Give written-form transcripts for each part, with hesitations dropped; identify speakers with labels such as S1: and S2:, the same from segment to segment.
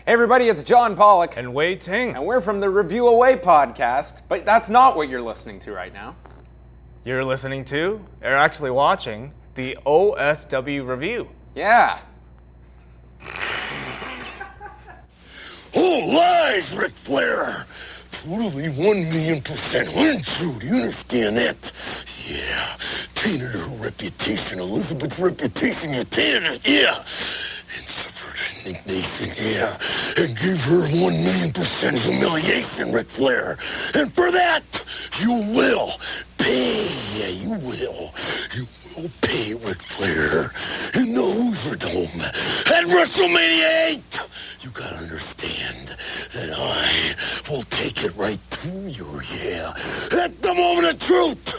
S1: Hey everybody, it's John Pollock.
S2: And Wei Ting.
S1: And we're from the Review Away podcast, but that's not what you're listening to right now.
S2: You're listening to, or actually watching, the OSW review.
S1: Yeah.
S3: Oh, lies, Ric Flair! Totally 1,000,000% untrue, do you understand that? Yeah, tainted her reputation, Elizabeth's reputation, you tainted it, yeah. And suffered indignation, yeah. And gave her 1,000,000% humiliation, Ric Flair. And for that, you will pay, yeah, you will. You will pay, Ric Flair, in the Hoosier Dome at WrestleMania 8. You gotta understand that I will take it right to you, yeah. At the moment of truth,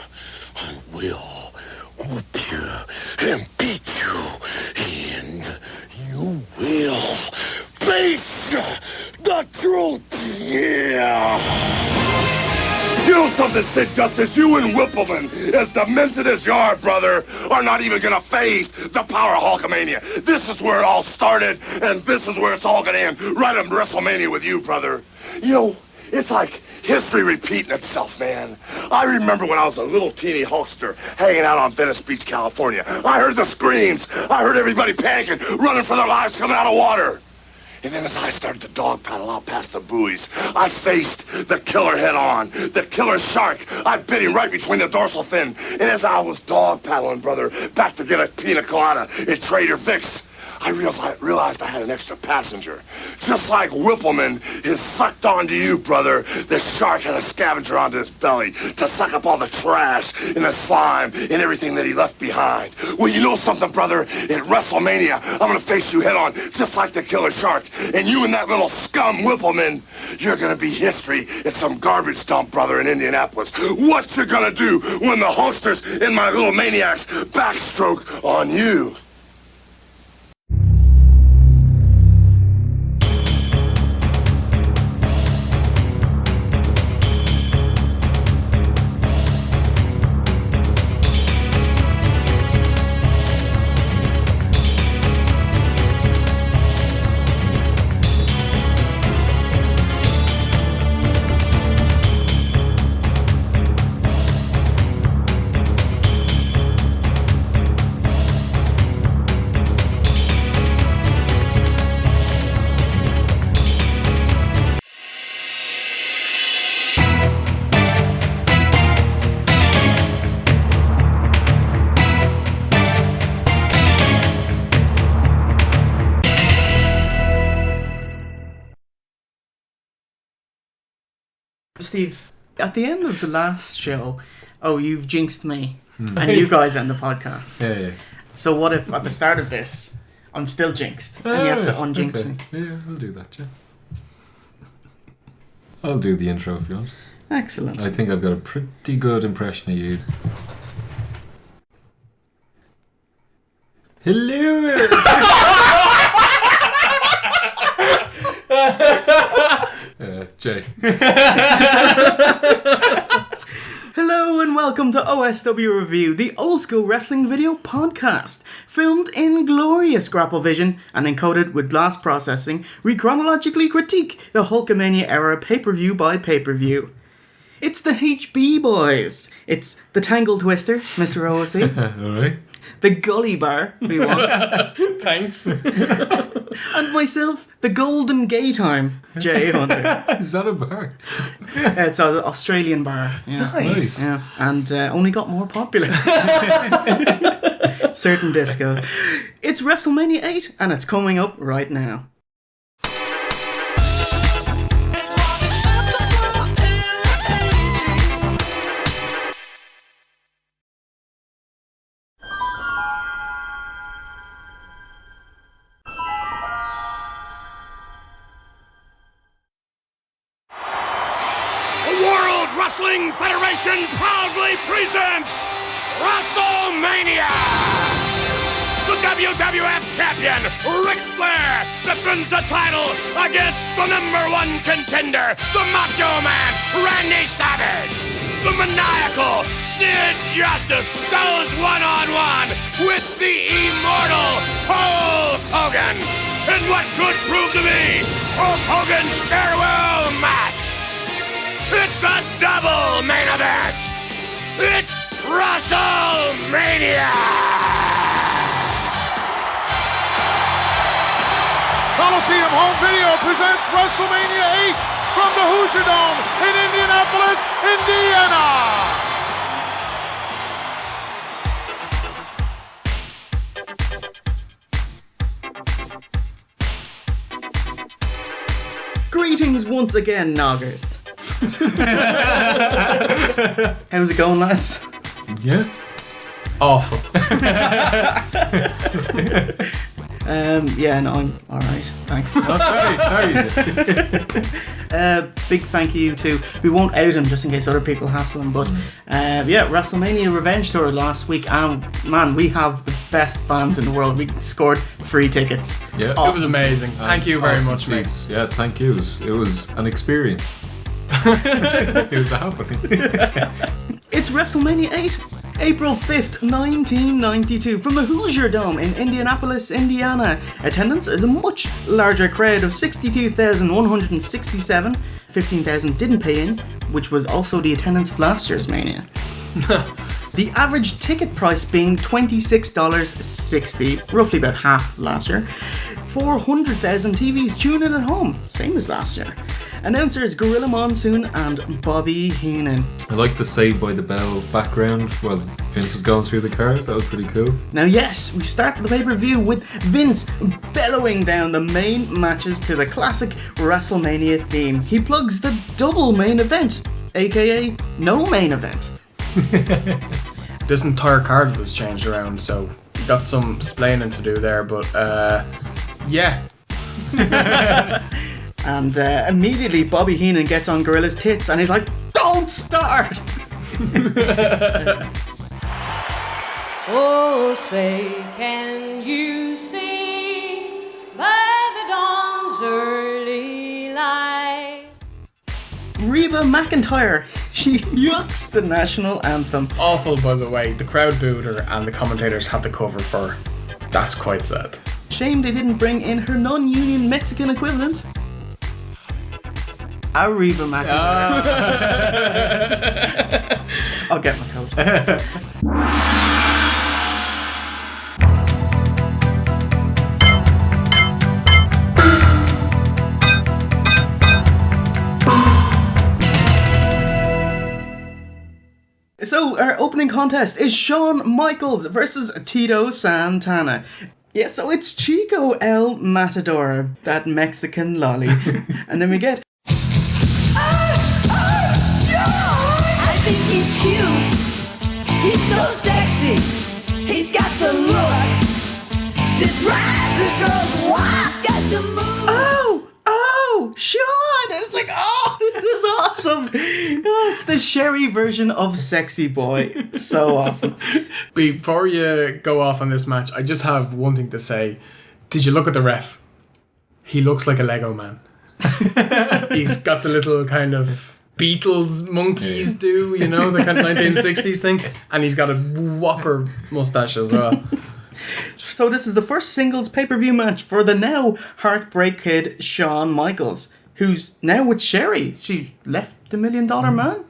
S3: I will whoop you and beat you, and you will face the truth, yeah. You know something, Sid Justice? You and Whippleman, as demented as you are, brother, are not even gonna face the power of Hulkamania. This is where it all started, and this is where it's all gonna end. Right at WrestleMania with you, brother. You know, it's like history repeating itself, man. I remember when I was a little teeny Hulkster hanging out on Venice Beach, California. I heard the screams. I heard everybody panicking, running for their lives, coming out of water. And then as I started to dog paddle out past the buoys, I faced the killer head on, the killer shark. I bit him right between the dorsal fin. And as I was dog paddling, brother, back to get a pina colada at Trader Vic's, I realized I had an extra passenger. Just like Whippleman is sucked onto you, brother, the shark had a scavenger onto his belly to suck up all the trash and the slime and everything that he left behind. Well, you know something, brother? At WrestleMania, I'm gonna face you head on, just like the killer shark. And you and that little scum Whippleman, you're gonna be history at some garbage dump, brother, in Indianapolis. What you gonna do when the Hulksters and my little maniacs backstroke on you?
S4: Steve, at the end of the last show, you've jinxed me, and you guys end the podcast.
S5: Yeah.
S4: So what if at the start of this, I'm still jinxed, and you have to unjinx me?
S5: Yeah, we'll do that, yeah. I'll do the intro if you want.
S4: Excellent.
S5: I think I've got a pretty good impression of you. Hello! Jay.
S4: Hello and welcome to OSW Review, the old school wrestling video podcast. Filmed in glorious grapple vision and encoded with glass processing, we chronologically critique the Hulkamania era pay-per-view by pay-per-view. It's the HB boys. It's the Tangle Twister, Mr. OSC.
S5: Alright.
S4: The Gully Bar, we want.
S2: Thanks.
S4: And myself, the Golden Gay Time, Jay Hunter.
S5: Is that a bar?
S4: It's an Australian bar. Yeah.
S5: Nice.
S4: Yeah, and only got more popular. Certain discos. It's WrestleMania 8, and it's coming up right now.
S3: Wrestling Federation proudly presents WrestleMania! The WWF champion, Ric Flair, defends the title against the #1 contender, the Macho Man, Randy Savage. The maniacal Sid Justice goes one-on-one with the immortal Hulk Hogan in what could prove to be Hulk Hogan's farewell match. It's a double main event. It's WrestleMania.
S6: Coliseum Home Video presents WrestleMania 8 from the Hoosier Dome in Indianapolis, Indiana.
S4: Greetings once again, Noggers. How's it going, lads?
S5: Yeah.
S2: Awful.
S4: Yeah, no, I'm alright, thanks.
S5: Oh, sorry.
S4: Big thank you to, we won't out him just in case other people hassle him, but yeah, WrestleMania Revenge Tour last week, and man, we have the best fans in the world. We scored free tickets.
S5: Yeah.
S2: It was amazing. Thank you very much, mate.
S5: seats. Yeah, thank you. It was an experience. It was a happening.
S4: It's WrestleMania 8, April 5th, 1992, from the Hoosier Dome in Indianapolis, Indiana. Attendance is a much larger crowd of 62,167. 15,000 didn't pay in, which was also the attendance of last year's Mania. The average ticket price being $26.60, roughly about half last year. 400,000 TVs tune in at home, same as last year. Announcers Gorilla Monsoon and Bobby Heenan.
S5: I like the Saved by the Bell background while Vince is going through the cars. That was pretty cool.
S4: Now yes, we start the pay-per-view with Vince bellowing down the main matches to the classic WrestleMania theme. He plugs the double main event, aka no main event.
S2: This entire card was changed around, so we got some explaining to do there, but yeah.
S4: And immediately Bobby Heenan gets on Gorilla's tits and he's like, "Don't start!"
S7: Oh, say, can you see by the dawn's early light?
S4: Reba McEntire, she yucks the national anthem.
S2: Awful, by the way. The crowd booed her and the commentators had to cover for her. That's quite sad.
S4: Shame they didn't bring in her non-union Mexican equivalent. Reba McEntire. I'll get my coat. So, our opening contest is Shawn Michaels versus Tito Santana. Yeah, so it's Chico El Matador, that Mexican lolly. And then we get...
S8: I think he's cute. He's so sexy. He's got the look. This drives the girls wild. Got the move.
S4: Oh, Sean! It's like, oh, this is awesome. Oh, it's the Sherry version of Sexy Boy. It's so awesome.
S2: Before you go off on this match, I just have one thing to say. Did you look at the ref? He looks like a Lego man. He's got the little kind of Beatles monkeys do, you know, the kind of 1960s thing. And he's got a whopper mustache as well.
S4: So this is the first singles pay-per-view match for the now Heartbreak Kid Shawn Michaels, who's now with Sherry. She left the $1 Million Man?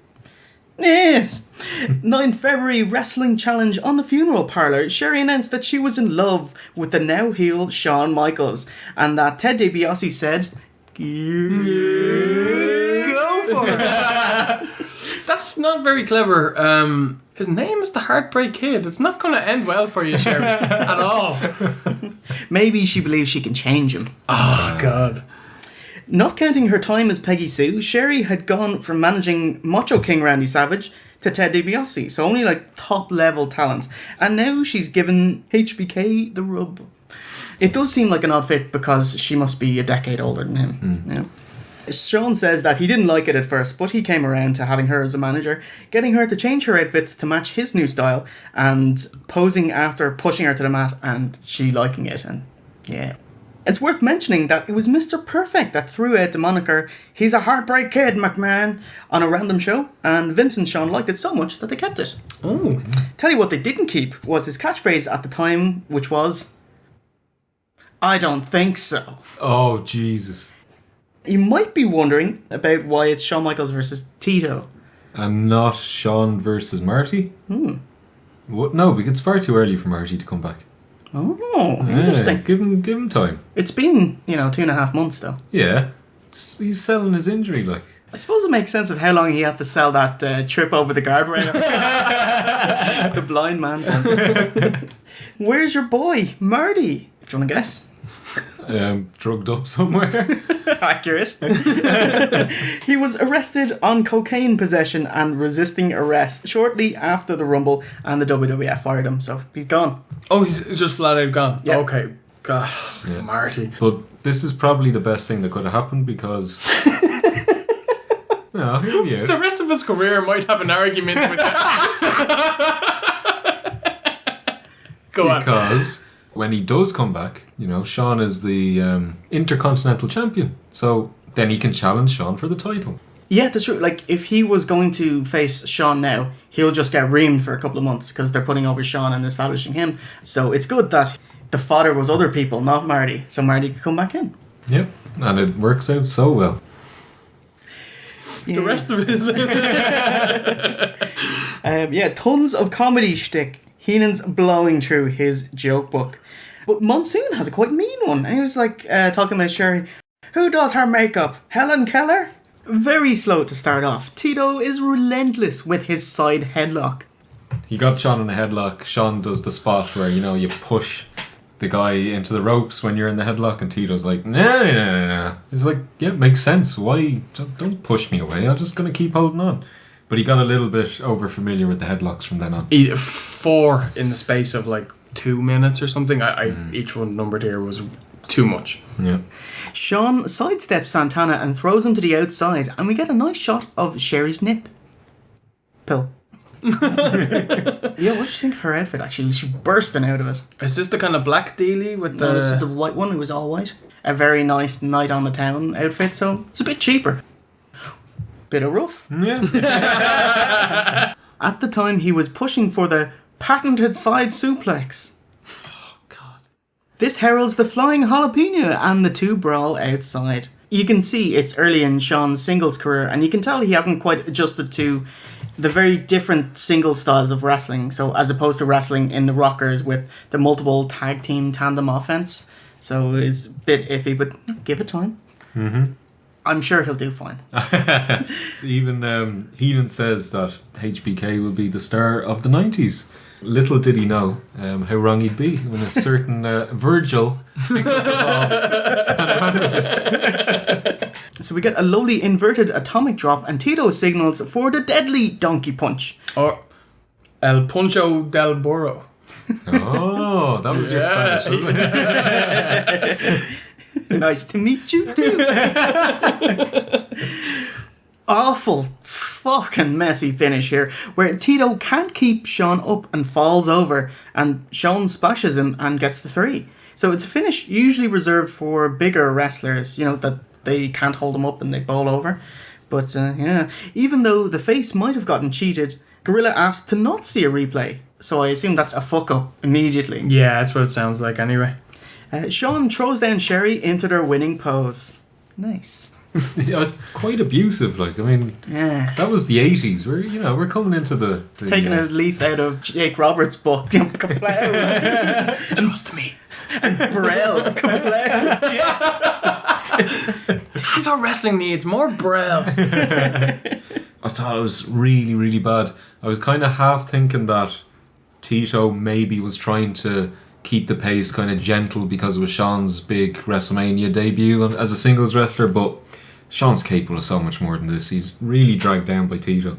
S4: Yes. 9th February Wrestling Challenge on the Funeral Parlor. Sherry announced that she was in love with the now heel Shawn Michaels, and that Ted DiBiase said, "Go for it."
S2: That's not very clever. His name is the Heartbreak Kid. It's not going to end well for you, Sherry, at all.
S4: Maybe she believes she can change him.
S2: Oh, God.
S4: Not counting her time as Peggy Sue, Sherry had gone from managing Macho King Randy Savage to Ted DiBiase, so only like top level talent. And now she's given HBK the rub. It does seem like an odd fit because she must be a decade older than him. Yeah. Shawn says that he didn't like it at first, but he came around to having her as a manager, getting her to change her outfits to match his new style, and posing after pushing her to the mat, and she liking it, and yeah. It's worth mentioning that it was Mr. Perfect that threw out the moniker, "He's a Heartbreak Kid, McMahon," on a random show, and Vince and Shawn liked it so much that they kept it.
S2: Oh.
S4: Tell you what they didn't keep was his catchphrase at the time, which was, "I don't think so."
S5: Oh, Jesus.
S4: You might be wondering about why it's Shawn Michaels versus Tito.
S5: And not Shawn versus Marty? What? No, because it's far too early for Marty to come back.
S4: Oh, interesting.
S5: Give him time.
S4: It's been, 2.5 months though.
S5: Yeah. He's selling his injury, like.
S4: I suppose it makes sense of how long he had to sell that trip over the guardrail. The blind man. Where's your boy, Marty? Do you want to guess?
S5: Drugged up somewhere.
S4: Accurate. He was arrested on cocaine possession and resisting arrest shortly after the Rumble, and the WWF fired him, so he's gone.
S2: Oh, he's just flat out gone.
S4: Yeah.
S2: Okay. God, Marty.
S5: But this is probably the best thing that could have happened because... No, hear me out.
S2: The rest of his career might have an argument with that. Go on.
S5: Because when he does come back, Shawn is the Intercontinental Champion. So then he can challenge Shawn for the title.
S4: Yeah, that's true. Like, if he was going to face Shawn now, he'll just get reamed for a couple of months because they're putting over Shawn and establishing him. So it's good that the fodder was other people, not Marty. So Marty could come back in.
S5: Yep, and it works out so well.
S4: Yeah.
S2: The rest of it is...
S4: tons of comedy shtick. Heenan's blowing through his joke book. But Monsoon has a quite mean one. And he was like, talking about Sherry. Who does her makeup? Helen Keller? Very slow to start off. Tito is relentless with his side headlock.
S5: He got Shawn in the headlock. Shawn does the spot where, you push the guy into the ropes when you're in the headlock, and Tito's like, no. He's like, yeah, it makes sense. Why? Don't push me away. I'm just going to keep holding on. But he got a little bit over familiar with the headlocks from then on.
S2: 4 in the space of like 2 minutes or something. Each one numbered here was too much.
S5: Yeah.
S4: Shawn sidesteps Santana and throws him to the outside, and we get a nice shot of Sherry's nip. Pill. Yeah, what do you think of her outfit, actually? She's bursting out of it.
S2: Is this the kind of black dealie with the...
S4: No, this is the white one. It was all white. A very nice night on the town outfit, so it's a bit cheaper. Bit of rough.
S5: Yeah.
S4: At the time, he was pushing for the patented side suplex.
S5: Oh, God.
S4: This heralds the flying jalapeno and the two brawl outside. You can see it's early in Shawn's singles career, and you can tell he hasn't quite adjusted to the very different single styles of wrestling. So as opposed to wrestling in the Rockers with the multiple tag team tandem offense. So it's a bit iffy, but give it time. Mm-hmm. I'm sure he'll do fine.
S5: Even Heenan says that HBK will be the star of the 90s. Little did he know how wrong he'd be when a certain Virgil picked up the ball and ran with it.
S4: So we get a lovely inverted atomic drop, and Tito signals for the deadly donkey punch.
S2: Or El Puncho del Burro.
S5: Oh, that was your Spanish, wasn't it?
S4: Nice to meet you too. Awful fucking messy finish here, where Tito can't keep Shawn up and falls over, and Shawn splashes him and gets the 3. So it's a finish usually reserved for bigger wrestlers, that they can't hold them up and they bowl over. But even though the face might have gotten cheated, Gorilla asked to not see a replay, so I assume that's a fuck up immediately.
S2: Yeah, that's what it sounds like anyway.
S4: Shawn throws down Sherry into their winning pose. Nice.
S5: Yeah, it's quite abusive. Like, I mean, that was the 80s. We're coming into the
S4: taking a leaf out of Jake Roberts' book. Trust me. Braille.
S2: This is what wrestling needs, more Braille.
S5: I thought it was really, really bad. I was kind of half thinking that Tito maybe was trying to keep the pace kind of gentle because it was Shawn's big WrestleMania debut as a singles wrestler, but Shawn's capable of so much more than this. He's really dragged down by Tito.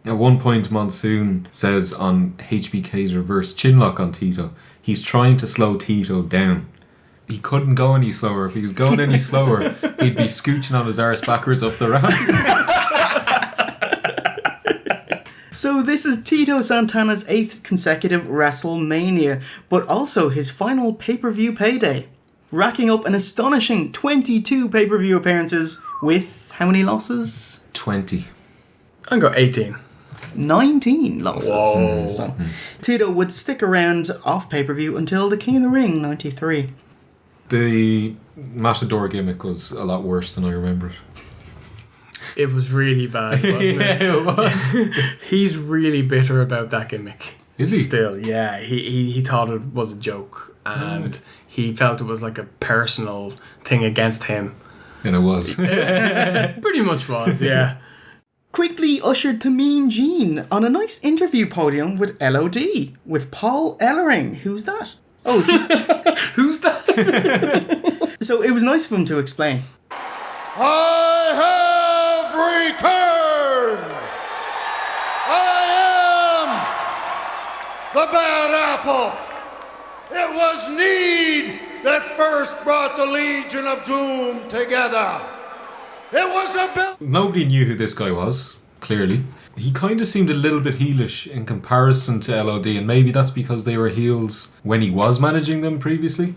S5: At one point, Monsoon says on HBK's reverse chinlock on Tito, he's trying to slow Tito down. He couldn't go any slower. If he was going any slower, he'd be scooching on his arse backwards up the ramp.
S4: So this is Tito Santana's 8th consecutive WrestleMania, but also his final pay-per-view payday, racking up an astonishing 22 pay-per-view appearances with how many losses?
S5: 20.
S2: I'll go 18.
S4: 19 losses.
S2: Whoa.
S4: So, Tito would stick around off pay-per-view until the King of the Ring 93.
S5: The Matador gimmick was a lot worse than I remember it.
S2: It was really bad, wasn't it?
S5: It was.
S2: He's really bitter about that gimmick.
S5: Is he?
S2: Still, yeah. He thought it was a joke, and he felt it was like a personal thing against him.
S5: And it was.
S2: Pretty much was, yeah.
S4: Quickly ushered to Mean Gene on a nice interview podium with LOD, with Paul Ellering. Who's that? Oh,
S2: Who's that?
S4: so it was nice of him to explain.
S6: I have returned. I am the Bad Apple. It was need that first brought the Legion of Doom together. It was a bill.
S5: Nobody knew who this guy was, clearly. He kind of seemed a little bit heelish in comparison to LOD, and maybe that's because they were heels when he was managing them previously.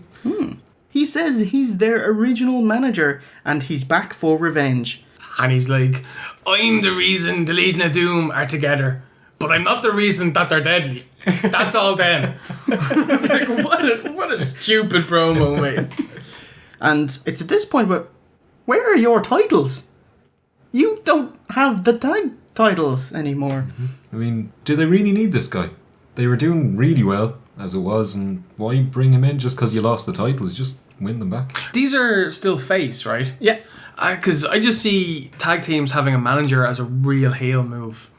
S4: He says he's their original manager and he's back for revenge.
S2: And he's like, I'm the reason the Legion of Doom are together, but I'm not the reason that they're deadly. That's all them. It's like, what a stupid promo, mate.
S4: And it's at this point where are your titles? You don't have the tag titles anymore.
S5: I mean, do they really need this guy? They were doing really well as it was, and why bring him in just because you lost the titles? Just win them back.
S2: These are still face, right?
S4: Yeah.
S2: Because I just see tag teams having a manager as a real heel move.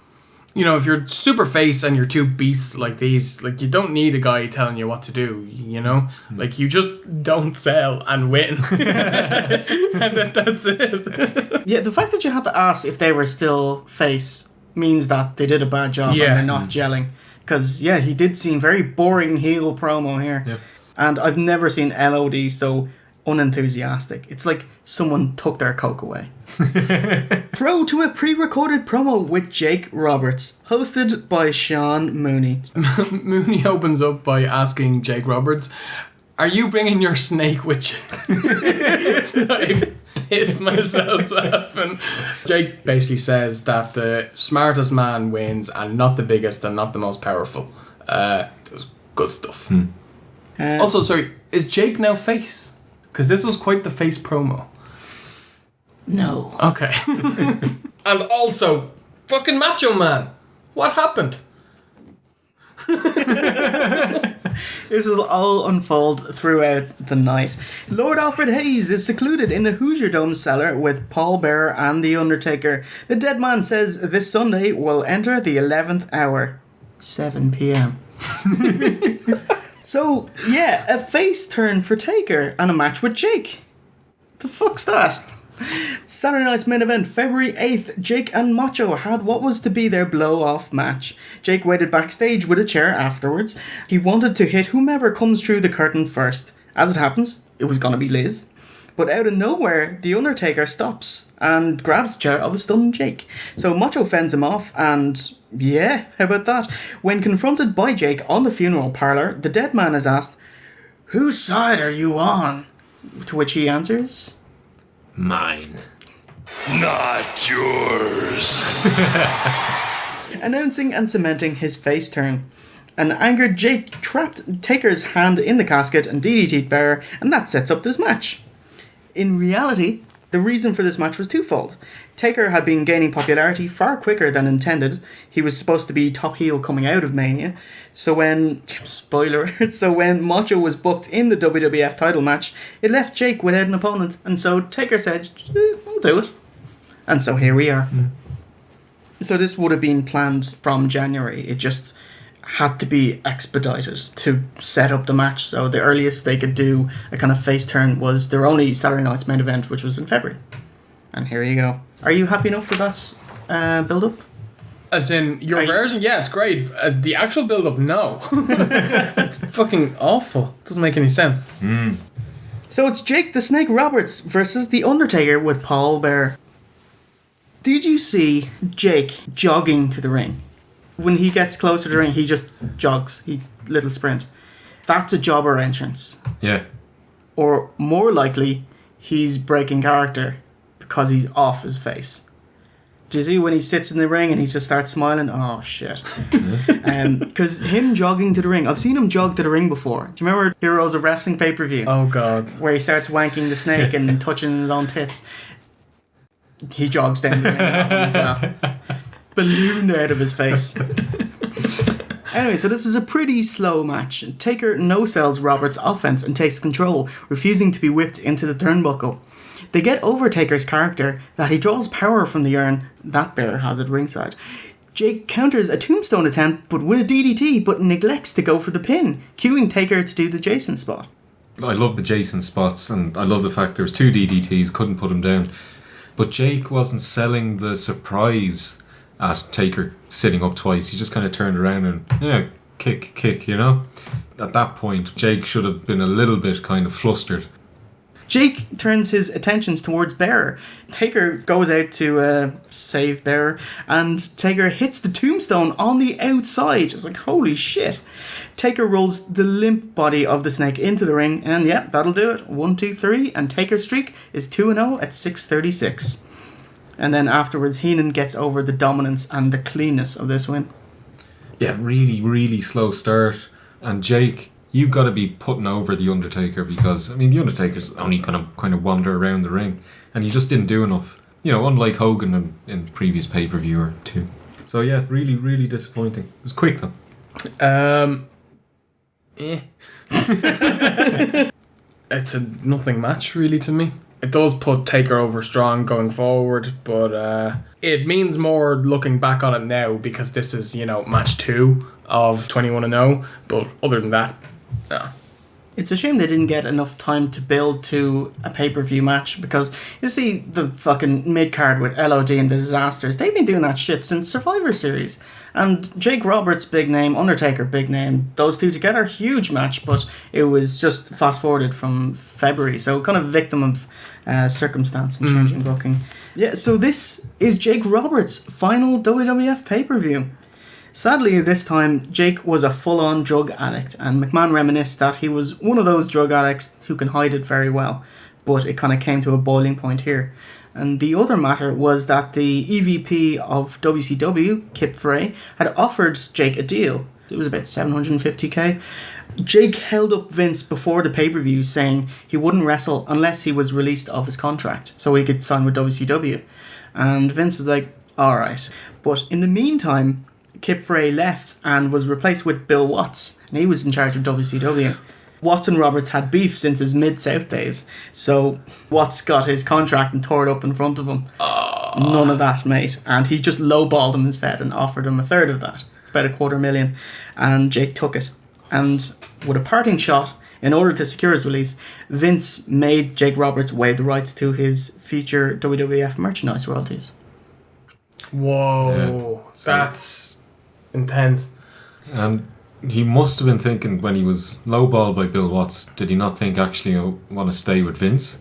S2: You know, if you're super face and you're two beasts like these, like, you don't need a guy telling you what to do, you know? Like, you just don't sell and win. And that's it.
S4: Yeah, the fact that you had to ask if they were still face means that they did a bad job
S2: Yeah.
S4: and they're not gelling. Because, yeah, he did seem very boring heel promo here.
S5: Yeah.
S4: And I've never seen LOD so unenthusiastic. It's like someone took their coke away. Throw to a pre-recorded promo with Jake Roberts, hosted by Sean Mooney.
S2: Mooney opens up by asking Jake Roberts, are you bringing your snake with you? I pissed myself laughing. Jake basically says that the smartest man wins and not the biggest and not the most powerful. It was good stuff. Also, sorry, is Jake now face? Because this was quite the face promo.
S4: No.
S2: Okay. And also, fucking Macho Man. What happened?
S4: This will all unfold throughout the night. Lord Alfred Hayes is secluded in the Hoosier Dome cellar with Paul Bearer and The Undertaker. The dead man says this Sunday will enter the 11th hour, 7 p.m. So, yeah, a face turn for Taker and a match with Jake. The fuck's that? Saturday night's main event, February 8th, Jake and Macho had what was to be their blow-off match. Jake waited backstage with a chair afterwards. He wanted to hit whomever comes through the curtain first. As it happens, it was gonna be Liz. But out of nowhere, The Undertaker stops and grabs the chair of a stunned Jake. So Macho fends him off and... yeah, how about that? When confronted by Jake on the funeral parlour, the dead man is asked, whose side are you on? To which he answers...
S5: Mine.
S3: Not yours.
S4: announcing and cementing his face turn. An angered Jake trapped Taker's hand in the casket and DDT'd Bearer, and that sets up this match. In reality, the reason for this match was twofold. Taker had been gaining popularity far quicker than intended. He was supposed to be top heel coming out of Mania. So when Macho was booked in the WWF title match, it left Jake without an opponent. And so Taker said, I'll do it. And so here we are. So this would have been planned from January. It just had to be expedited to set up the match. So the earliest they could do a kind of face turn was their only Saturday night's main event, which was in February. And here you go. Are you happy enough for that build-up?
S2: As in, your version? Yeah, it's great. As the actual build-up, no. It's fucking awful. Doesn't make any sense.
S4: So it's Jake the Snake Roberts versus The Undertaker with Paul Bearer. Did you see Jake jogging to the ring? When he gets closer to the ring, he just jogs. Little sprint. That's a jobber entrance.
S5: Yeah.
S4: Or more likely, he's breaking character because he's off his face. Do you see when he sits in the ring and he just starts smiling? Oh, shit. Because him jogging to the ring, I've seen him jog to the ring before. Do you remember Heroes of Wrestling pay-per-view?
S2: Oh, God.
S4: Where he starts wanking the snake and touching his own tits. He jogs down the ring as well. Ballooned out of his face. Anyway, so this is a pretty slow match. Taker no-sells Roberts' offense and takes control, refusing to be whipped into the turnbuckle. They get over Taker's character that he draws power from the urn that Bear has at ringside. Jake counters a tombstone attempt but with a DDT, but neglects to go for the pin, cueing Taker to do the Jason spot.
S5: I love the Jason spots, and I love the fact there was 2 DDTs, couldn't put him down. But Jake wasn't selling the surprise at Taker sitting up twice. He just kind of turned around and, kick, you know? At that point, Jake should have been a little bit kind of flustered.
S4: Jake turns his attentions towards Bearer. Taker goes out to save Bearer, and Taker hits the tombstone on the outside. I was like, holy shit. Taker rolls the limp body of the snake into the ring, and yeah, that'll do it. 1, 2, 3, and Taker's streak is 2-0 at 636. And then afterwards, Heenan gets over the dominance and the cleanness of this win.
S5: Yeah, really, really slow start. And Jake, you've got to be putting over the Undertaker, because, I mean, the Undertaker's only kind of wander around the ring, and he just didn't do enough. You know, unlike Hogan in previous pay-per-view or 2. So yeah, really, really disappointing. It was quick though.
S2: It's a nothing match really to me. It does put Taker over strong going forward, but it means more looking back on it now, because this is, you know, match 2 of 21-0. But other than that, no.
S4: It's a shame they didn't get enough time to build to a pay-per-view match, because you see the fucking mid-card with LOD and the Disasters, they've been doing that shit since Survivor Series. And Jake Roberts, big name, Undertaker, big name, those two together, huge match, but it was just fast-forwarded from February, so kind of victim of circumstance and changing booking. Yeah, so this is Jake Roberts' final WWF pay-per-view. Sadly, this time, Jake was a full-on drug addict, and McMahon reminisced that he was one of those drug addicts who can hide it very well, but it kind of came to a boiling point here. And the other matter was that the EVP of WCW, Kip Frey, had offered Jake a deal. It was about $750k. Jake held up Vince before the pay-per-view, saying he wouldn't wrestle unless he was released off his contract, so he could sign with WCW. And Vince was like, alright. But in the meantime, Kip Frey left and was replaced with Bill Watts, and he was in charge of WCW. Watts and Roberts had beef since his Mid-South days, so Watts got his contract and tore it up in front of him. None of that, mate. And he just lowballed him instead and offered him a third of that, about $250,000, and Jake took it. And with a parting shot, in order to secure his release, Vince made Jake Roberts waive the rights to his future WWF merchandise royalties.
S2: Whoa,
S5: Yeah,
S2: that's intense.
S5: And he must have been thinking, when he was lowballed by Bill Watts, did he not think, actually, I want to stay with Vince?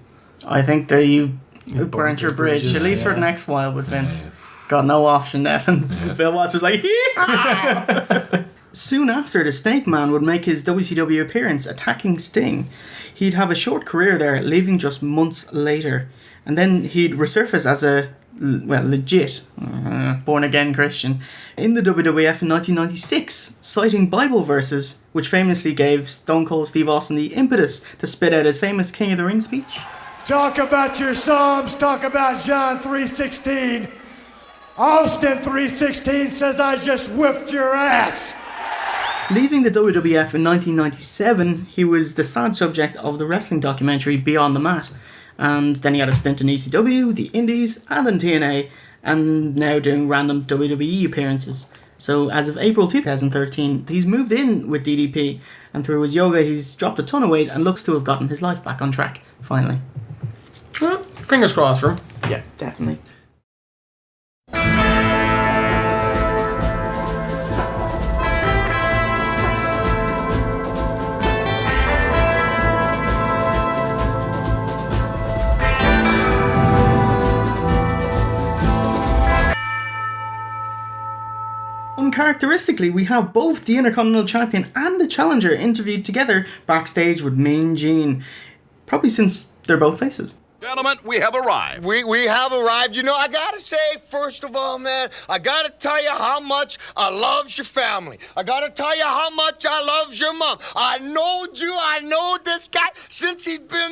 S4: I think that you burnt your bridge,
S2: bridges,
S4: at least for the next while with Vince. Got no option there, and Bill Watts was like, yeah. Soon after, the Snake Man would make his WCW appearance, attacking Sting. He'd have a short career there, leaving just months later. And then he'd resurface as a, legit, born-again Christian in the WWF in 1996, citing Bible verses, which famously gave Stone Cold Steve Austin the impetus to spit out his famous King of the Ring speech.
S6: Talk about your Psalms, talk about John 3:16. Austin 3:16 says I just whipped your ass.
S4: Leaving the WWF in 1997, he was the sad subject of the wrestling documentary Beyond the Mat. And then he had a stint in ECW, the Indies, and in TNA, and now doing random WWE appearances. So as of April 2013, he's moved in with DDP, and through his yoga he's dropped a ton of weight and looks to have gotten his life back on track, finally.
S2: Well, fingers crossed for him.
S4: Yeah, definitely. Uncharacteristically, we have both the Intercontinental Champion and the Challenger interviewed together backstage with Mean Gene. Probably since they're both faces.
S9: Gentlemen, we have arrived.
S3: We have arrived. You know, I gotta say, first of all, man, I gotta tell you how much I loves your family. I gotta tell you how much I loves your mom. I know this guy since he's been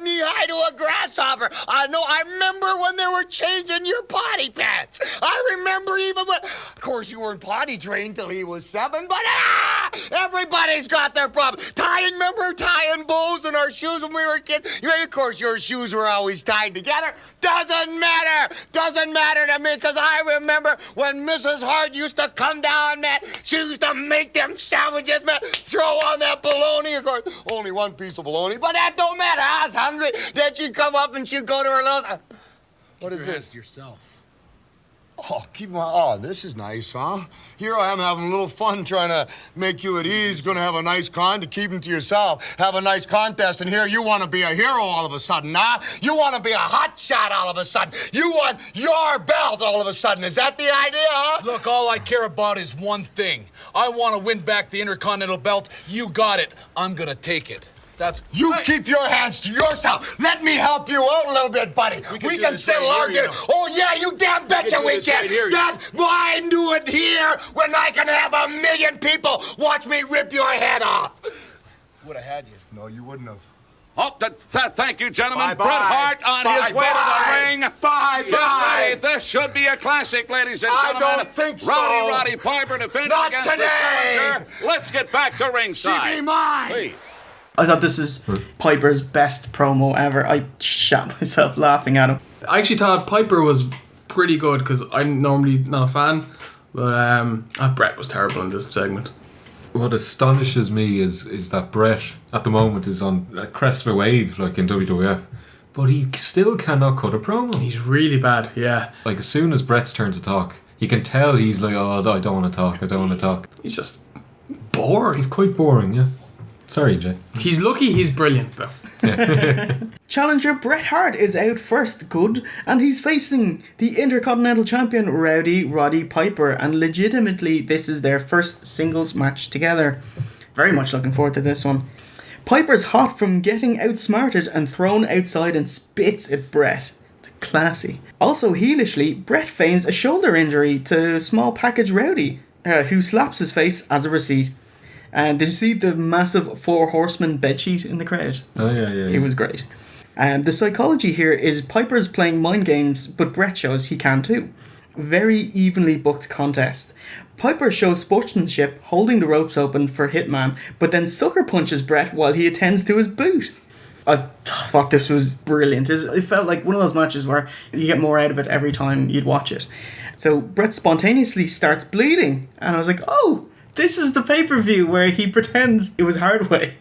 S3: knee-high to a grasshopper. I remember when they were changing your potty pants. I remember even when, of course, you weren't potty trained till he was 7, but everybody's got their problem. Remember tying bows in our shoes when we were kids? Of course, your shoes were always tied together. Doesn't matter to me, because I remember when Mrs. Hart used to come down, man. She used to make them sandwiches, man. Throw on that bologna. Of course, only one piece of bologna, but that don't matter. I was hungry. Then she'd come up and she'd go to her little... What is this?
S6: Yourself.
S3: Oh, this is nice, huh? Here I am having a little fun trying to make you at ease. Gonna have a nice con to keep them to yourself. Have a nice contest, and here you want to be a hero all of a sudden, huh? You want to be a hot shot all of a sudden. You want your belt all of a sudden. Is that the idea, huh?
S10: Look, all I care about is one thing. I want to win back the Intercontinental Belt. You got it. I'm gonna take it.
S3: You keep your hands to yourself. Let me help you out a little bit, buddy. We can settle argument. Oh, yeah, you damn betcha we can. Why do it here when I can have 1 million people watch me rip your head off?
S10: Would have had you.
S3: No, you wouldn't have.
S9: Oh, thank you, gentlemen.
S3: Bye-bye.
S9: Bret Hart on his way to the ring.
S3: Bye-bye.
S9: This should be a classic, ladies and gentlemen.
S3: I don't think so.
S9: Roddy Piper defending
S3: Not
S9: against
S3: today.
S9: the challenger. Let's get back to ringside.
S3: She be mine.
S9: Please.
S4: I thought this is Piper's best promo ever. I shat myself laughing at him.
S2: I actually thought Piper was pretty good because I'm normally not a fan, but Bret was terrible in this segment.
S5: What astonishes me is that Bret at the moment is on a crest of a wave, like in WWF, but he still cannot cut a promo.
S2: He's really bad, yeah.
S5: Like as soon as Bret's turn to talk, you can tell he's like, oh, I don't want to talk.
S2: He's just boring.
S5: He's quite boring, yeah. Sorry, Jay.
S2: He's lucky he's brilliant, though.
S4: Challenger Bret Hart is out first, good, and he's facing the Intercontinental Champion Roddy Piper, and legitimately this is their first singles match together. Very much looking forward to this one. Piper's hot from getting outsmarted and thrown outside and spits at Bret. Classy. Also heelishly, Bret feigns a shoulder injury to small package Roddy, who slaps his face as a receipt. And did you see the massive 4 Horsemen bedsheet in the crowd?
S5: Oh, yeah.
S4: It was great. The psychology here is Piper's playing mind games, but Bret shows he can too. Very evenly booked contest. Piper shows sportsmanship, holding the ropes open for Hitman, but then sucker punches Bret while he attends to his boot. I thought this was brilliant. It felt like one of those matches where you get more out of it every time you'd watch it. So Bret spontaneously starts bleeding, and I was like, oh, this is the pay-per-view where he pretends it was Hardway.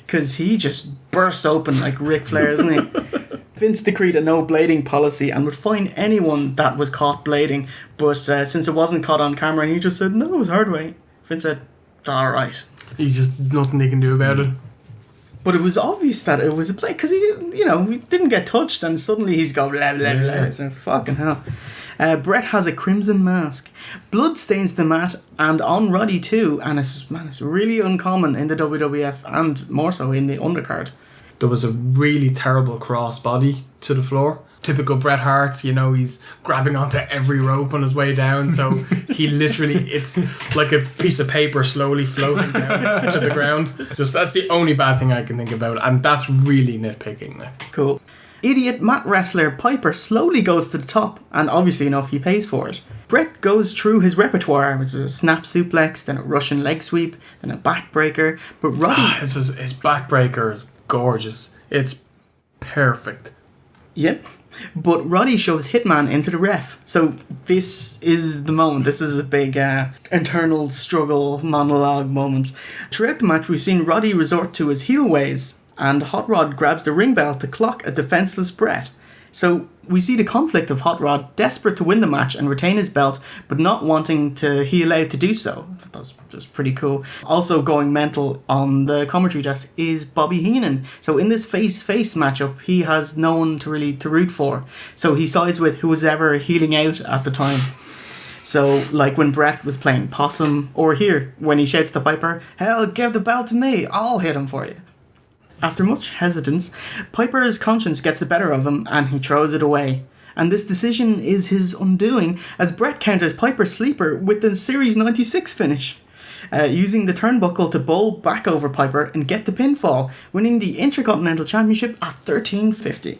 S4: Because he just bursts open like Ric Flair, isn't he? Vince decreed a no blading policy and would fine anyone that was caught blading. But since it wasn't caught on camera, he just said, no, it was Hardway. Vince said, alright.
S2: He's just nothing he can do about it.
S4: But it was obvious that it was a play because he didn't get touched, and suddenly he's going blah blah blah. So fucking hell. Bret has a crimson mask. Blood stains the mat and on Roddy too, and it's really uncommon in the WWF and more so in the undercard.
S2: There was a really terrible crossbody to the floor. Typical Bret Hart, he's grabbing onto every rope on his way down, so he literally, it's like a piece of paper slowly floating down to the ground. Just that's the only bad thing I can think about, and that's really nitpicking.
S4: Cool. Idiot mat wrestler Piper slowly goes to the top, and obviously enough he pays for it. Bret goes through his repertoire, which is a snap suplex, then a Russian leg sweep, then a backbreaker, but Roddy...
S2: his backbreaker is gorgeous. It's perfect.
S4: Yep. But Roddy shoves Hitman into the ref. So this is the moment. This is a big internal struggle monologue moment. Throughout the match, we've seen Roddy resort to his heel ways, and Hot Rod grabs the ring bell to clock a defenseless Bret. So we see the conflict of Hot Rod desperate to win the match and retain his belt, but not wanting to heel out to do so. I thought that was just pretty cool. Also going mental on the commentary desk is Bobby Heenan. So in this face-face matchup, he has no one to root for. So he sides with who was ever healing out at the time. So, like when Bret was playing Possum, or here, when he shouts to Piper, hell, give the belt to me, I'll hit him for you. After much hesitance, Piper's conscience gets the better of him and he throws it away. And this decision is his undoing as Bret counters Piper's sleeper with the Series 96 finish. Using the turnbuckle to bowl back over Piper and get the pinfall, winning the Intercontinental Championship at 1350.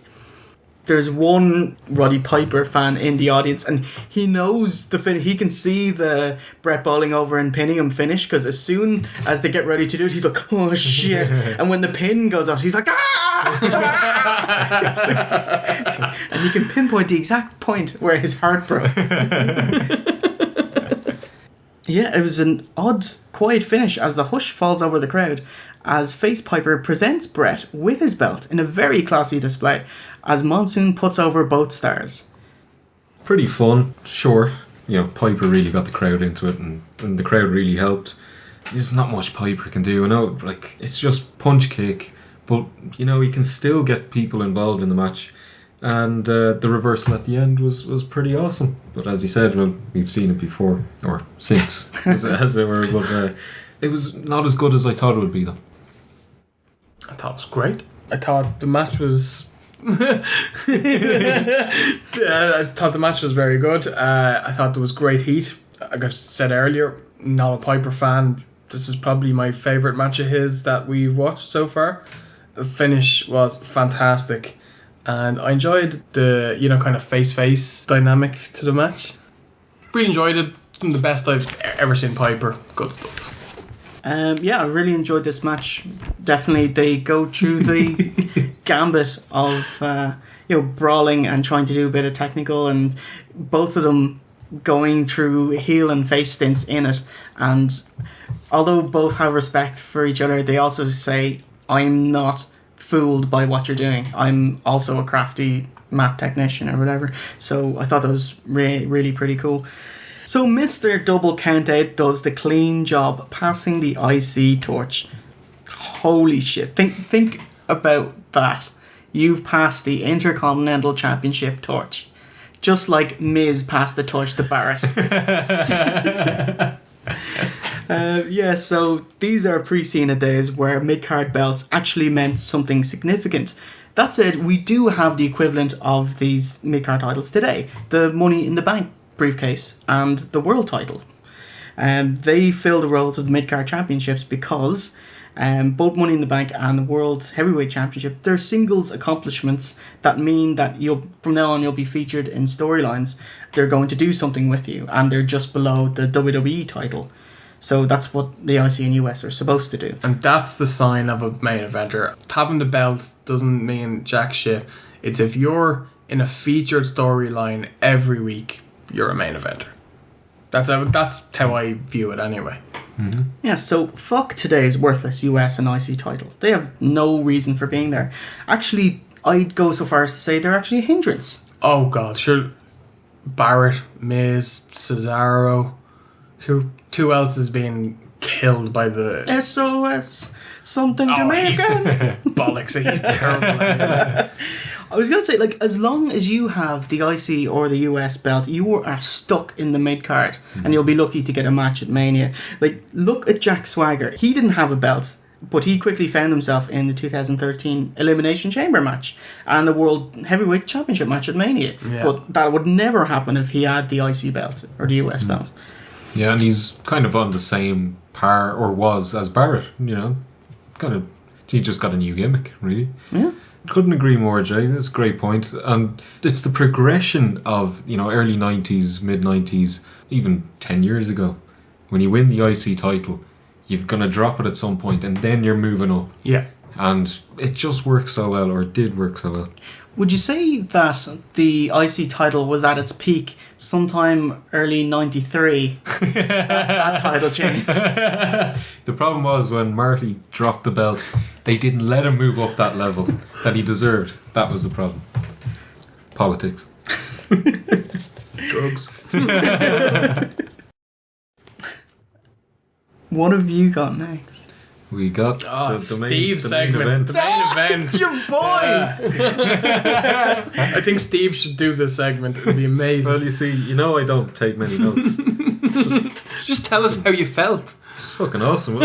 S4: There's one Roddy Piper fan in the audience and he knows the he can see the Bret bowling over and pinning him finish, because as soon as they get ready to do it, he's like, oh shit. And when the pin goes off, he's like, ah! And you can pinpoint the exact point where his heart broke. Yeah, it was an odd, quiet finish as the hush falls over the crowd as Face Piper presents Bret with his belt in a very classy display as Monsoon puts over both stars.
S5: Pretty fun, short. You know, Piper really got the crowd into it, and the crowd really helped. There's not much Piper can do. I know, like, it's just punch kick, but, you know, he can still get people involved in the match. And the reversal at the end was pretty awesome. But as you said, well, we've seen it before, or since, as it were. But it was not as good as I thought it would be, though.
S2: I thought it was great. I thought the match was... I thought the match was very good. I thought there was great heat. Like I said earlier, not a Piper fan. This is probably my favourite match of his that we've watched so far. The finish was fantastic. And I enjoyed the, you know, kind of face-face dynamic to the match. Really enjoyed it. Some of the best I've ever seen Piper. Good stuff.
S4: Yeah, I really enjoyed this match. Definitely, they go through the gambit of brawling and trying to do a bit of technical, and both of them going through heel and face stints in it. And although both have respect for each other, they also say, "I'm not fooled by what you're doing. I'm also a crafty mat technician," or whatever. So I thought that was really pretty cool. So Mr. Double Countout does the clean job passing the IC torch. Holy shit. Think about that. You've passed the Intercontinental Championship torch. Just like Miz passed the torch to Barrett. So these are pre-Cena days where mid-card belts actually meant something significant. That said, we do have the equivalent of these mid-card titles today. The Money in the Bank briefcase and the world title. They fill the roles of the mid-card championships because both Money in the Bank and the World Heavyweight Championship, they're singles accomplishments that mean that from now on you'll be featured in storylines. They're going to do something with you, and they're just below the WWE title. So that's what the IC and US are supposed to do.
S2: And that's the sign of a main eventer. Having the belt doesn't mean jack shit. It's if you're in a featured storyline every week, you're a main eventer. That's how I view it anyway.
S5: Mm-hmm.
S4: Yeah, so fuck today's worthless US and IC title. They have no reason for being there. Actually, I'd go so far as to say they're actually a hindrance.
S2: Oh god, sure. Barrett, Miz, Cesaro. Who else is being killed by the...
S4: SOS, something Jamaican.
S2: Bollocks, he's terrible.
S4: I was going to say, like, as long as you have the IC or the US belt, you are stuck in the mid-card, and you'll be lucky to get a match at Mania. Like, look at Jack Swagger. He didn't have a belt, but he quickly found himself in the 2013 Elimination Chamber match and the World Heavyweight Championship match at Mania. Yeah. But that would never happen if he had the IC belt or the US belt.
S5: Yeah, and he's kind of on the same par, or was, as Barrett, you know. He just got a new gimmick, really.
S4: Yeah.
S5: Couldn't agree more, Jay. That's a great point. And it's the progression of, you know, early 90s, mid 90s, even 10 years ago. When you win the IC title, you're going to drop it at some point, and then you're moving up.
S2: Yeah.
S5: And it just works so well, or did work so well.
S4: Would you say that the IC title was at its peak sometime early 93? that title change.
S5: The problem was when Marty dropped the belt, they didn't let him move up that level that he deserved. That was the problem. Politics.
S2: Drugs.
S4: What have you got next?
S5: We got
S2: the main segment. The main event.
S4: Your boy!
S2: I think Steve should do this segment. It'd be amazing.
S5: Well, you see, you know I don't take many notes.
S2: Just tell us how you felt.
S5: It's fucking awesome.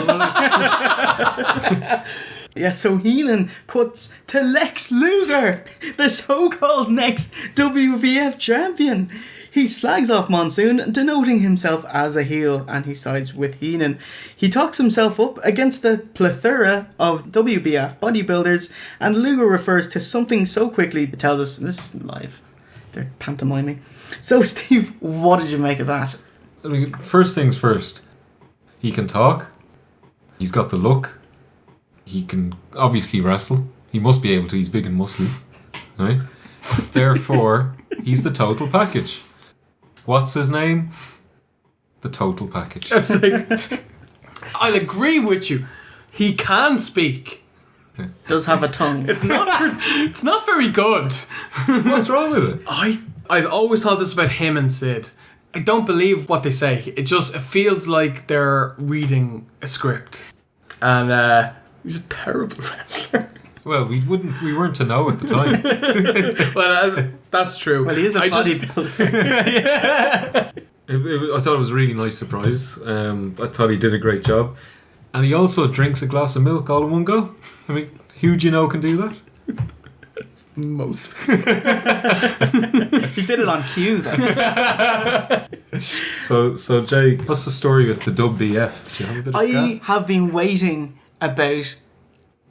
S4: Yeah, so Heenan cuts to Lex Luger, the so-called next WWF champion. He slags off Monsoon, denoting himself as a heel, and he sides with Heenan. He talks himself up against the plethora of WBF bodybuilders, and Luger refers to something so quickly it tells us this isn't live. They're pantomiming. So, Steve, what did you make of that?
S5: I mean, first things first. He can talk. He's got the look. He can obviously wrestle. He must be able to. He's big and muscly. Right? Therefore, he's the total package. What's his name? The total package.
S2: I'll agree with you. He can speak.
S4: Does have a tongue.
S2: It's not very good.
S5: What's wrong with it?
S2: I've always thought this about him and Sid. I don't believe what they say. It feels like they're reading a script. And he's a terrible wrestler.
S5: Well, we weren't to know at the time.
S2: Well, that's true.
S4: Well, he is a bodybuilder.
S5: I thought it was a really nice surprise. I thought he did a great job. And he also drinks a glass of milk all in one go. I mean, who do you know can do that?
S2: Most.
S4: He did it on cue, though.
S5: So Jay, what's the story with the WBF? Do you have a bit of
S4: I have been waiting about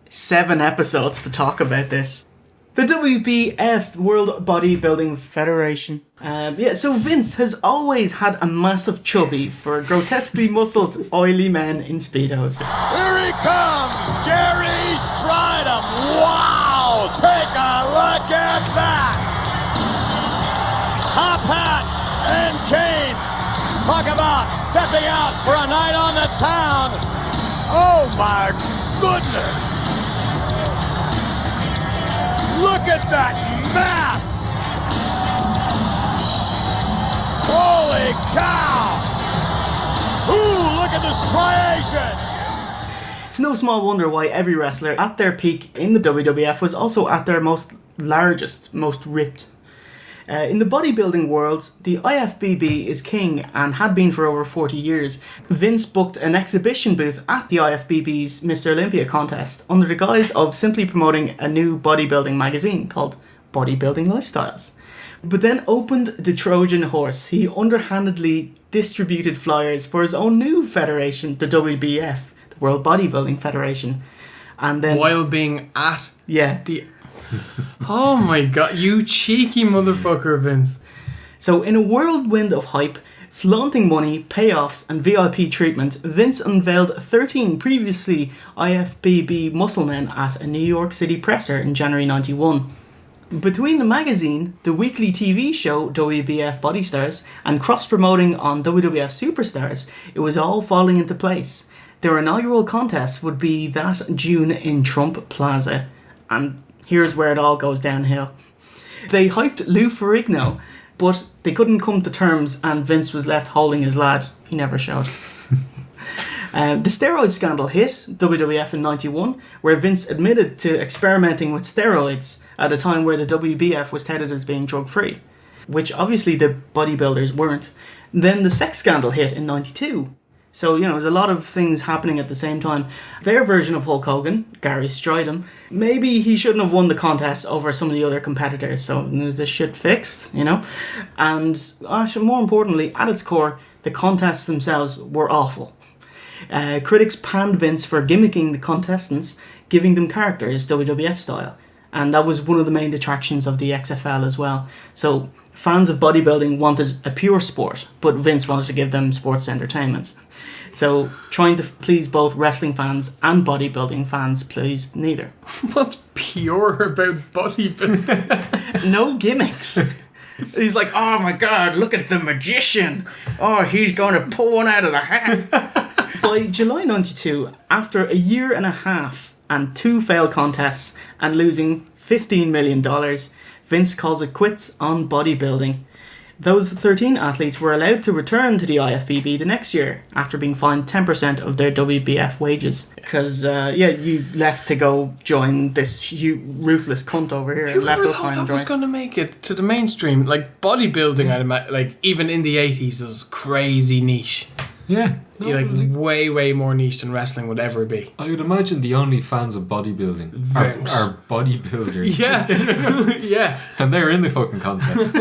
S4: 7 episodes to talk about this. The WBF, World Bodybuilding Federation. So Vince has always had a massive chubby for grotesquely muscled, oily men in Speedos.
S6: Here he comes, Jerry Stridham. Wow, take a look at that. Top hat and cane. Talk about stepping out for a night on the town. Oh my goodness. Look at that mass! Holy cow! Ooh, look at this striation!
S4: It's no small wonder why every wrestler at their peak in the WWF was also at their most largest, most ripped. In the bodybuilding world, the IFBB is king and had been for over 40 years. Vince booked an exhibition booth at the IFBB's Mr. Olympia contest under the guise of simply promoting a new bodybuilding magazine called Bodybuilding Lifestyles. But then opened the Trojan horse. He underhandedly distributed flyers for his own new federation, the WBF, the World Bodybuilding Federation. And then
S2: while being at
S4: the
S2: oh my god, you cheeky motherfucker, Vince.
S4: So in a whirlwind of hype, flaunting money, payoffs and VIP treatment, Vince unveiled 13 previously IFBB muscle men at a New York City presser in January 91. Between the magazine, the weekly TV show WBF Body Stars, and cross-promoting on WWF Superstars, it was all falling into place. Their inaugural contest would be that June in Trump Plaza, and here's where it all goes downhill. They hyped Lou Ferrigno, but they couldn't come to terms and Vince was left holding his lad. He never showed. The steroid scandal hit WWF in 91, where Vince admitted to experimenting with steroids at a time where the WBF was touted as being drug-free, which obviously the bodybuilders weren't. Then the sex scandal hit in 92. So, there's a lot of things happening at the same time. Their version of Hulk Hogan, Gary Stridham, maybe he shouldn't have won the contest over some of the other competitors, so is this shit fixed, And more importantly, at its core, the contests themselves were awful. Critics panned Vince for gimmicking the contestants, giving them characters WWF style. And that was one of the main attractions of the XFL as well. So fans of bodybuilding wanted a pure sport, but Vince wanted to give them sports entertainment. So trying to please both wrestling fans and bodybuilding fans pleased neither.
S2: What's pure about bodybuilding?
S4: No gimmicks. He's like, oh my god, look at the magician. Oh, he's going to pull one out of the hat. By July 92, after a year and a half and 2 failed contests and losing $15 million, Vince calls it quits on bodybuilding. Those 13 athletes were allowed to return to the IFBB the next year after being fined 10% of their WBF wages. Because, you left to go join this ruthless cunt over here.
S2: Who
S4: left
S2: ever
S4: us
S2: thought
S4: fine
S2: that
S4: and
S2: was
S4: dry.
S2: going to make it to the mainstream? Like, bodybuilding, like, even in the 80s, was crazy niche.
S5: Yeah.
S2: Way more niche than wrestling would ever be.
S5: I would imagine the only fans of bodybuilding are bodybuilders.
S2: Yeah. Yeah.
S5: And they're in the fucking contest.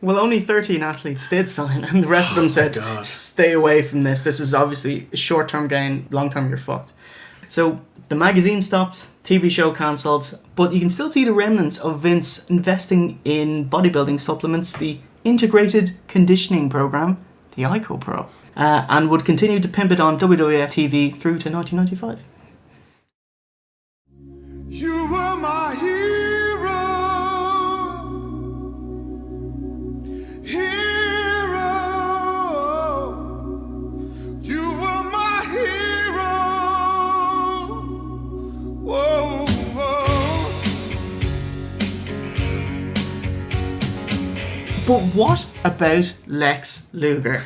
S4: Well, only 13 athletes did sign, and the rest of them said, stay away from this. This is obviously a short-term gain, long-term you're fucked. So the magazine stopped, TV show cancelled, but you can still see the remnants of Vince investing in bodybuilding supplements, the Integrated Conditioning Program, the ICO Pro, and would continue to pimp it on WWF TV through to 1995.
S6: You were my hero, hero. You were my hero. Whoa, whoa.
S4: But what about Lex Luger?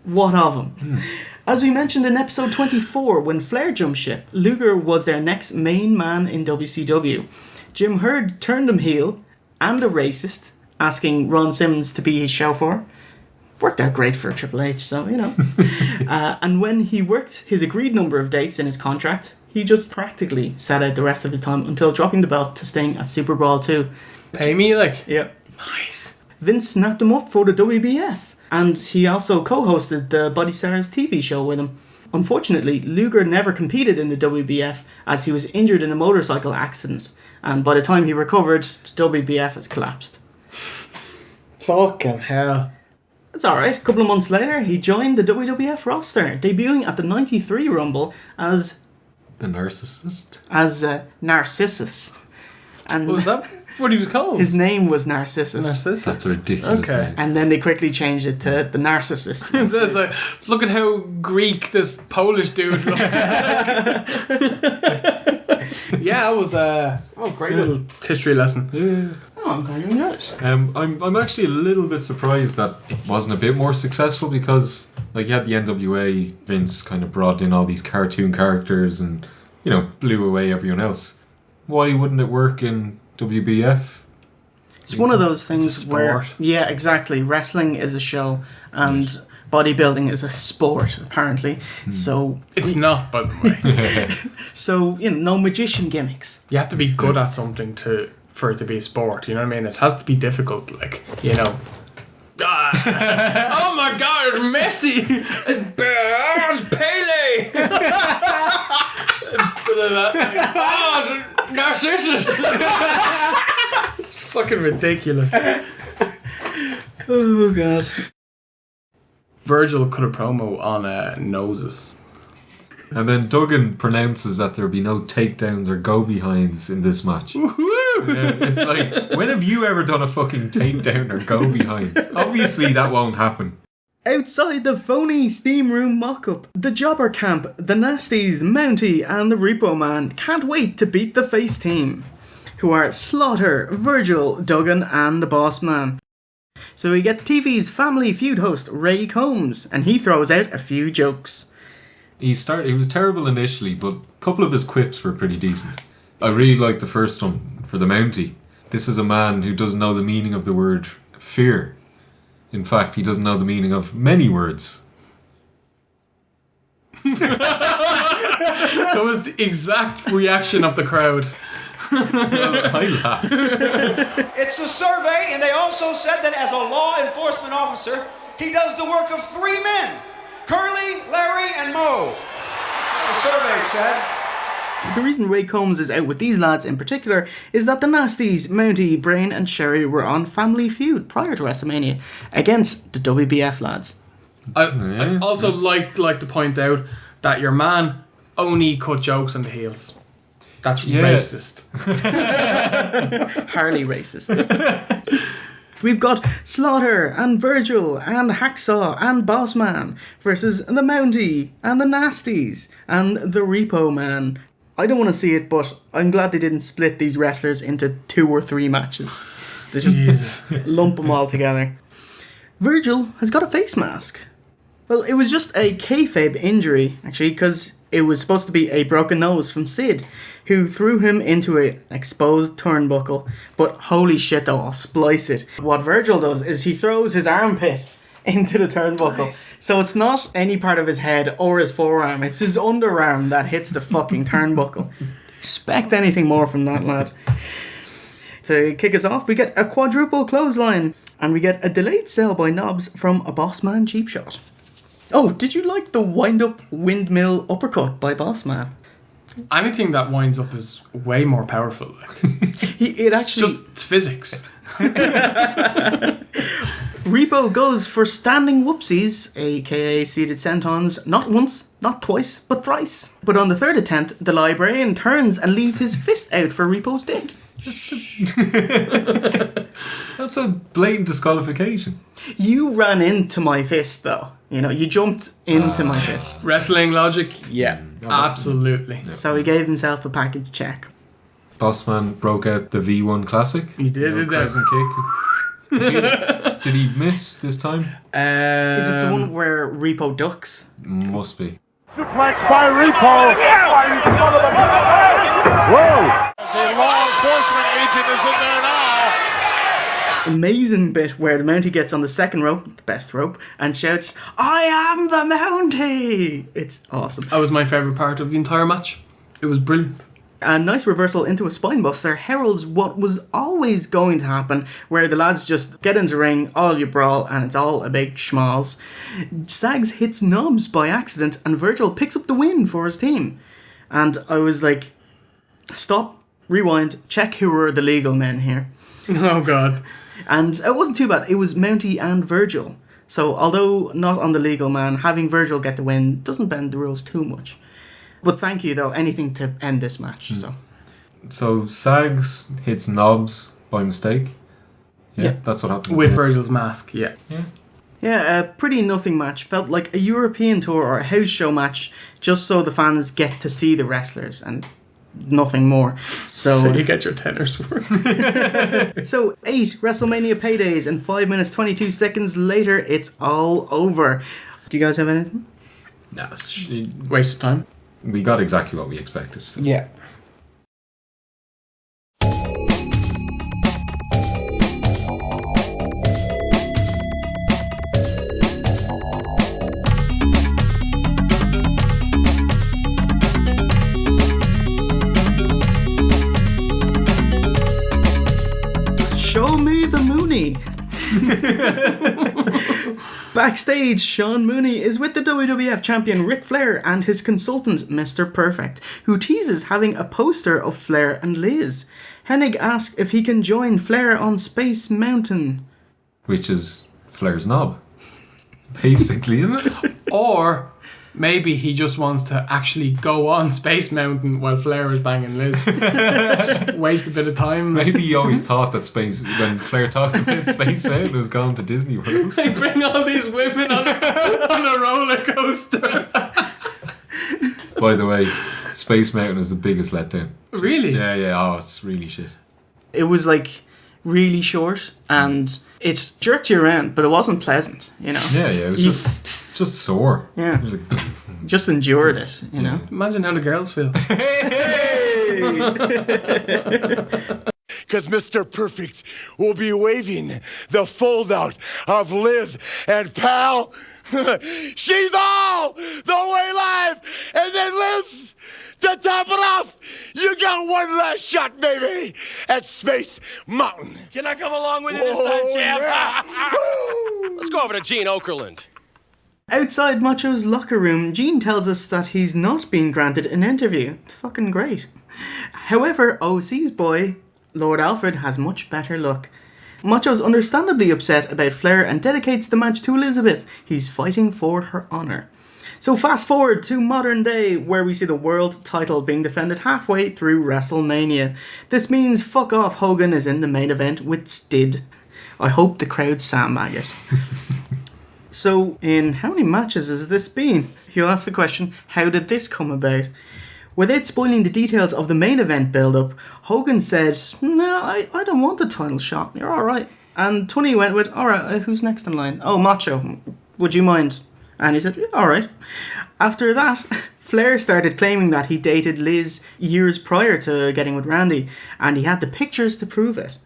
S4: What of him? As we mentioned in episode 24, when Flair jumped ship, Luger was their next main man in WCW. Jim Herd turned him heel and a racist, asking Ron Simmons to be his chauffeur. Worked out great for Triple H, so, you know. And when he worked his agreed number of dates in his contract, he just practically sat out the rest of his time until dropping the belt to Sting at Super Brawl 2.
S2: Pay me, like?
S4: Yeah. Nice. Vince snapped him up for the WBF, and he also co-hosted the Body Stars TV show with him. Unfortunately, Luger never competed in the WBF as he was injured in a motorcycle accident, and by the time he recovered, the WBF has collapsed.
S2: Fucking hell.
S4: It's alright. A couple of months later, he joined the WWF roster, debuting at the 93 Rumble as...
S5: The Narcissist?
S4: As Narcissus. And
S2: Was that what he was called?
S4: his name was Narcissus.
S2: Narcissus.
S5: That's a ridiculous name.
S4: And then they quickly changed it to the Narcissist.
S2: It's like, look at how Greek this Polish dude looks. Yeah, it was a great little history lesson.
S5: Yeah.
S4: Oh, I'm glad you enjoyed it.
S5: I'm actually a little bit surprised that it wasn't a bit more successful because, like, you had the NWA, Vince kind of brought in all these cartoon characters and, you know, blew away everyone else. Why wouldn't it work in WBF?
S4: It's one of those things
S2: It's a
S4: where...
S2: sport.
S4: Yeah, exactly. Wrestling is a show and bodybuilding is a sport, apparently. So...
S2: It's not, by the way.
S4: So, you know, no magician gimmicks.
S2: You have to be good at something for it to be a sport, you know what I mean? It has to be difficult, like, you know. Oh my god, it's Messi! It's Pele! Oh, Narcissus! It's fucking ridiculous.
S4: Oh, God.
S2: Virgil cut a promo on noses.
S5: And then Duggan pronounces that there'll be no takedowns or go-behinds in this match. It's like, when have you ever done a fucking takedown or go-behind? Obviously that won't happen.
S4: Outside the phony steam room mock-up, the Jobber Camp, the Nasties, the Mountie, and the Repo Man can't wait to beat the face team, who are Slaughter, Virgil, Duggan, and the Boss Man. So we get TV's Family Feud host, Ray Combs, and he throws out a few jokes.
S5: He was terrible initially, but a couple of his quips were pretty decent. I really liked the first one for the Mountie. This is a man who doesn't know the meaning of the word fear. In fact, he doesn't know the meaning of many words.
S2: That was the exact reaction of the crowd.
S5: I laughed.
S11: It's a survey, and they also said that as a law enforcement officer, he does the work of 3 men. Curly, Larry, and Moe. That's what the survey said.
S4: The reason Ray Combs is out with these lads in particular is that the Nasties, Mountie, Brain, and Sherry were on Family Feud prior to WrestleMania against the WBF lads.
S2: I also like to point out that your man only cut jokes on the heels. That's racist.
S4: Harley racist. We've got Slaughter and Virgil and Hacksaw and Bossman versus the Mountie and the Nasties and the Repo Man. I don't want to see it, but I'm glad they didn't split these wrestlers into 2 or 3 matches. They just lump them all together. Virgil has got a face mask. Well, it was just a kayfabe injury, actually, because it was supposed to be a broken nose from Sid, who threw him into an exposed turnbuckle. But holy shit though, I'll splice it. What Virgil does is he throws his armpit into the turnbuckle.
S2: Nice.
S4: So it's not any part of his head or his forearm. It's his underarm that hits the fucking turnbuckle. Expect anything more from that lad. To kick us off, we get a quadruple clothesline. And we get a delayed sell by Knobs from a Bossman cheap shot. Oh, did you like the wind-up windmill uppercut by Bossman?
S2: Anything that winds up is way more powerful. It's physics.
S4: Repo goes for standing whoopsies, aka seated sentons, not once, not twice, but thrice. But on the third attempt, the librarian turns and leaves his fist out for Repo's dick.
S5: That's a blatant disqualification.
S4: You ran into my fist, though. You know, you jumped into my fist.
S2: Wrestling logic? Yeah, absolutely.
S5: Yeah.
S4: So he gave himself a package check.
S5: Bossman broke out the V1 Classic.
S2: He did it.
S5: Crescent kick. Did he miss this time?
S4: Is it the one where Repo ducks?
S5: Must be.
S6: Suplex by Repo. Whoa! The law enforcement agent is in there now.
S4: Amazing bit where the Mountie gets on the second rope, the best rope, and shouts, "I am the Mountie!" It's awesome.
S2: That was my favourite part of the entire match. It was brilliant.
S4: A nice reversal into a spinebuster heralds what was always going to happen, where the lads just get into the ring, all you brawl, and it's all a big schmaltz. Sags hits Knobs by accident, and Virgil picks up the win for his team. And I was like, stop, rewind, check who were the legal men here.
S2: Oh god.
S4: And it wasn't too bad. It was Mountie and Virgil. So although not on the legal man, having Virgil get the win doesn't bend the rules too much. But thank you, though. Anything to end this match.
S5: So Sags hits Knobs by mistake. Yeah. That's what happened.
S2: With Virgil's mask, yeah.
S4: Yeah, a pretty nothing match. Felt like a European tour or a house show match, just so the fans get to see the wrestlers and nothing more.
S2: So you get your tenner's worth.
S4: So 8 WrestleMania paydays and 5 minutes 22 seconds later, it's all over. Do you guys have anything?
S5: No,
S2: waste of time.
S5: We got exactly what we expected. So.
S4: Yeah. Show me the Mooney. Backstage, Sean Mooney is with the WWF champion Ric Flair and his consultant, Mr. Perfect, who teases having a poster of Flair and Liz. Hennig asks if he can join Flair on Space Mountain.
S5: Which is Flair's knob. Basically, isn't it?
S2: Or maybe he just wants to actually go on Space Mountain while Flair is banging Liz. Just waste a bit of time.
S5: Maybe he always thought that when Flair talked about Space Mountain, it was going to Disney World.
S2: They bring all these women on a roller coaster.
S5: By the way, Space Mountain is the biggest letdown.
S2: Really?
S5: Yeah. Oh, it's really shit.
S4: It was like really short and it jerked you around, but it wasn't pleasant, you know.
S5: Yeah. It was just sore.
S4: Yeah.
S5: It was like,
S4: just endured it, you know.
S2: Imagine how the girls feel.
S3: Because Mr. Perfect will be waving the fold out of Liz and pal. She's all the way live. And then Liz, to top it off, you got one last shot, baby, at Space Mountain.
S12: Can I come along with you this time, champ?
S3: Yeah.
S12: Let's go over to Gene Okerlund.
S4: Outside Macho's locker room, Gene tells us that he's not been granted an interview. Fucking great. However, OC's boy, Lord Alfred, has much better luck. Macho's understandably upset about Flair and dedicates the match to Elizabeth. He's fighting for her honour. So fast forward to modern day, where we see the world title being defended halfway through WrestleMania. This means fuck off Hogan is in the main event with Stid. I hope the crowd sandbag it. So, in how many matches has this been? You'll ask the question, how did this come about? Without spoiling the details of the main event build-up, Hogan says, "No, I don't want the title shot, you're alright." And Tony went with, "Alright, who's next in line?" "Oh, Macho, would you mind?" And he said, "Yeah, alright." After that, Flair started claiming that he dated Liz years prior to getting with Randy, and he had the pictures to prove it.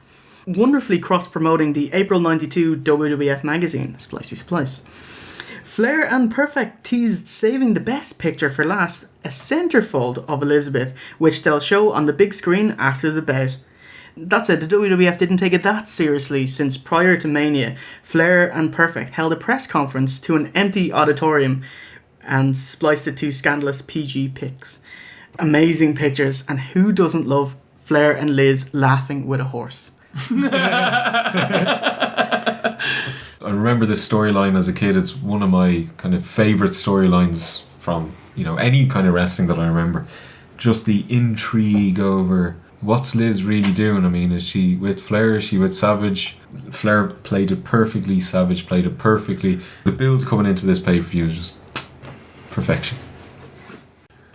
S4: wonderfully cross-promoting the April 92 WWF magazine, Splicey Splice. Flair and Perfect teased saving the best picture for last, a centerfold of Elizabeth, which they'll show on the big screen after the bout. That said, the WWF didn't take it that seriously, since prior to Mania, Flair and Perfect held a press conference to an empty auditorium and spliced it to scandalous PG pics. Amazing pictures, and who doesn't love Flair and Liz laughing with a horse?
S5: I remember this storyline as a kid. It's one of my kind of favourite storylines from, any kind of wrestling that I remember. Just the intrigue over what's Liz really doing. I mean, is she with Flair? Is she with Savage? Flair played it perfectly. Savage played it perfectly. The build coming into this pay-per-view is just perfection.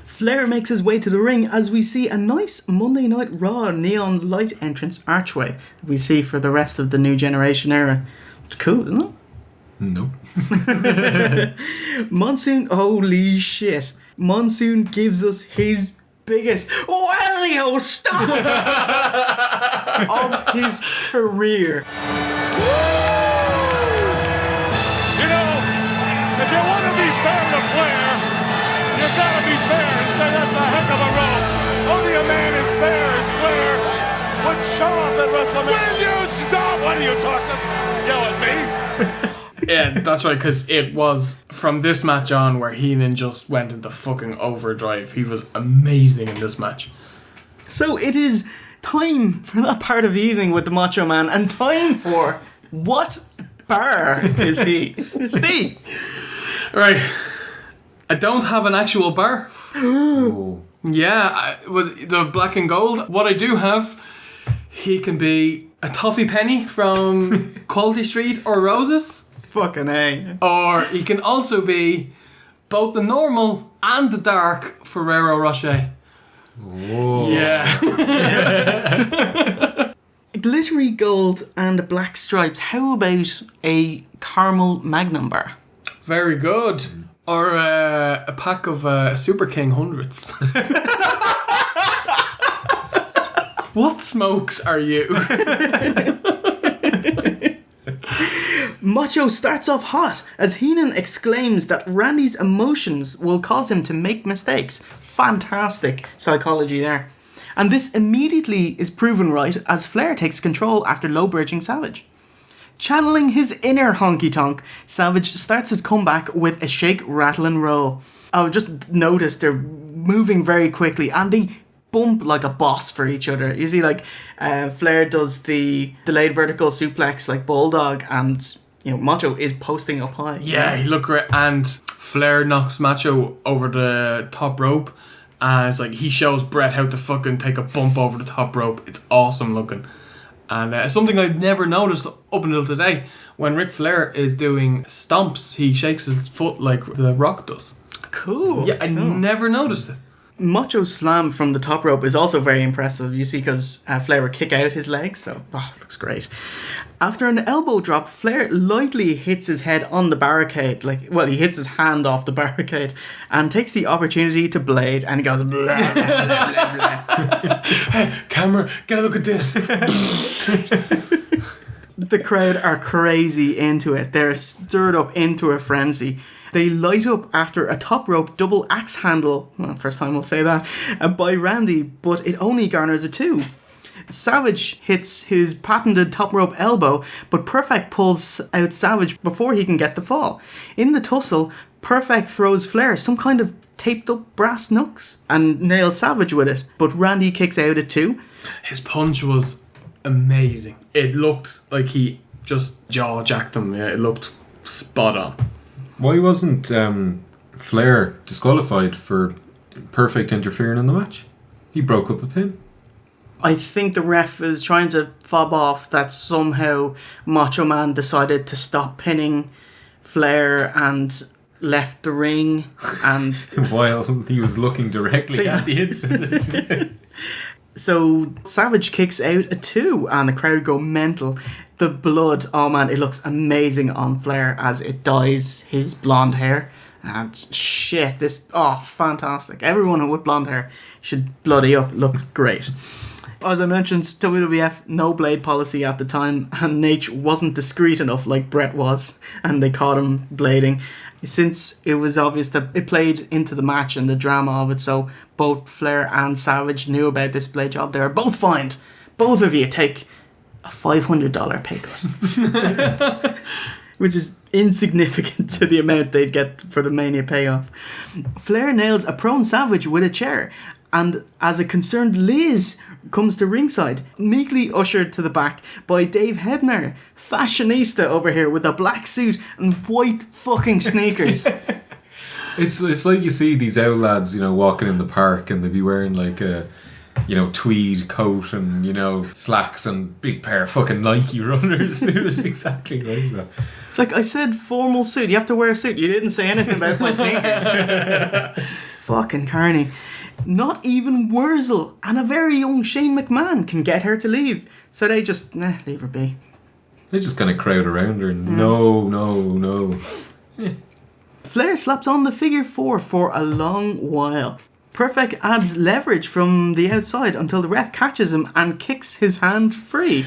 S4: Flair makes his way to the ring as we see a nice Monday Night Raw neon light entrance archway that we see for the rest of the New Generation era. It's cool, isn't it?
S5: No.
S4: Monsoon, holy shit. Monsoon gives us his biggest Leo stop of his career.
S6: If you want to be fair to Flair, you gotta be fair and say that's a heck of a row. Only a man as fair as Flair would show up at WrestleMania. Will you stop? What are you talking? Yell at me?
S2: Yeah, that's right, because it was from this match on where Heenan just went into fucking overdrive. He was amazing in this match.
S4: So it is time for that part of the evening with the Macho Man, and time for what bar is he? Steve!
S2: Right. I don't have an actual bar. Yeah, with the black and gold. What I do have, he can be a toffee penny from Quality Street or Roses.
S4: Fucking A.
S2: Or he can also be both the normal and the dark Ferrero Rocher.
S5: Whoa.
S2: Yeah.
S4: Glittery gold and black stripes. How about a caramel Magnum bar?
S2: Very good. Or a pack of Super King 100s. What smokes are you?
S4: Macho starts off hot as Heenan exclaims that Randy's emotions will cause him to make mistakes. Fantastic psychology there. And this immediately is proven right as Flair takes control after low bridging Savage. Channeling his inner honky tonk, Savage starts his comeback with a shake, rattle and roll. Oh, just notice they're moving very quickly and they bump like a boss for each other. You see, like, Flair does the delayed vertical suplex like Bulldog, and Macho is posting up high.
S2: Yeah, he looked great. And Flair knocks Macho over the top rope, and it's like he shows Bret how to fucking take a bump over the top rope. It's awesome looking. And something I'd never noticed up until today, when Ric Flair is doing stomps, he shakes his foot like The Rock does.
S4: Cool.
S2: Yeah, I never noticed it.
S4: Macho's slam from the top rope is also very impressive, you see, because Flair would kick out his legs, so it looks great. After an elbow drop, Flair lightly hits his head on the barricade, he hits his hand off the barricade, and takes the opportunity to blade, and he goes, blah, blah, blah, blah, blah.
S2: Hey, camera, get a look at this.
S4: The crowd are crazy into it. They're stirred up into a frenzy. They light up after a top rope double axe handle, first time we'll say that, by Randy, but it only garners a 2. Savage hits his patented top rope elbow, but Perfect pulls out Savage before he can get the fall. In the tussle, Perfect throws Flair some kind of taped up brass knucks and nails Savage with it, but Randy kicks out at 2.
S2: His punch was amazing. It looked like he just jaw-jacked him. Yeah, it looked spot on.
S5: Why wasn't Flair disqualified for Perfect interfering in the match? He broke up a pin.
S4: I think the ref is trying to fob off that somehow Macho Man decided to stop pinning Flair and left the ring, and
S5: while he was looking directly at the incident.
S4: So Savage kicks out a 2 and the crowd go mental. The blood, oh man, it looks amazing on Flair as it dyes his blonde hair. And fantastic. Everyone with blonde hair should bloody up. It looks great. As I mentioned, WWF no blade policy at the time, and Nate wasn't discreet enough like Bret was, and they caught him blading. Since it was obvious that it played into the match and the drama of it, so both Flair and Savage knew about this blade job. They were both fined. Both of you take a $500 pay cut. Which is insignificant to the amount they'd get for the Mania payoff. Flair nails a prone Savage with a chair, and as a concerned Liz comes to ringside, meekly ushered to the back by Dave Hebner, fashionista over here with a black suit and white fucking sneakers.
S5: It's like you see these old lads, walking in the park, and they'd be wearing like a, tweed coat and, slacks and big pair of fucking Nike runners. It was exactly like that.
S4: It's like, I said formal suit. You have to wear a suit. You didn't say anything about my sneakers. Fucking carny. Not even Wurzel and a very young Shane McMahon can get her to leave. So they just, leave her be.
S5: They just kind of crowd around her and no. Yeah.
S4: Flair slaps on the figure 4 for a long while. Perfect adds leverage from the outside until the ref catches him and kicks his hand free.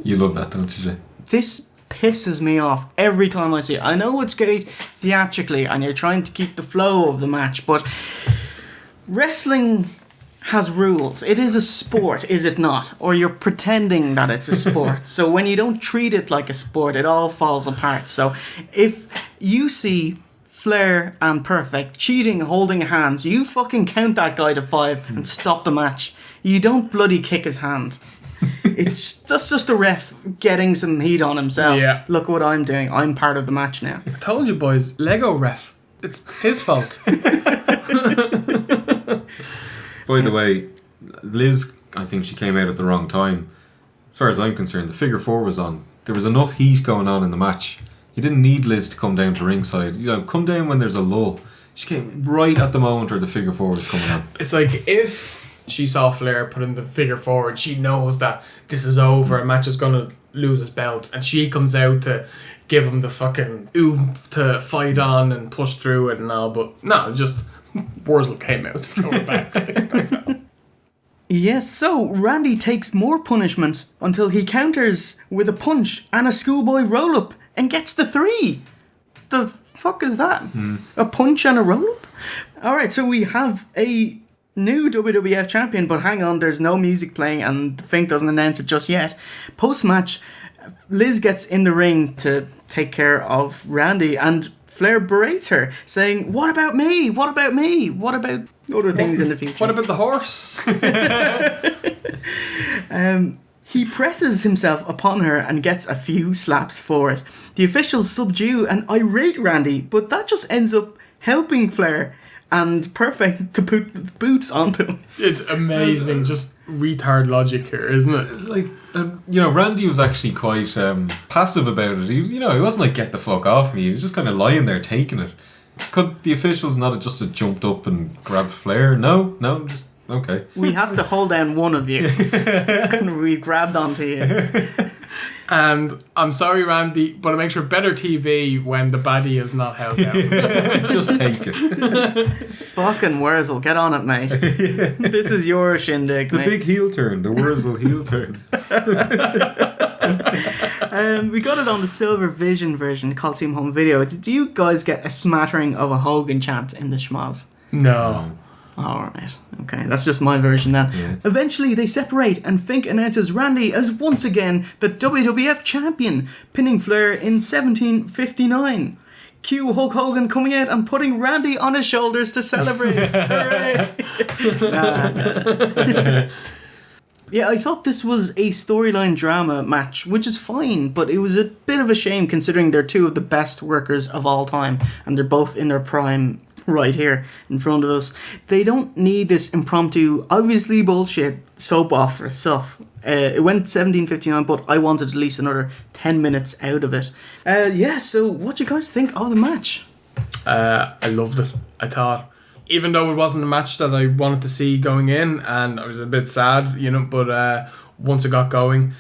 S5: You love that, don't you, Jay?
S4: This pisses me off every time I see it. I know it's great theatrically and you're trying to keep the flow of the match, but wrestling has rules. It is a sport, is it not? Or you're pretending that it's a sport. So when you don't treat it like a sport, it all falls apart. So if you see Flair and Perfect cheating, holding hands, you fucking count that guy to 5 and stop the match. You don't bloody kick his hand. That's just a ref getting some heat on himself.
S2: Yeah.
S4: Look what I'm doing. I'm part of the match now.
S2: I told you, boys. Lego ref. It's his fault.
S5: By the way, Liz, I think she came out at the wrong time. As far as I'm concerned, the figure 4 was on. There was enough heat going on in the match. You didn't need Liz to come down to ringside. Come down when there's a lull. She came right at the moment where the figure 4 was coming on.
S2: It's like if she saw Flair putting the figure forward, she knows that this is over, a match is going to lose his belt, and she comes out to give him the fucking oomph to fight on and push through it and all, but no, it's just Wurzel came out to throw it back. That's all.
S4: Yes, so Randy takes more punishment until he counters with a punch and a schoolboy roll-up and gets the 3. The fuck is that? A punch and a roll-up? Alright, so we have a new WWF champion, but hang on, there's no music playing and Fink doesn't announce it just yet. Post-match, Liz gets in the ring to take care of Randy and Flair berates her, saying, "What about me? What about me? What about other things in the future?
S2: What about the horse?"
S4: He presses himself upon her and gets a few slaps for it. The officials subdue an irate Randy, but that just ends up helping Flair and Perfect to put the boots onto him.
S2: It's amazing, just retard logic here, isn't it?
S5: It's like, Randy was actually quite passive about it. He wasn't like, get the fuck off me. He was just kind of lying there taking it. Could the officials not have just jumped up and grabbed Flair? No, just, okay.
S4: We have to hold down one of you. We grabbed onto you.
S2: And I'm sorry, Randy, but it makes for better TV when the baddie is not held down.
S5: Just take it.
S4: Fucking Wurzel, get on it, mate. This is your shindig,
S5: the
S4: mate.
S5: big heel turn, the Wurzel heel turn.
S4: We got it on the Silver Vision version, Coliseum Home Video. Did you guys get a smattering of a Hogan chant in the schmaltz?
S2: No.
S4: Alright, okay, that's just my version then.
S5: Yeah.
S4: Eventually they separate and Fink announces Randy as once again the WWF champion, pinning Flair in 1759. Cue Hulk Hogan coming out and putting Randy on his shoulders to celebrate. Hooray! Yeah, I thought this was a storyline drama match, which is fine, but it was a bit of a shame considering they're two of the best workers of all time and they're both in their prime right here in front of us. They don't need this impromptu, obviously bullshit soap opera stuff. It went 17:59, but I wanted at least another 10 minutes out of it. So what do you guys think of the match?
S2: I loved it. I thought, even though it wasn't a match that I wanted to see going in, and I was a bit sad, but once it got going,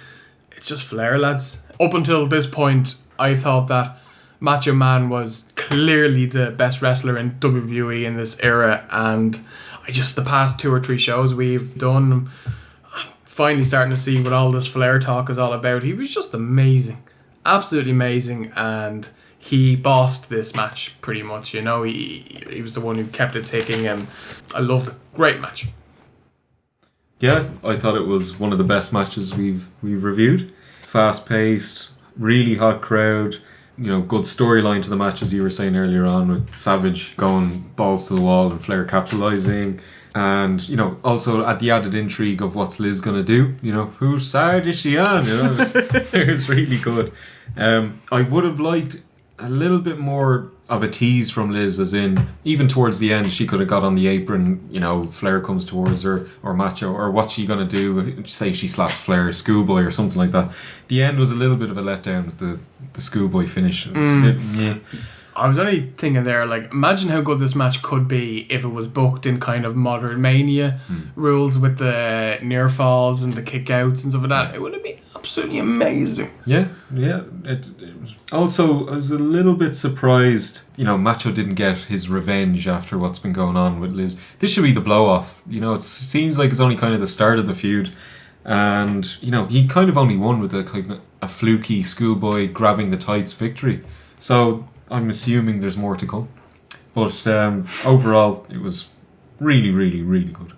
S2: it's just Flair, lads. Up until this point, I thought that Macho Man was clearly the best wrestler in WWE in this era, and the past 2 or 3 shows we've done, finally starting to see what all this Flair talk is all about. He was just amazing. Absolutely amazing. And he bossed this match pretty much, you know. He was the one who kept it ticking, and I loved it. Great match.
S5: Yeah, I thought it was one of the best matches we've reviewed. Fast paced, really hot crowd. You know, good storyline to the match, as you were saying earlier on, with Savage going balls to the wall and Flair capitalising. And, you know, also at the added intrigue of what's Liz going to do. You know, whose side is she on? You know, it was really good. I would have liked a little bit more of a tease from Liz, as in, even towards the end, she could have got on the apron, you know, Flair comes towards her, or Macho, or what's she going to do? Say she slaps Flair, schoolboy, or something like that. The end was a little bit of a letdown with the schoolboy finish. Yeah.
S2: I was only thinking there, like, imagine how good this match could be if it was booked in kind of modern Mania rules with the near falls and the kick outs and stuff like that. It would have been absolutely amazing.
S5: Yeah. It was. Also, I was a little bit surprised, you know, Macho didn't get his revenge after what's been going on with Liz. This should be the blow off. You know, it seems like it's only kind of the start of the feud. And, you know, he kind of only won with a fluky schoolboy grabbing the tights victory. So I'm assuming there's more to come. But overall, it was really, really, really good.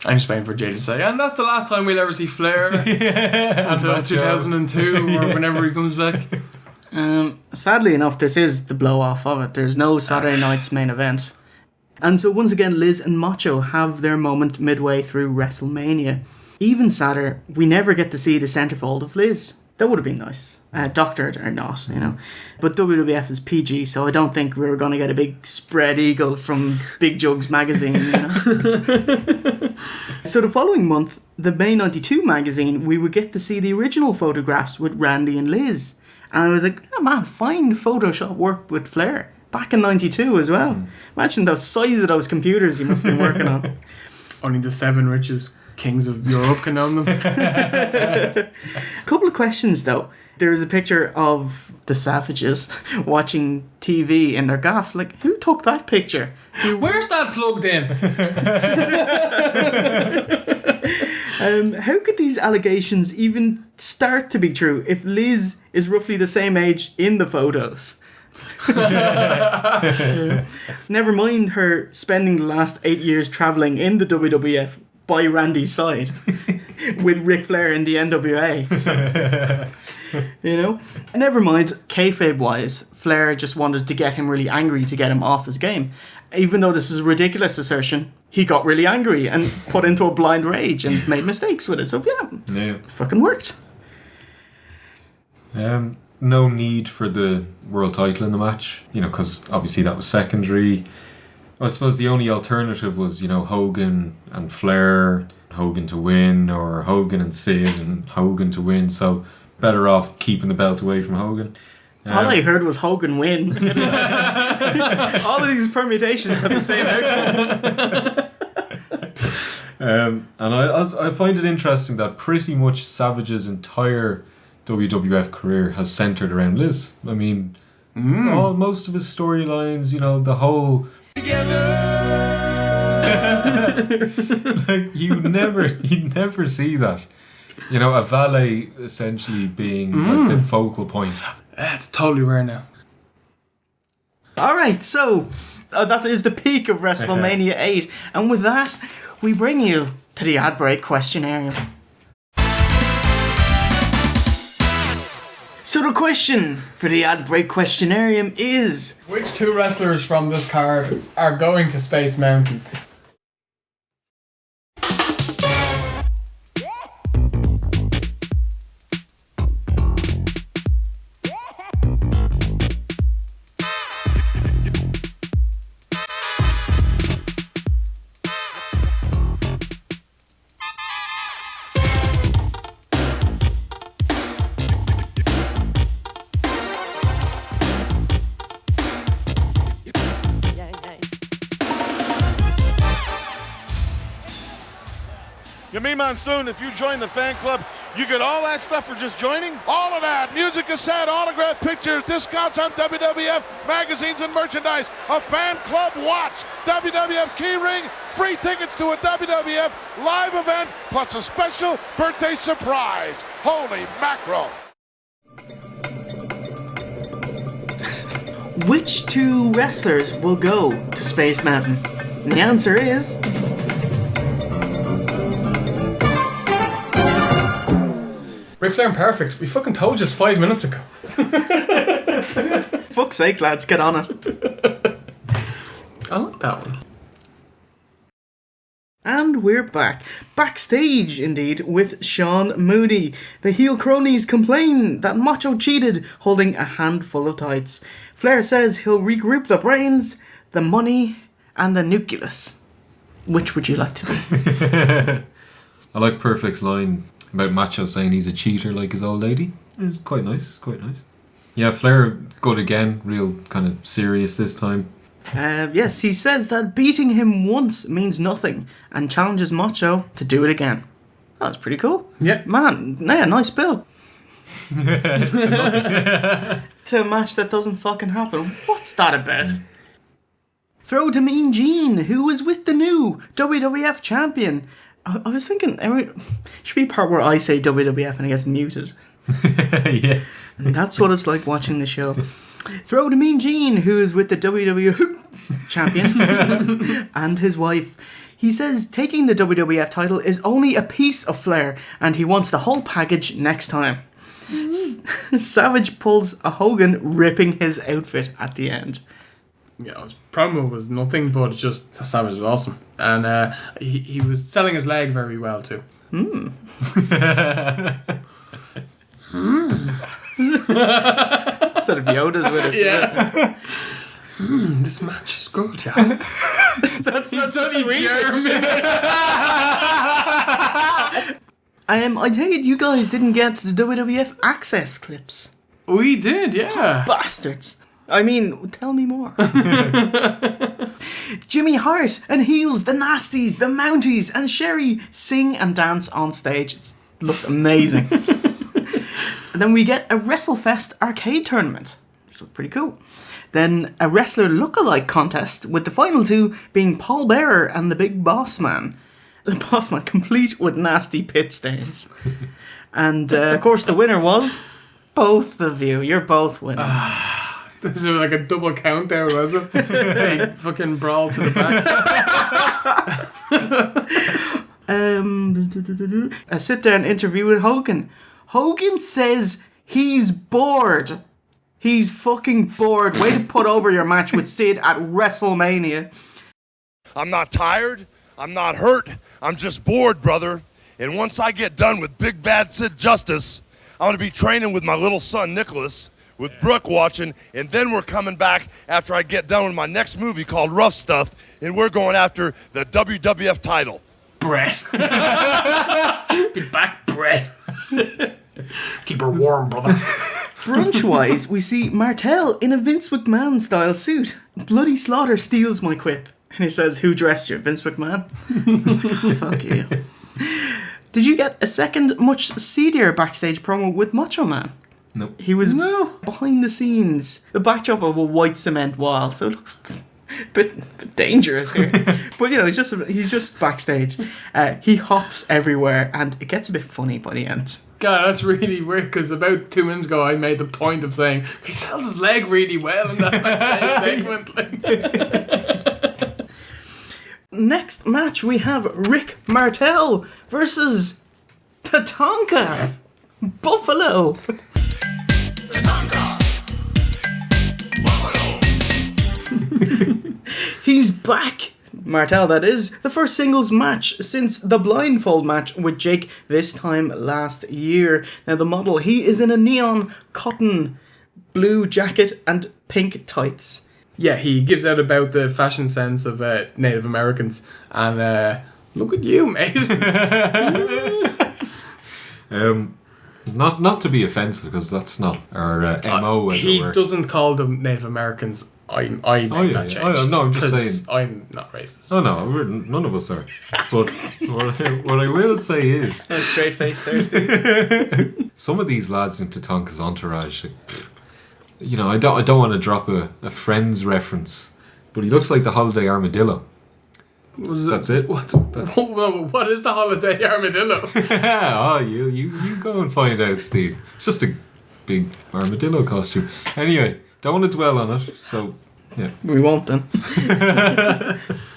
S2: I'm just waiting for Jay to say, and that's the last time we'll ever see Flair until 2002 or whenever he comes back.
S4: Sadly enough, this is the blow-off of it. There's no Saturday night's main event. And so once again, Liz and Macho have their moment midway through WrestleMania. Even sadder, we never get to see the centerfold of Liz. That would have been nice. Doctored or not, you know. But WWF is PG, so I don't think we were going to get a big spread eagle from Big Jugs magazine, you know. So the following month, the May 92 magazine, we would get to see the original photographs with Randy and Liz. And I was like, oh man, fine Photoshop work with Flair. Back in 92 as well. Imagine the size of those computers he must have been working on.
S2: Only the 7 richest kings of Europe can own them.
S4: A couple of questions though. There's a picture of the Savages watching TV in their gaff. Like, who took that picture?
S2: Where's that plugged in?
S4: How could these allegations even start to be true if Liz is roughly the same age in the photos? Never mind her spending the last 8 years travelling in the WWF by Randy's side with Ric Flair in the NWA. So, you know, never mind, kayfabe wise, Flair just wanted to get him really angry to get him off his game. Even though this is a ridiculous assertion, he got really angry and put into a blind rage and made mistakes with it. So yeah. Fucking worked.
S5: No need for the world title in the match, you know, because obviously that was secondary. I suppose the only alternative was, you know, Hogan and Flair, Hogan to win, or Hogan and Sid and Hogan to win. So better off keeping the belt away from Hogan.
S4: All I heard was Hogan win. All of these permutations have the same outcome.
S5: And I find it interesting that pretty much Savage's entire WWF career has centered around Liz. I mean, most of his storylines, you know, the whole like you never see that. You know, a valet essentially being like the focal point.
S2: It's totally rare now.
S4: Alright, so that is the peak of WrestleMania 8. And with that, we bring you to the ad break questionnaire. So the question for the ad break questionarium is...
S2: Which 2 wrestlers from this card are going to Space Mountain?
S6: Yami Monsoon, if you join the fan club, You get all that stuff for just joining? All of that. Music cassette, autograph pictures, discounts on WWF magazines and merchandise, a fan club watch, WWF keyring, free tickets to a WWF live event, plus a special birthday surprise. Holy mackerel.
S4: Which two wrestlers will go to Space Mountain? And the answer is...
S2: Ric Flair and Perfect. We fucking told you 5 minutes ago.
S4: Fuck's sake, lads, get on it.
S2: I like that one.
S4: And we're back. Backstage, indeed, with Sean Mooney. The heel cronies complain that Macho cheated, holding a handful of tights. Flair says he'll regroup the brains, the money, and the nucleus. Which would you like to be?
S5: I like Perfect's line about Macho saying he's a cheater like his old lady. It's quite nice, quite nice. Yeah, Flair good again, real kind of serious this time.
S4: Yes, he says that beating him once means nothing and challenges Macho to do it again. That was pretty cool.
S2: Yeah.
S4: Man, yeah, nice bill. To a match that doesn't fucking happen. What's that about? Throw to Mean Gene, who was with the new WWF champion. I was thinking, should be a part where I say WWF and it gets muted.
S5: Yeah.
S4: And that's what it's like watching the show. Throw to Mean Gene, who is with the WWE champion, and his wife. He says taking the WWF title is only a piece of Flair, and he wants the whole package next time. Savage pulls a Hogan, ripping his outfit at the end.
S2: Yeah, his promo was nothing, but just Savage was awesome. And he was selling his leg very well, too.
S4: Instead of Yoda's with us.
S2: Yeah. This match is good, yeah.
S4: That's
S2: so German.
S4: I take it you guys didn't get the WWF Access clips.
S2: We did, yeah.
S4: Bastards. I mean, tell me more. Jimmy Hart and Heels, the Nasties, the Mounties, and Sherry sing and dance on stage. It looked amazing. And then we get a WrestleFest arcade tournament. Which looked pretty cool. Then a wrestler lookalike contest, with the final two being Paul Bearer and the Big Boss Man. The Boss Man, complete with nasty pit stains. And, of course, the winner was both of you. You're both winners.
S2: This is like a double count there, was it? Hey, fucking brawl to the back.
S4: A sit-down interview with Hogan. Hogan says he's bored. He's fucking bored. Way to put over your match with Sid at WrestleMania.
S3: I'm not tired. I'm not hurt. I'm just bored, brother. And once I get done with Big Bad Sid Justice, I'm going to be training with my little son, Nicholas, with Brooke watching, and then we're coming back after I get done with my next movie called Rough Stuff, and we're going after the WWF title.
S2: Bret. Be back, Bret. Keep her warm, brother.
S4: Brunch-wise, we see Martel in a Vince McMahon-style suit. Bloody Slaughter steals my quip. And he says, "Who dressed you, Vince McMahon?" I was like, oh, fuck you. Did you get a second, much seedier backstage promo with Macho Man?
S5: Nope.
S4: He was behind the scenes. The backdrop of a white cement wall, so it looks a bit dangerous here. But, you know, he's just backstage. He hops everywhere, and it gets a bit funny by the end.
S2: God, that's really weird, because about 2 minutes ago I made the point of saying he sells his leg really well in that backstage segment.
S4: Next match, we have Rick Martel versus Tatanka. Buffalo.
S3: Tatanka! Buffalo!
S4: He's back. Martel, that is. The first singles match since the blindfold match with Jake this time last year. Now, the model, he is in a neon cotton blue jacket and pink tights.
S2: Yeah, he gives out about the fashion sense of Native Americans. And look at you, mate.
S5: Not to be offensive, because that's not our MO, as it were.
S2: He doesn't call them Native Americans I made that change.
S5: No, I'm just
S2: 'cause
S5: saying.
S2: I'm not racist.
S5: Oh no, none of us are. But what I will say is,
S4: Straight face thirsty.
S5: some of these lads in Tatanka's entourage, like, you know, I don't want to drop a Friends reference, but he looks like the Holiday Armadillo. That's it. What
S2: is the Holiday Armadillo?
S5: Oh, you go and find out, Steve. It's just a big armadillo costume. Anyway, don't want to dwell on it. So, yeah,
S4: We won't then.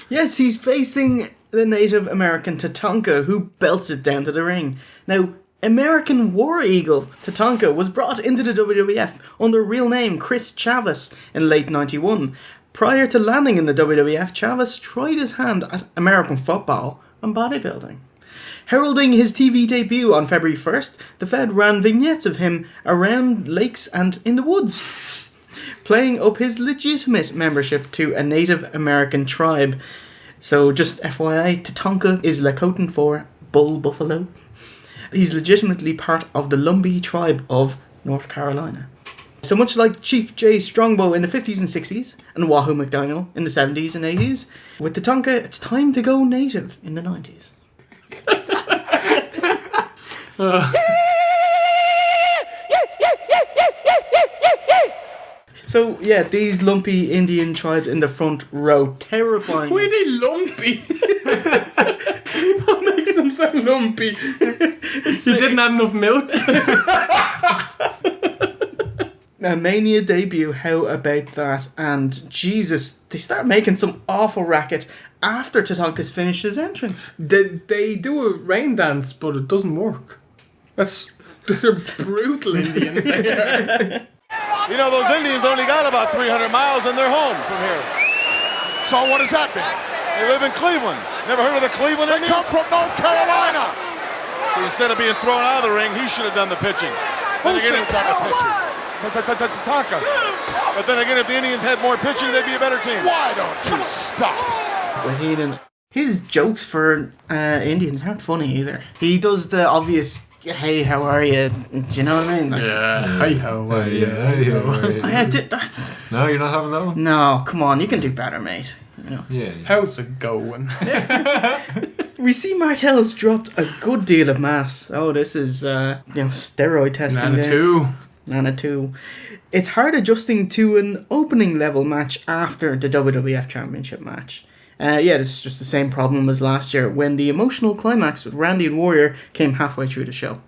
S4: Yes, he's facing the Native American Tatanka, who belts it down to the ring. Now, American War Eagle Tatanka was brought into the WWF under real name Chris Chavis in late '91. Prior to landing in the WWF, Chavis tried his hand at American football and bodybuilding. Heralding his TV debut on February 1st, the Fed ran vignettes of him around lakes and in the woods, playing up his legitimate membership to a Native American tribe. So just FYI, Tatanka is Lakota for bull buffalo. He's legitimately part of the Lumbee tribe of North Carolina. So much like Chief J. Strongbow in the 50s and 60s, and Wahoo McDaniel in the 70s and 80s, with Tatanka, it's time to go native in the 90s. So, yeah, these lumpy Indian tribes in the front row, terrifying.
S2: Why are they lumpy? What makes them so lumpy? You didn't have enough milk?
S4: A Mania debut, how about that? And Jesus, they start making some awful racket after Tatanka's finished his entrance.
S2: They do a rain dance, but it doesn't work. They're brutal Indians. They are.
S6: You know, those Indians only got about 300 miles and they're home from here. So what does that mean? They live in Cleveland. Never heard of the Cleveland Indians? They come from North Carolina. So instead of being thrown out of the ring, he should have done the pitching. Who should have done the pitching? Tatanka. But then again, if the Indians had more pitching, they'd be a better team. Why don't you stop?
S4: His jokes for Indians aren't funny either. He does the obvious, hey, how are you? Do you know what I mean? Like,
S2: hey, how are you? Hey, how are you?
S4: I did that.
S5: No, you're not having that one?
S4: No, come on, you can do better, mate. You know.
S5: Yeah.
S2: How's it going?
S4: We see Martel's dropped a good deal of mass. Oh, this is steroid testing. Nana 2. It's hard adjusting to an opening level match after the WWF Championship match. This is just the same problem as last year when the emotional climax with Randy and Warrior came halfway through the show.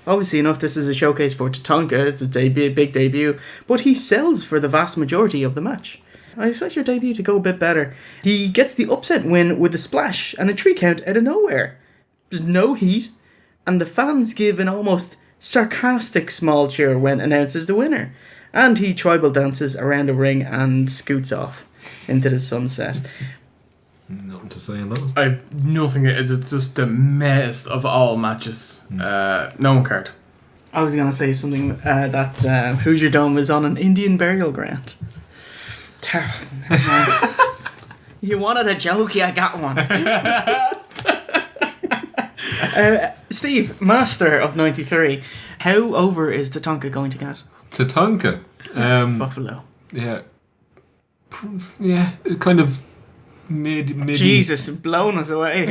S4: Obviously enough, this is a showcase for Tatanka. It's a big debut, but he sells for the vast majority of the match. I expect your debut to go a bit better. He gets the upset win with a splash and a 3 count out of nowhere. There's no heat, and the fans give an almost sarcastic small cheer when announces the winner. And he tribal dances around the ring and scoots off into the sunset.
S5: Nothing to say on that one.
S2: I've nothing. It's just the mess of all matches. No one cared.
S4: I was going to say something that Hoosier Dome is on an Indian burial ground. You wanted a joke, I got one. Steve, master of 93, how over is Tatanka going to get?
S5: Tatanka?
S4: Buffalo.
S5: Yeah. Yeah, kind of mid.
S4: Jesus, blowing us away.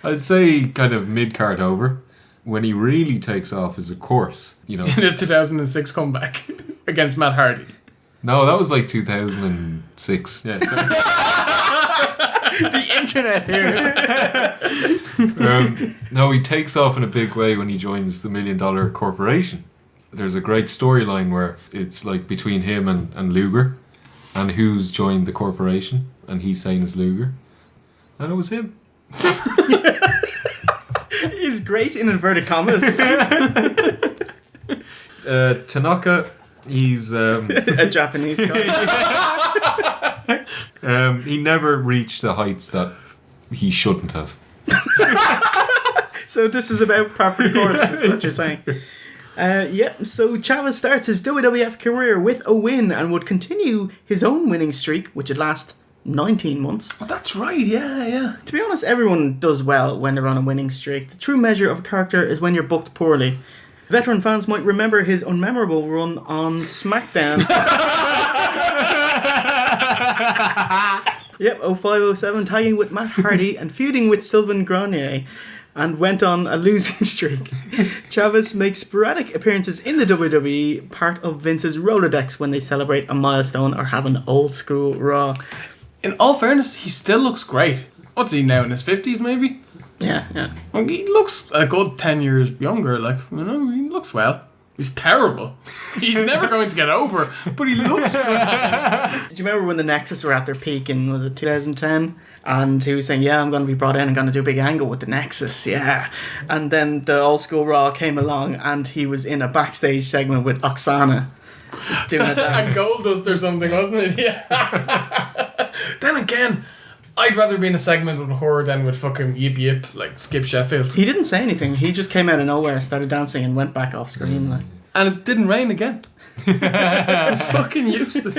S5: I'd say kind of mid-card over. When he really takes off is, of course, you know...
S2: In his 2006 comeback against Matt Hardy.
S5: No, that was like 2006. Yeah, sorry.
S4: The internet here.
S5: No, he takes off in a big way when he joins the $1 Million Corporation. There's a great storyline where it's like between him and Luger, and who's joined the corporation, and he's saying it's Luger, and it was him.
S4: He's great in inverted commas.
S5: Tanaka, he's
S4: a Japanese guy.
S5: He never reached the heights that he shouldn't have.
S4: So this is about par for the course, is what you're saying. So Chavis starts his WWF career with a win and would continue his own winning streak, which would last 19 months.
S2: Oh, that's right, yeah.
S4: To be honest, everyone does well when they're on a winning streak. The true measure of a character is when you're booked poorly. Veteran fans might remember his unmemorable run on SmackDown. Yep, 05-07, tagging with Matt Hardy and feuding with Sylvain Grenier, and went on a losing streak. Chavez makes sporadic appearances in the WWE, part of Vince's Rolodex when they celebrate a milestone or have an old school Raw.
S2: In all fairness, he still looks great. What's he now, in his 50s maybe?
S4: Yeah.
S2: Like, he looks a good 10 years younger, like, you know, he looks well. He's terrible. He's never going to get over, but he looks good.
S4: Do you remember when the Nexus were at their peak in, was it 2010? And he was saying, yeah, I'm going to be brought in and going to do a big angle with the Nexus, yeah. And then the old school Raw came along and he was in a backstage segment with Oksana doing a dance.
S2: A Goldust or something, wasn't it? Yeah. Then again, I'd rather be in a segment with her than with fucking Yip Yip, like Skip Sheffield.
S4: He didn't say anything. He just came out of nowhere, started dancing and went back off screen. Like.
S2: And it didn't rain again. It's fucking useless.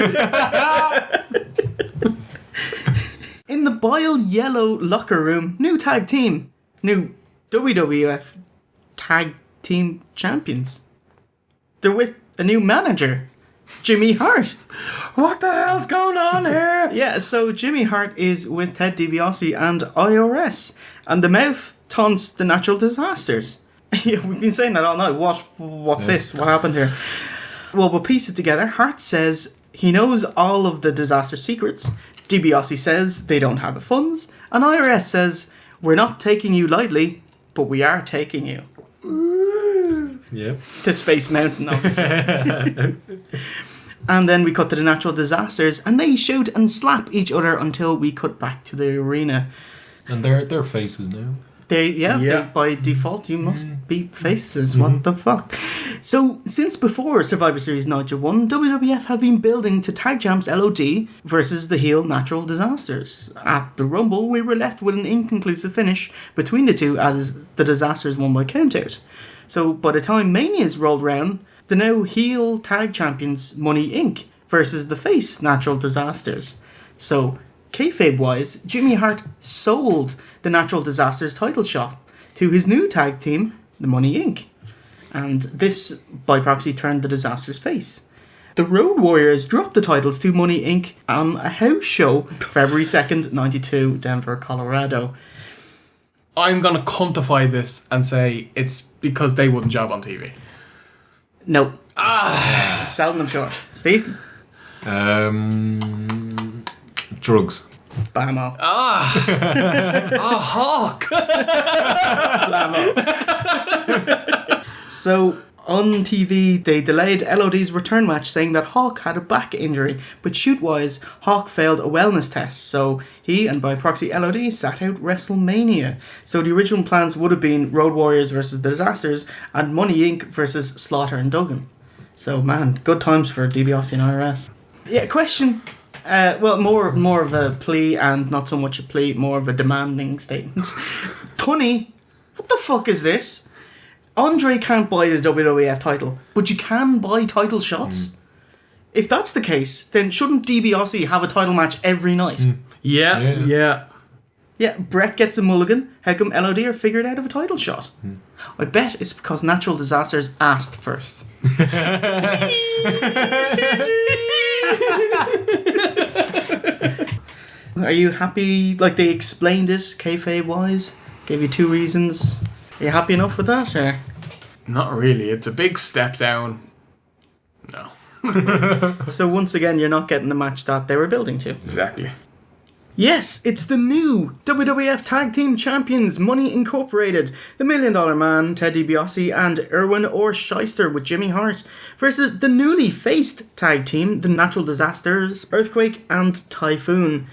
S4: In the Boyle Yellow locker room, new tag team. New WWF tag team champions. They're with a new manager, Jimmy Hart.
S2: What the hell's going on here?
S4: Yeah, so Jimmy Hart is with Ted DiBiase and IRS, and the mouth taunts the natural disasters. Yeah, we've been saying that all night. What's this? What happened here? Well, we'll piece it together. Hart says he knows all of the disaster secrets. DiBiase says they don't have the funds. And IRS says, we're not taking you lightly, but we are taking you.
S5: Yeah.
S4: To Space Mountain, obviously. And then we cut to the natural disasters, and they shoot and slap each other until we cut back to the arena.
S5: And they're faces now.
S4: They, by default, you must be faces. What the fuck? So, since before Survivor Series 91, WWF have been building to Tag Champs LOD versus the heel Natural Disasters. At the Rumble, we were left with an inconclusive finish between the two as the Disasters won by countout. So, by the time Mania's rolled round, the now heel tag champions Money Inc. versus the face Natural Disasters. So, kayfabe-wise, Jimmy Hart sold the Natural Disasters title shot to his new tag team, the Money Inc. And this, by proxy, turned the Disasters face. The Road Warriors dropped the titles to Money Inc. on a house show, February 2nd, 92, Denver, Colorado.
S2: I'm going to quantify this and say it's because they wouldn't job on TV.
S4: No. Selling them short. Steve?
S5: Drugs.
S4: Bammo.
S2: Hawk.
S4: Blammo. So, on TV, they delayed LOD's return match, saying that Hawk had a back injury, but shoot-wise, Hawk failed a wellness test, so he, and by proxy LOD, sat out WrestleMania. So the original plans would have been Road Warriors versus the Disasters, and Money Inc. versus Slaughter and Duggan. So, man, good times for DiBiase and IRS. Yeah, question. Well, more of a plea, and not so much a plea, more of a demanding statement. Tunny, what the fuck is this? Andre can't buy the WWF title, but you can buy title shots? If that's the case, then shouldn't DiBiase have a title match every night?
S2: Yeah.
S4: Yeah, Bret gets a mulligan. How come LOD are figured out of a title shot? I bet it's because Natural Disasters asked first. Are you happy? Like, they explained it, kayfabe-wise? Gave you 2 reasons. Are you happy enough with that? Or?
S2: Not really. It's a big step down. No.
S4: So once again, you're not getting the match that they were building to.
S2: Exactly.
S4: Yes, it's the new WWF Tag Team Champions, Money Incorporated, the $1 Million Man, Ted DiBiase, and Irwin or Shyster with Jimmy Hart, versus the newly faced tag team, the Natural Disasters, Earthquake and Typhoon.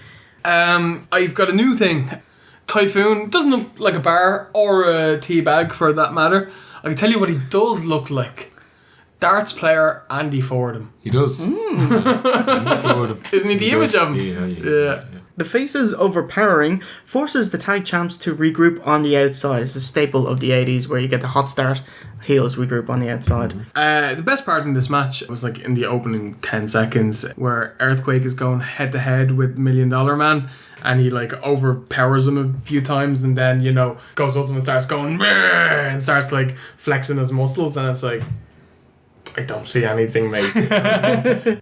S2: I've got a new thing. Typhoon doesn't look like a bar or a tea bag for that matter. I can tell you what he does look like. Darts player Andy Fordham.
S5: He does.
S2: Isn't he the image of him?
S5: Yeah.
S4: The Faces overpowering forces the tag champs to regroup on the outside. It's a staple of the 80s where you get the hot start, heels regroup on the outside.
S2: The best part in this match was like in the opening 10 seconds where Earthquake is going head to head with $1 Million Man and he like overpowers him a few times and then, you know, goes up to him and starts going and starts like flexing his muscles and it's like, I don't see anything, mate.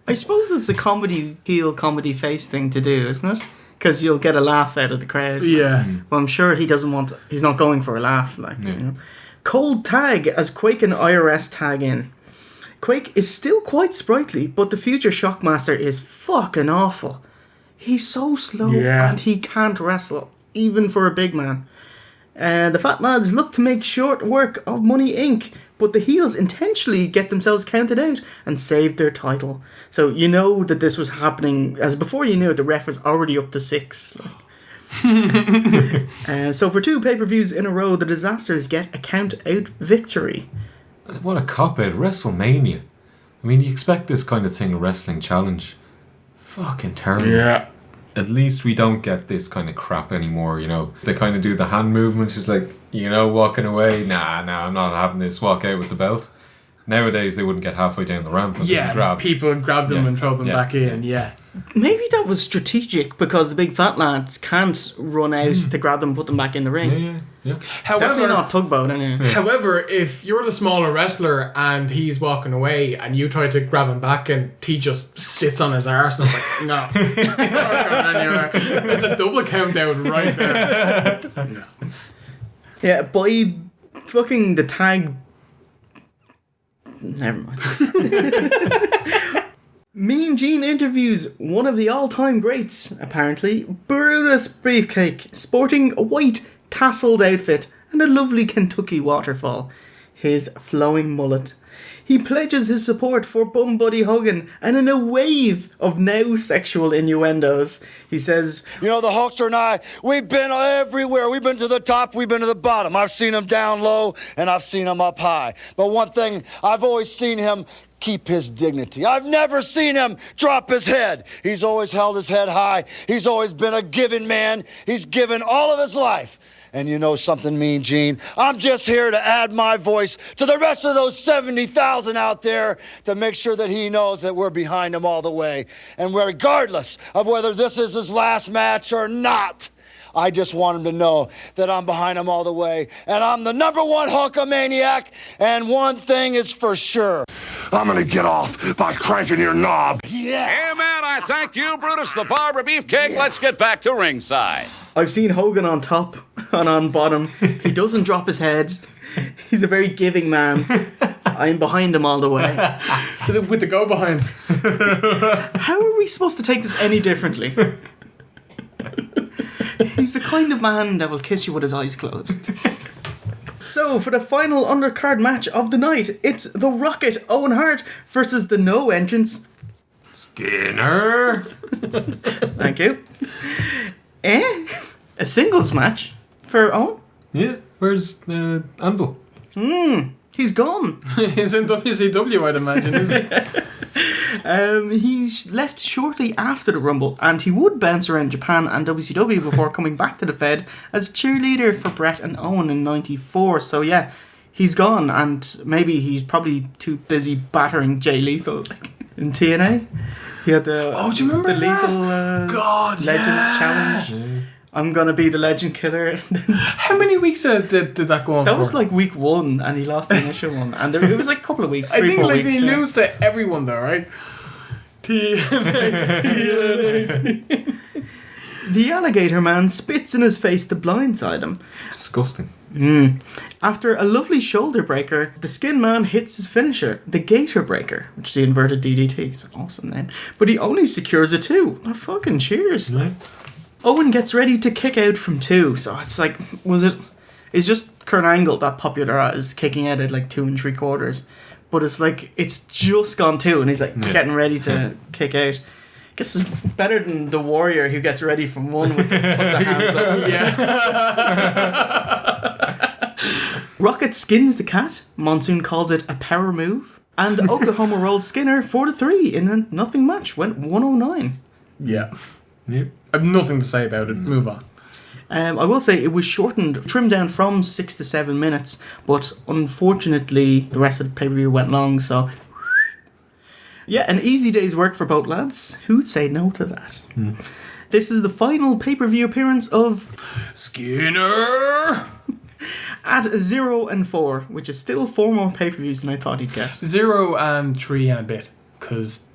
S4: I suppose it's a comedy heel, comedy face thing to do, isn't it? Because you'll get a laugh out of the crowd.
S2: Yeah.
S4: Well, I'm sure he's not going for a laugh. You know. Cold tag as Quake and IRS tag in. Quake is still quite sprightly, but the future Shockmaster is fucking awful. He's so slow and he can't wrestle, even for a big man. The fat lads look to make short work of Money Inc., but the heels intentionally get themselves counted out and save their title. So you know that this was happening, as before you knew it, the ref was already up to 6. So for 2 pay-per-views in a row, the Disasters get a count-out victory.
S5: What a cop-out. WrestleMania. I mean, you expect this kind of thing, a wrestling challenge. Fucking terrible.
S2: Yeah.
S5: At least we don't get this kind of crap anymore, you know. They kind of do the hand movement, just like, you know, walking away. Nah, I'm not having this. Walk out with the belt. Nowadays, they wouldn't get halfway down the ramp and grab.
S2: People grab them and throw them back in,
S4: Maybe that was strategic because the big fat lads can't run out to grab them and put them back in the ring.
S5: Yeah.
S4: Definitely not tugboat, anyway.
S2: However, if you're the smaller wrestler and he's walking away and you try to grab him back and he just sits on his arse and it's like, no. You're not going anywhere. It's a double count out right there. No.
S4: Yeah, by fucking the tag... Never mind. Mean Gene interviews one of the all-time greats, apparently, Brutus Beefcake, sporting a white tasselled outfit and a lovely Kentucky waterfall. His flowing mullet. He pledges his support for Bum Buddy Hogan, and in a wave of now sexual innuendos, he says,
S6: You know, the Hulkster and I, we've been everywhere. We've been to the top, we've been to the bottom. I've seen him down low, and I've seen him up high. But one thing, I've always seen him keep his dignity. I've never seen him drop his head. He's always held his head high. He's always been a giving man. He's given all of his life. And you know something, Mean Gene? I'm just here to add my voice to the rest of those 70,000 out there to make sure that he knows that we're behind him all the way. And regardless of whether this is his last match or not, I just want him to know that I'm behind him all the way. And I'm the #1 Hulkamaniac. And one thing is for sure.
S3: I'm gonna get off by cranking your knob.
S9: Yeah, man, I thank you, Brutus the Barber Beefcake. Let's get back to ringside.
S4: I've seen Hogan on top and on bottom. He doesn't drop his head. He's a very giving man. I'm behind him all the way.
S2: With the go behind.
S4: How are we supposed to take this any differently? He's the kind of man that will kiss you with his eyes closed. So, for the final undercard match of the night, it's the Rocket Owen Hart versus the no entrance
S5: Skinner.
S4: Thank you. A singles match for Owen?
S5: Yeah, where's Anvil?
S4: He's gone.
S2: He's in WCW, I'd imagine, is he?
S4: He's left shortly after the Rumble, and he would bounce around Japan and WCW before coming back to the Fed as cheerleader for Bret and Owen in '94. So yeah, he's gone, and maybe he's probably too busy battering Jay Lethal in TNA. He had the
S2: do you remember
S4: the
S2: that?
S4: Lethal Legends Challenge?
S5: Yeah.
S4: I'm gonna be the Legend Killer.
S2: How many weeks did that go on
S4: That
S2: for?
S4: was like week 1, and he lost the initial one, and it was like a couple of weeks. 3,
S2: I think
S4: 4
S2: like
S4: weeks.
S2: they lose to everyone though, right? TNA.
S4: The Alligator Man spits in his face to blindside him.
S5: Disgusting.
S4: After a lovely shoulder breaker, the Skin Man hits his finisher, the Gator Breaker, which is the inverted DDT. It's an awesome name. But he only secures a 2. Oh, fucking cheers.
S5: No.
S4: Owen gets ready to kick out from 2, so it's like, it's just Kurt Angle that popularized kicking out at like 2 3/4. But it's like, it's just gone 2, and he's like getting ready to kick out. I guess it's better than the Warrior who gets ready from 1 with put the hands up. Yeah. Rocket skins the cat. Monsoon calls it a power move. And Oklahoma rolled Skinner 4-3 in a nothing match. Went 109.
S2: Yeah.
S5: Yep.
S2: I have nothing to say about it. Move on.
S4: I will say it was shortened, trimmed down from 6 to 7 minutes, but unfortunately the rest of the pay-per-view went long, so... Yeah, an easy day's work for both lads. Who'd say no to that? This is the final pay-per-view appearance of...
S2: Skinner!
S4: At 0 and 4, which is still 4 more pay-per-views than I thought he'd get.
S2: 0 and 3 and a bit, because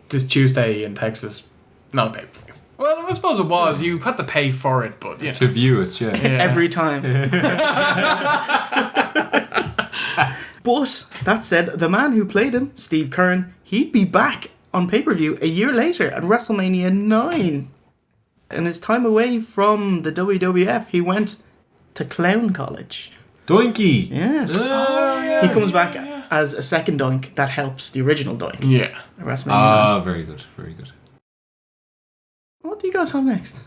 S2: this Tuesday in Texas, not a pay-per-view. Well, I suppose it was. You had to pay for it, but yeah.
S5: To view it, yeah.
S4: Every time. But, that said, the man who played him, Steve Keirn, he'd be back on pay-per-view a year later at WrestleMania 9. In his time away from the WWF, he went to Clown College.
S5: Doinky!
S4: Yes.
S5: Oh, yeah,
S4: he comes back as a second Doink that helps the original Doink.
S2: Yeah.
S4: At WrestleMania 9.
S5: Ah, very good, very good.
S4: What do you guys have next?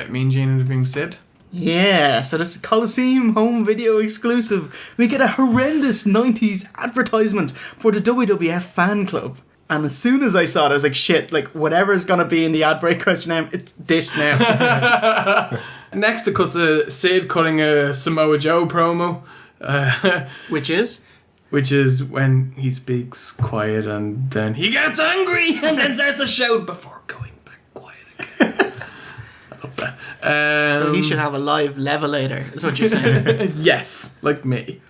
S2: Mean Gene interviewing Sid.
S4: Yeah, so this is Coliseum home video exclusive. We get a horrendous 90s advertisement for the WWF fan club. And as soon as I saw it, I was like, shit, like, whatever's going to be in the ad break question name, it's this now.
S2: Next, it cuts Sid cutting a Samoa Joe promo.
S4: Which is?
S2: Which is when he speaks quiet and then he gets angry and then starts to shout before going back quiet again. I love that.
S4: So he should have a live levelator, is what you're saying.
S2: Yes, like me.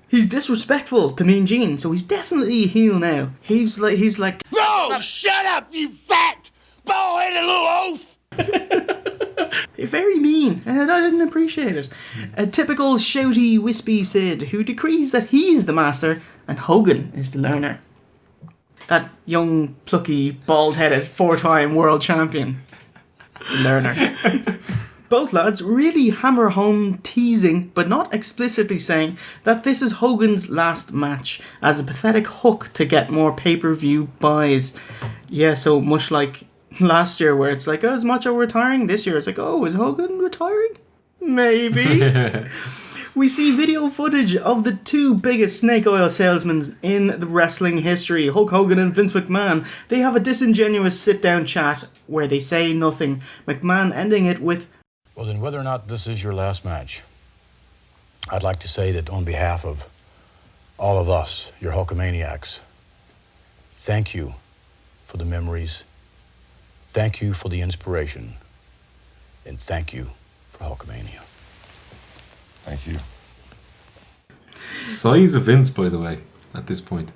S4: He's disrespectful to Mean Gene, so he's definitely a heel now. He's like,
S6: No! Shut up, you fat, bald-headed little oaf!
S4: very mean, and I didn't appreciate it. A typical shouty, wispy Sid who decrees that he's the master and Hogan is the learner. That young, plucky, bald-headed, 4-time world champion. The learner. Both lads really hammer home teasing, but not explicitly saying, that this is Hogan's last match as a pathetic hook to get more pay-per-view buys. Yeah, so much like last year where it's like, oh, is Macho retiring? This year it's like, oh, is Hogan retiring? Maybe. We see video footage of the two biggest snake oil salesmen in the wrestling history, Hulk Hogan and Vince McMahon. They have a disingenuous sit-down chat where they say nothing, McMahon ending it with,
S13: well, then, whether or not this is your last match, I'd like to say that on behalf of all of us, your Hulkamaniacs, thank you for the memories, thank you for the inspiration, and thank you for Hulkamania.
S3: Thank you.
S5: Size of Vince, by the way, at this point.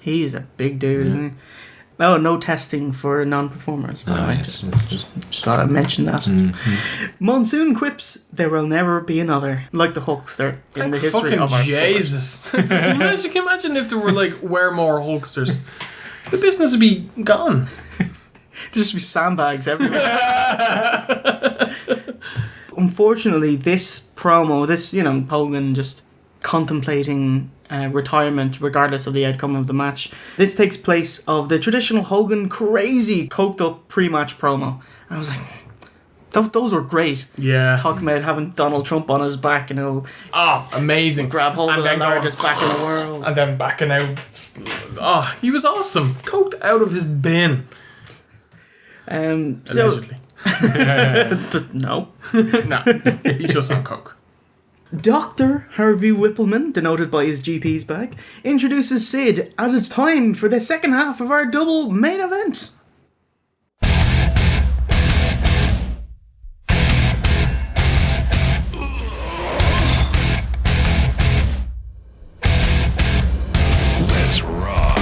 S4: he's a big dude, isn't he? Oh, no testing for non-performers, by the way.
S5: Yes,
S4: Just thought I'd mention that. Monsoon quips, there will never be another, like the Hulkster in the history of our
S2: Jesus.
S4: sport.
S2: Can you imagine if there were were more Hulksters? The business would be gone.
S4: There'd just be sandbags everywhere. Unfortunately, this promo, Hogan just contemplating retirement regardless of the outcome of the match. This takes place of the traditional Hogan crazy coked up pre-match promo. I was like, those were great.
S2: Yeah.
S4: Just talking about having Donald Trump on his back and he'll
S2: amazing.
S4: grab hold
S2: And
S4: of the
S2: then going,
S4: largest back in the world.
S2: And then backing out. Oh, he was awesome. Coked out of his bin. Allegedly.
S4: No.
S2: No. He's just on coke.
S4: Dr. Harvey Whippleman, denoted by his GP's bag, introduces Sid as it's time for the second half of our double main event.
S3: Let's rock.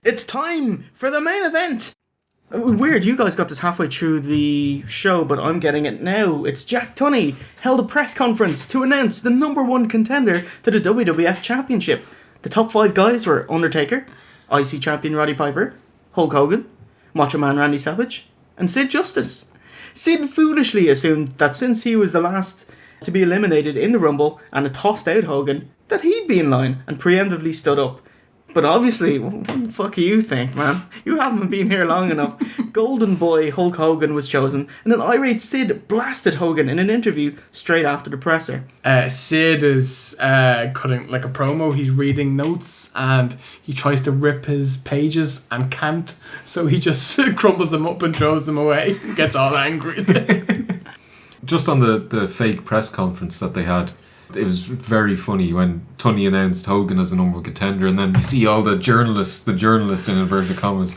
S4: It's time for the main event! Weird, you guys got this halfway through the show, but I'm getting it now. It's Jack Tunney held a press conference to announce the number one contender to the WWF Championship. The top 5 guys were Undertaker, IC Champion Roddy Piper, Hulk Hogan, Macho Man Randy Savage, and Sid Justice. Sid foolishly assumed that since he was the last to be eliminated in the Rumble and had tossed out Hogan, that he'd be in line and preemptively stood up. But obviously, what the fuck do you think, man? You haven't been here long enough. Golden Boy Hulk Hogan was chosen, and then irate Sid blasted Hogan in an interview straight after the presser.
S2: Sid is cutting like a promo. He's reading notes and he tries to rip his pages and can't, so he just crumbles them up and throws them away. Gets all angry.
S5: Just on the fake press conference that they had, it was very funny when Tunney announced Hogan as the number one contender, and then you see all the journalists in inverted commas.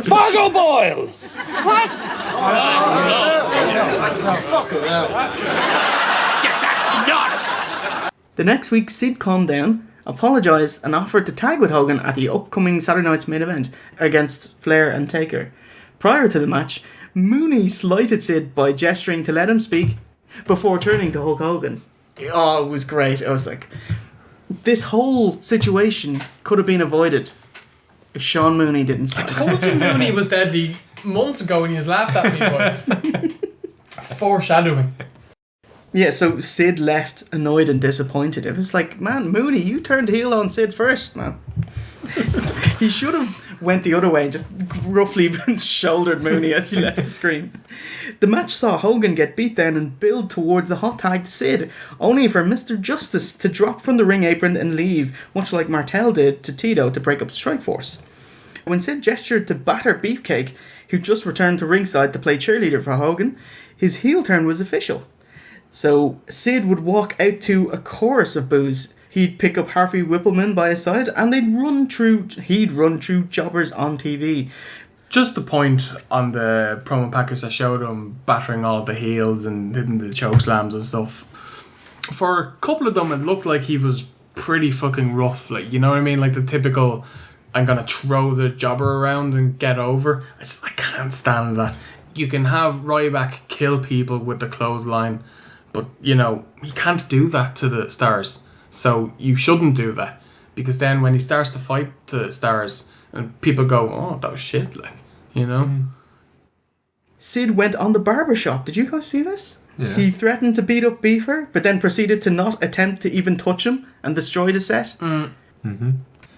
S3: Fargo Boyle!
S8: What?
S3: That's nonsense!
S4: The next week, Sid calmed down, apologised, and offered to tag with Hogan at the upcoming Saturday night's main event against Flair and Taker. Prior to the match, Mooney slighted Sid by gesturing to let him speak before turning to Hulk Hogan. Oh, it was great. I was like, this whole situation could have been avoided if Sean Mooney didn't start.
S2: I told you Mooney was deadly months ago when you laughed at me, boys. Foreshadowing.
S4: Yeah, so Sid left annoyed and disappointed. It was like, man, Mooney, you turned heel on Sid first, man. He should have went the other way and just roughly shouldered Mooney as he left the screen. The match saw Hogan get beat down and build towards the hot tag to Sid, only for Mr. Justice to drop from the ring apron and leave, much like Martel did to Tito to break up the Strike Force. When Sid gestured to batter Beefcake, who just returned to ringside to play cheerleader for Hogan, his heel turn was official. So Sid would walk out to a chorus of boos. He'd pick up Harvey Whippleman by his side, and he'd run through jobbers on TV.
S2: Just the point on the promo package that showed him battering all the heels and hitting the choke slams and stuff. For a couple of them, it looked like he was pretty fucking rough. Like, you know what I mean? Like the typical, I'm gonna throw the jobber around and get over. I can't stand that. You can have Ryback kill people with the clothesline, but you know he can't do that to the Stars. So you shouldn't do that, because then when he starts to fight the Stars, and people go, "Oh, that was shit," like, you know.
S4: Sid went on the barbershop. Did you guys see this?
S5: Yeah.
S4: He threatened to beat up Beaver, but then proceeded to not attempt to even touch him and destroy the set.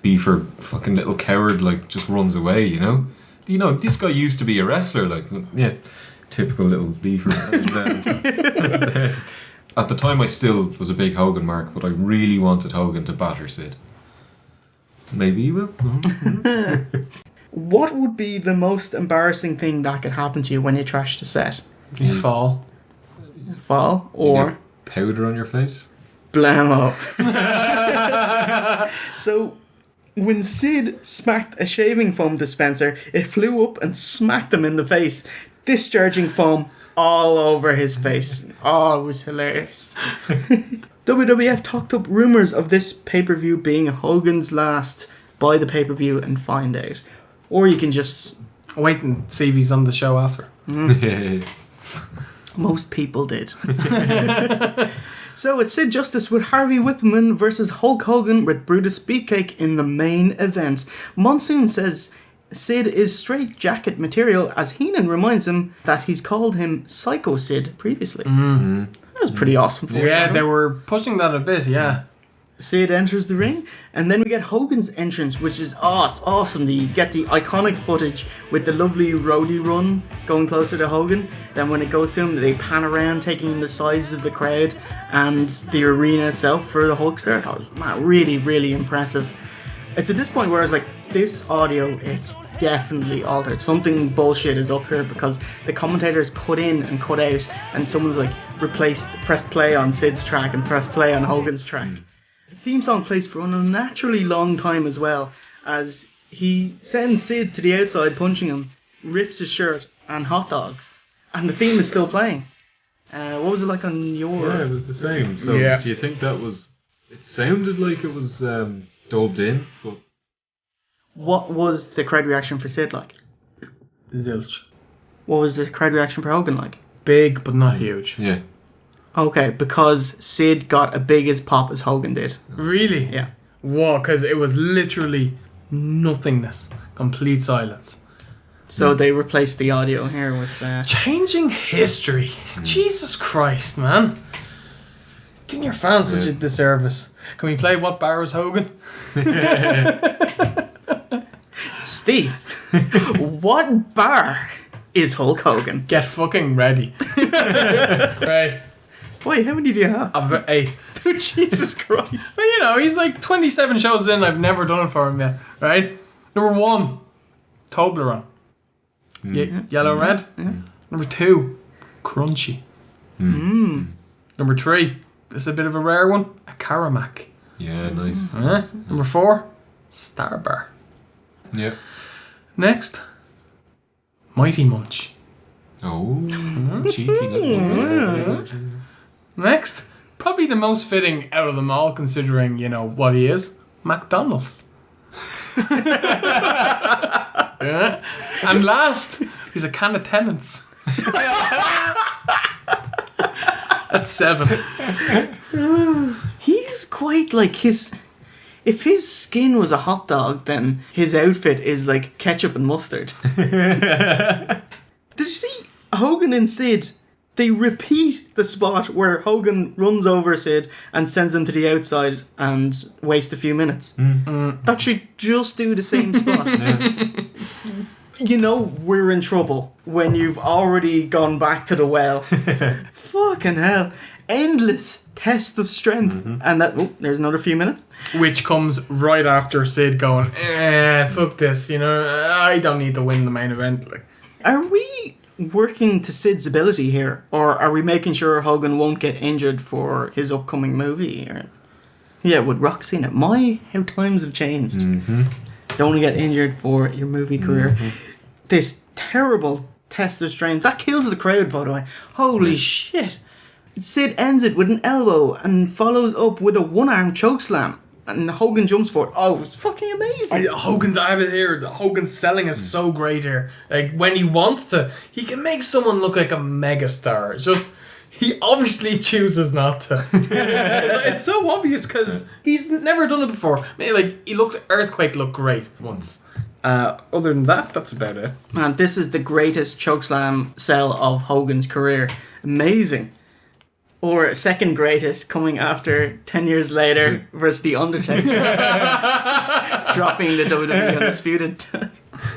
S5: Beaver, fucking little coward, like, just runs away, you know? You know, this guy used to be a wrestler, like, yeah, typical little Beaver. And, at the time, I still was a big Hogan mark, but I really wanted Hogan to batter Sid. Maybe he will.
S4: What would be the most embarrassing thing that could happen to you when you trash the set?
S2: You fall.
S4: Fall? Or
S5: You get powder on your face?
S4: blam up. So, when Sid smacked a shaving foam dispenser, it flew up and smacked him in the face, discharging foam all over his face. Oh, it was hilarious. WWF talked up rumours of this pay-per-view being Hogan's last. Buy the pay-per-view and find out. Or you can just
S2: wait and see if he's on the show after.
S4: Most people did. So it's Sid Justice with Harvey Whippleman versus Hulk Hogan with Brutus Beefcake in the main event. Monsoon says Sid is straight jacket material, as Heenan reminds him that he's called him Psycho Sid previously. That was pretty awesome.
S2: Yeah, they were pushing that a bit, yeah.
S4: Sid enters the ring, and then we get Hogan's entrance, which is, it's awesome. You get the iconic footage with the lovely roadie run going closer to Hogan. Then when it goes to him, they pan around, taking in the size of the crowd and the arena itself for the Hulkster. I thought it was really, really impressive. It's at this point where I was like, this audio, it's definitely altered. Something bullshit is up here, because the commentators cut in and cut out, and someone's like press play on Sid's track and press play on Hogan's track. The theme song plays for an unnaturally long time as well, as he sends Sid to the outside punching him, rips his shirt and hot dogs, and the theme is still playing. What was it like on your...
S5: Yeah, it was the same. So
S2: Yeah.
S5: do you think that was... It sounded like it was dubbed in, but...
S4: What was the crowd reaction for Sid like?
S2: Zilch.
S4: What was the crowd reaction for Hogan like?
S2: Big, but not huge.
S5: Yeah.
S4: Okay, because Sid got a big as pop as Hogan did.
S2: Really?
S4: Yeah.
S2: Wow, because it was literally nothingness. Complete silence.
S4: So they replaced the audio here with...
S2: Changing history. Jesus Christ, man. Doing your fans such a disservice. Can we play What Bar is Hogan?
S4: Steve, what bar is Hulk Hogan?
S2: Get fucking ready. Right.
S4: Wait, how many do you have?
S2: I've got 8.
S4: Jesus Christ.
S2: But you know, he's like 27 shows in. I've never done it for him yet. Right? Number 1, Toblerone. Yellow and red.
S4: Yeah.
S2: Number 2, Crunchy. Number 3, this is a bit of a rare one, a Caramac.
S5: Yeah, nice.
S2: Number 4, Starbar.
S5: Yeah.
S2: Next, Mighty Munch.
S5: Oh, cheeky little.
S2: Next, probably the most fitting out of them all, considering, you know, what he is, McDonald's. Yeah. And last, he's a can of Tennants. That's 7.
S4: He's quite like his... If his skin was a hot dog, then his outfit is like ketchup and mustard. Did you see Hogan and Sid? They repeat the spot where Hogan runs over Sid and sends him to the outside and waste a few minutes. That should just do the same spot. You know we're in trouble when you've already gone back to the well. Fucking hell. Endless test of strength. And that, there's another few minutes.
S2: Which comes right after Sid going, fuck this, you know, I don't need to win the main event. Like,
S4: are we working to Sid's ability here? Or are we making sure Hogan won't get injured for his upcoming movie? Or, yeah, with Roxy in it. How times have changed. Don't want to get injured for your movie career. This terrible test of strength. That kills the crowd, by the way. Holy shit. Sid ends it with an elbow and follows up with a one-arm chokeslam. And Hogan jumps for it. Oh, it's fucking amazing.
S2: I have it here. Hogan's selling is so great here. Like, when he wants to, he can make someone look like a megastar. It's just, he obviously chooses not to. It's so obvious because he's never done it before. Maybe, like, Earthquake looked great once. Other than that, that's about it.
S4: Man, this is the greatest chokeslam sell of Hogan's career. Amazing. Or second greatest, coming after 10 years later versus The Undertaker. Dropping the WWE Undisputed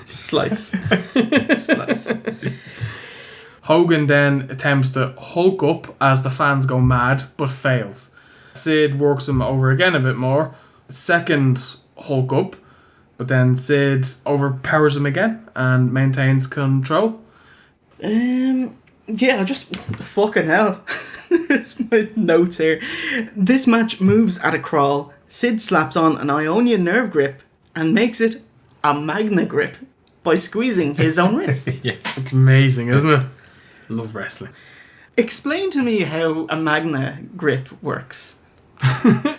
S4: slice.
S2: Hogan then attempts to Hulk up as the fans go mad, but fails. Sid works him over again a bit more. Second Hulk up, but then Sid overpowers him again and maintains control.
S4: Yeah, just fucking hell. It's my notes here. This match moves at a crawl. Sid slaps on an Ionian nerve grip and makes it a Magna grip by squeezing his own wrist.
S2: Yes. It's amazing, isn't it? Love wrestling.
S4: Explain to me how a Magna grip works.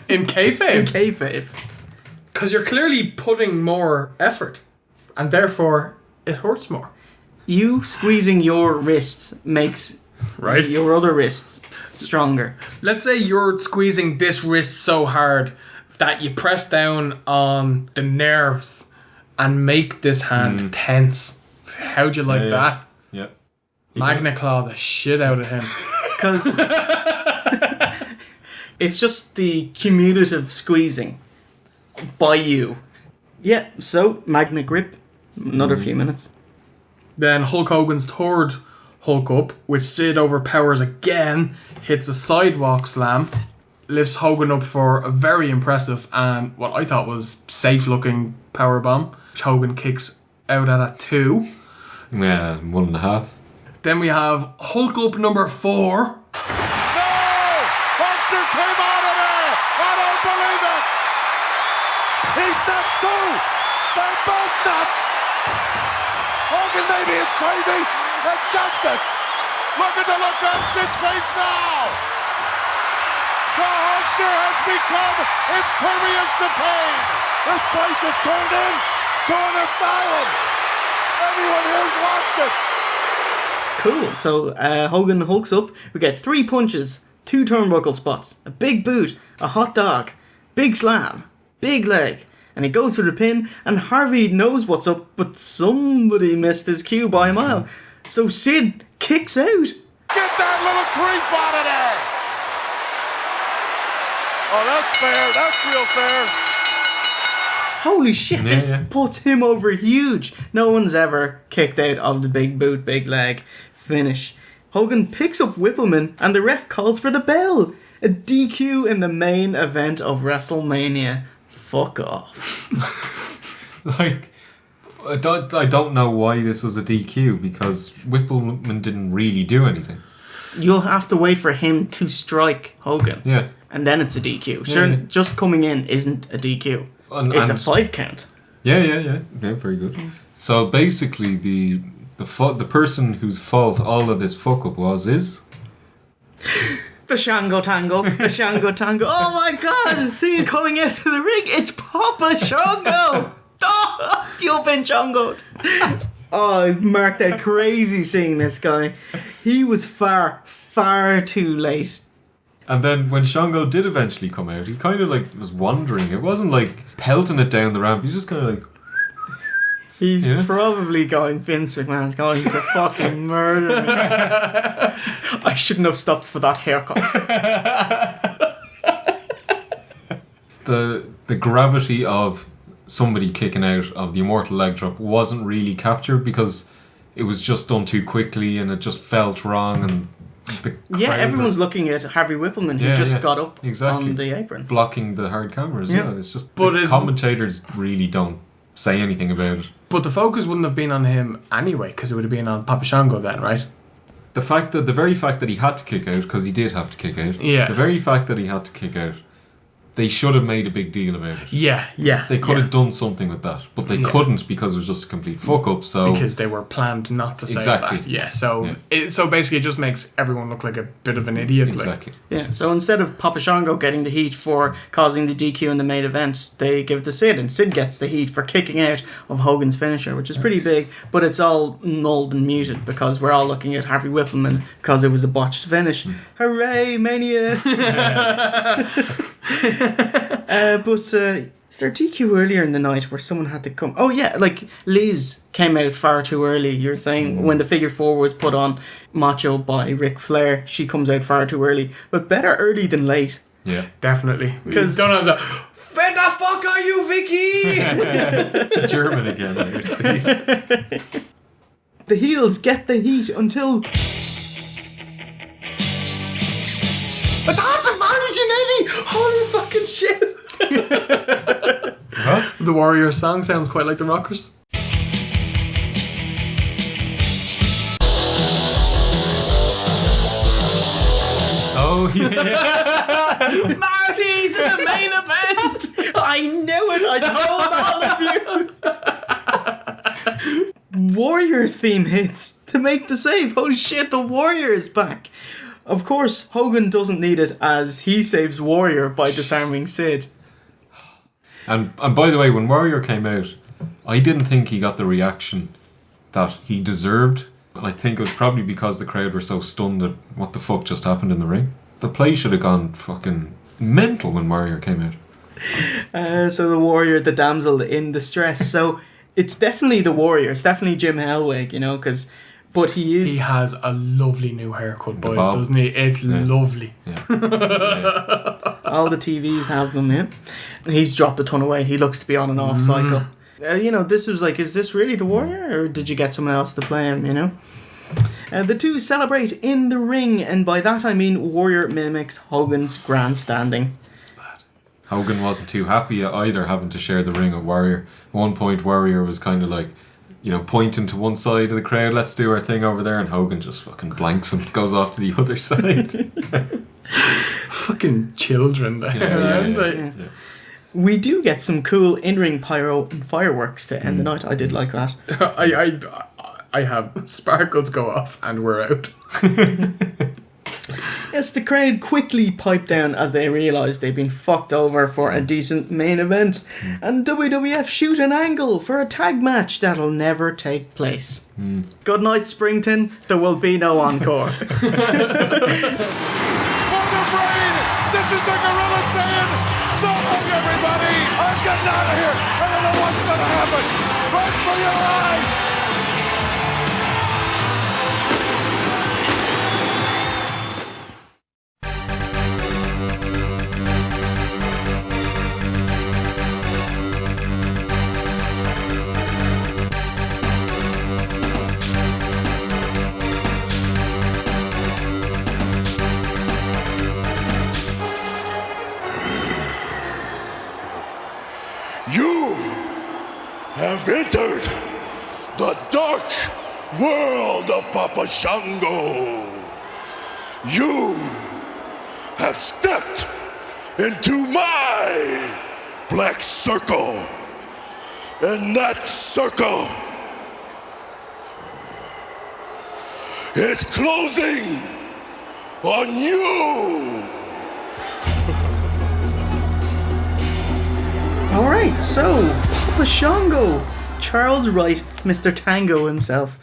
S2: In kayfabe?
S4: In kayfabe.
S2: Because you're clearly putting more effort, and therefore it hurts more.
S4: You squeezing your wrists makes your other wrists stronger.
S2: Let's say you're squeezing this wrist so hard that you press down on the nerves and make this hand tense. How'd you like that?
S5: Yeah.
S2: Magna Claw the shit out of him.
S4: Because it's just the cumulative squeezing by you. Yeah, so Magna grip. Another few minutes.
S2: Then Hulk Hogan's third Hulk up, which Sid overpowers again, hits a sidewalk slam, lifts Hogan up for a very impressive and what I thought was safe looking powerbomb, which Hogan kicks out at a 2.
S5: Yeah, 1.5.
S2: Then we have Hulk up number 4.
S6: Hulkster came out of there! I don't believe it! He's nuts too! They're both nuts! Hogan maybe is crazy! That's justice! Look at the look on Sid's face now! The Hulkster has become impervious to pain! This place has turned into an asylum! Everyone here's lost it!
S4: Cool. So Hogan hulks up. We get 3 punches, 2 turnbuckle spots, a big boot, a hot dog, big slam, big leg, and he goes for the pin. And Harvey knows what's up, but somebody missed his cue by a mile. So Sid kicks out.
S6: Get that little creep out of there! Oh, that's fair. That's real fair.
S4: Holy shit,
S5: Yeah,
S4: this
S5: yeah.
S4: puts him over huge. No one's ever kicked out of the big boot, big leg finish. Hogan picks up Whippleman and the ref calls for the bell. A DQ in the main event of WrestleMania. Fuck off.
S5: Like, I don't know why this was a DQ, because Whippleman didn't really do anything.
S4: You'll have to wait for him to strike Hogan.
S5: Yeah.
S4: And then it's a DQ. Sure,
S5: Yeah.
S4: just coming in isn't a DQ. It's a 5 count.
S5: Yeah, very good. So basically, the person whose fault all of this fuck up is
S4: The Shango Tango. The Shango Tango. Oh my god! See him coming out to the ring. It's Papa Shango! Oh, you've been Shangoed. Oh, I marked out crazy seeing this guy. He was far too late.
S5: And then when Shango did eventually come out, he kind of like was wandering. It wasn't like pelting it down the ramp. He's just kind of like.
S4: He's probably going, Vince McMahon's going to fucking murder me. I shouldn't have stopped for that haircut.
S5: The gravity of somebody kicking out of the immortal leg drop wasn't really captured, because it was just done too quickly and it just felt wrong, and
S4: Yeah, everyone's looking at Harvey Whippleman, who just got up
S5: exactly.
S4: on the apron.
S5: Blocking the hard cameras,
S4: Yeah.
S5: It's just,
S2: But
S5: the
S2: it-
S5: commentators really don't say anything about it.
S2: But the focus wouldn't have been on him anyway, because it would have been on Papa Shango then, right?
S5: The very fact that he had to kick out, because he did have to kick out.
S2: Yeah.
S5: The very fact that he had to kick out, they should have made a big deal about it.
S2: Yeah.
S5: They could have done something with that, but they couldn't, because it was just a complete fuck up. So
S2: Because they were planned not to say
S5: Exactly.
S2: that. Yeah, so so basically it just makes everyone look like a bit of an idiot.
S5: Exactly.
S4: Yeah, so instead of Papa Shango getting the heat for causing the DQ in the main event, they give it to Sid, and Sid gets the heat for kicking out of Hogan's finisher, which is pretty big, but it's all nulled and muted because we're all looking at Harvey Whippleman because it was a botched finish. Hooray, Mania! But is there a DQ earlier in the night where someone had to come? Oh yeah, like Liz came out far too early. You're saying when the figure 4 was put on Macho by Ric Flair, she comes out far too early. But better early than late.
S5: Yeah.
S2: Definitely.
S4: Because
S2: don't have to. Where the fuck are you, Vicky?
S5: German again, there, Steve.
S4: The heels get the heat until. But that's a managing Eddie! Holy fucking shit!
S5: Huh?
S2: The Warrior song sounds quite like the Rockers.
S5: Oh yeah.
S4: Marty's in the main event! I knew it! I told all of you! Warriors theme hits to make the save. Holy shit, the Warrior is back. Of course, Hogan doesn't need it as he saves Warrior by disarming Sid.
S5: And by the way, when Warrior came out, I didn't think he got the reaction that he deserved. And I think it was probably because the crowd were so stunned at what the fuck just happened in the ring. The play should have gone fucking mental when Warrior came out.
S4: So the Warrior, the damsel in distress. So it's definitely the Warrior. It's definitely Jim Hellwig, you know, because... But he is...
S2: He has a lovely new haircut, boys,
S5: bob.
S2: doesn't he? It's lovely.
S5: Yeah.
S4: All the TVs have them, yeah. He's dropped a ton of weight. He looks to be on an off cycle. You know, this was like, is this really the Warrior? Or did you get someone else to play him, you know? The two celebrate in the ring, and by that I mean Warrior mimics Hogan's grandstanding.
S5: Hogan wasn't too happy either having to share the ring with Warrior. At one point, Warrior was kind of like, you know, pointing to one side of the crowd, let's do our thing over there, and Hogan just fucking blanks him, goes off to the other side.
S2: Fucking children there, aren't they?
S5: Yeah.
S4: We do get some cool in-ring pyro and fireworks to end the night. I did like that.
S2: I have sparkles go off and we're out.
S4: Yes, the crowd quickly pipe down as they realise they've been fucked over for a decent main event, and WWF shoot an angle for a tag match that'll never take place. Good night, Springton. There will be no encore.
S6: For the brain, this is the gorilla saying, so long everybody, I'm getting out of here. I don't know what's going to happen. Run for your life.
S3: entered the dark world of Papa Shango. You have stepped into my black circle. And that circle is closing on you.
S4: Alright, so Papa Shango, Charles Wright, Mr. Tango himself.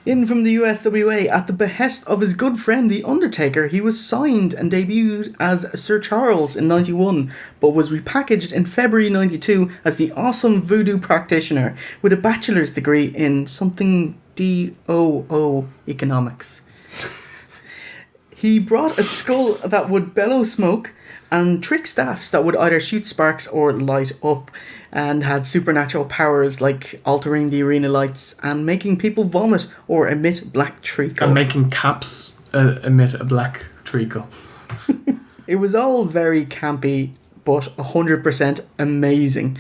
S4: In from the USWA, at the behest of his good friend The Undertaker, he was signed and debuted as Sir Charles in 91, but was repackaged in February 92 as the awesome voodoo practitioner with a bachelor's degree in something DOO economics. He brought a skull that would bellow smoke and trick staffs that would either shoot sparks or light up, and had supernatural powers like altering the arena lights and making people vomit or emit black treacle.
S2: And making caps emit a black treacle.
S4: It was all very campy, but 100% amazing.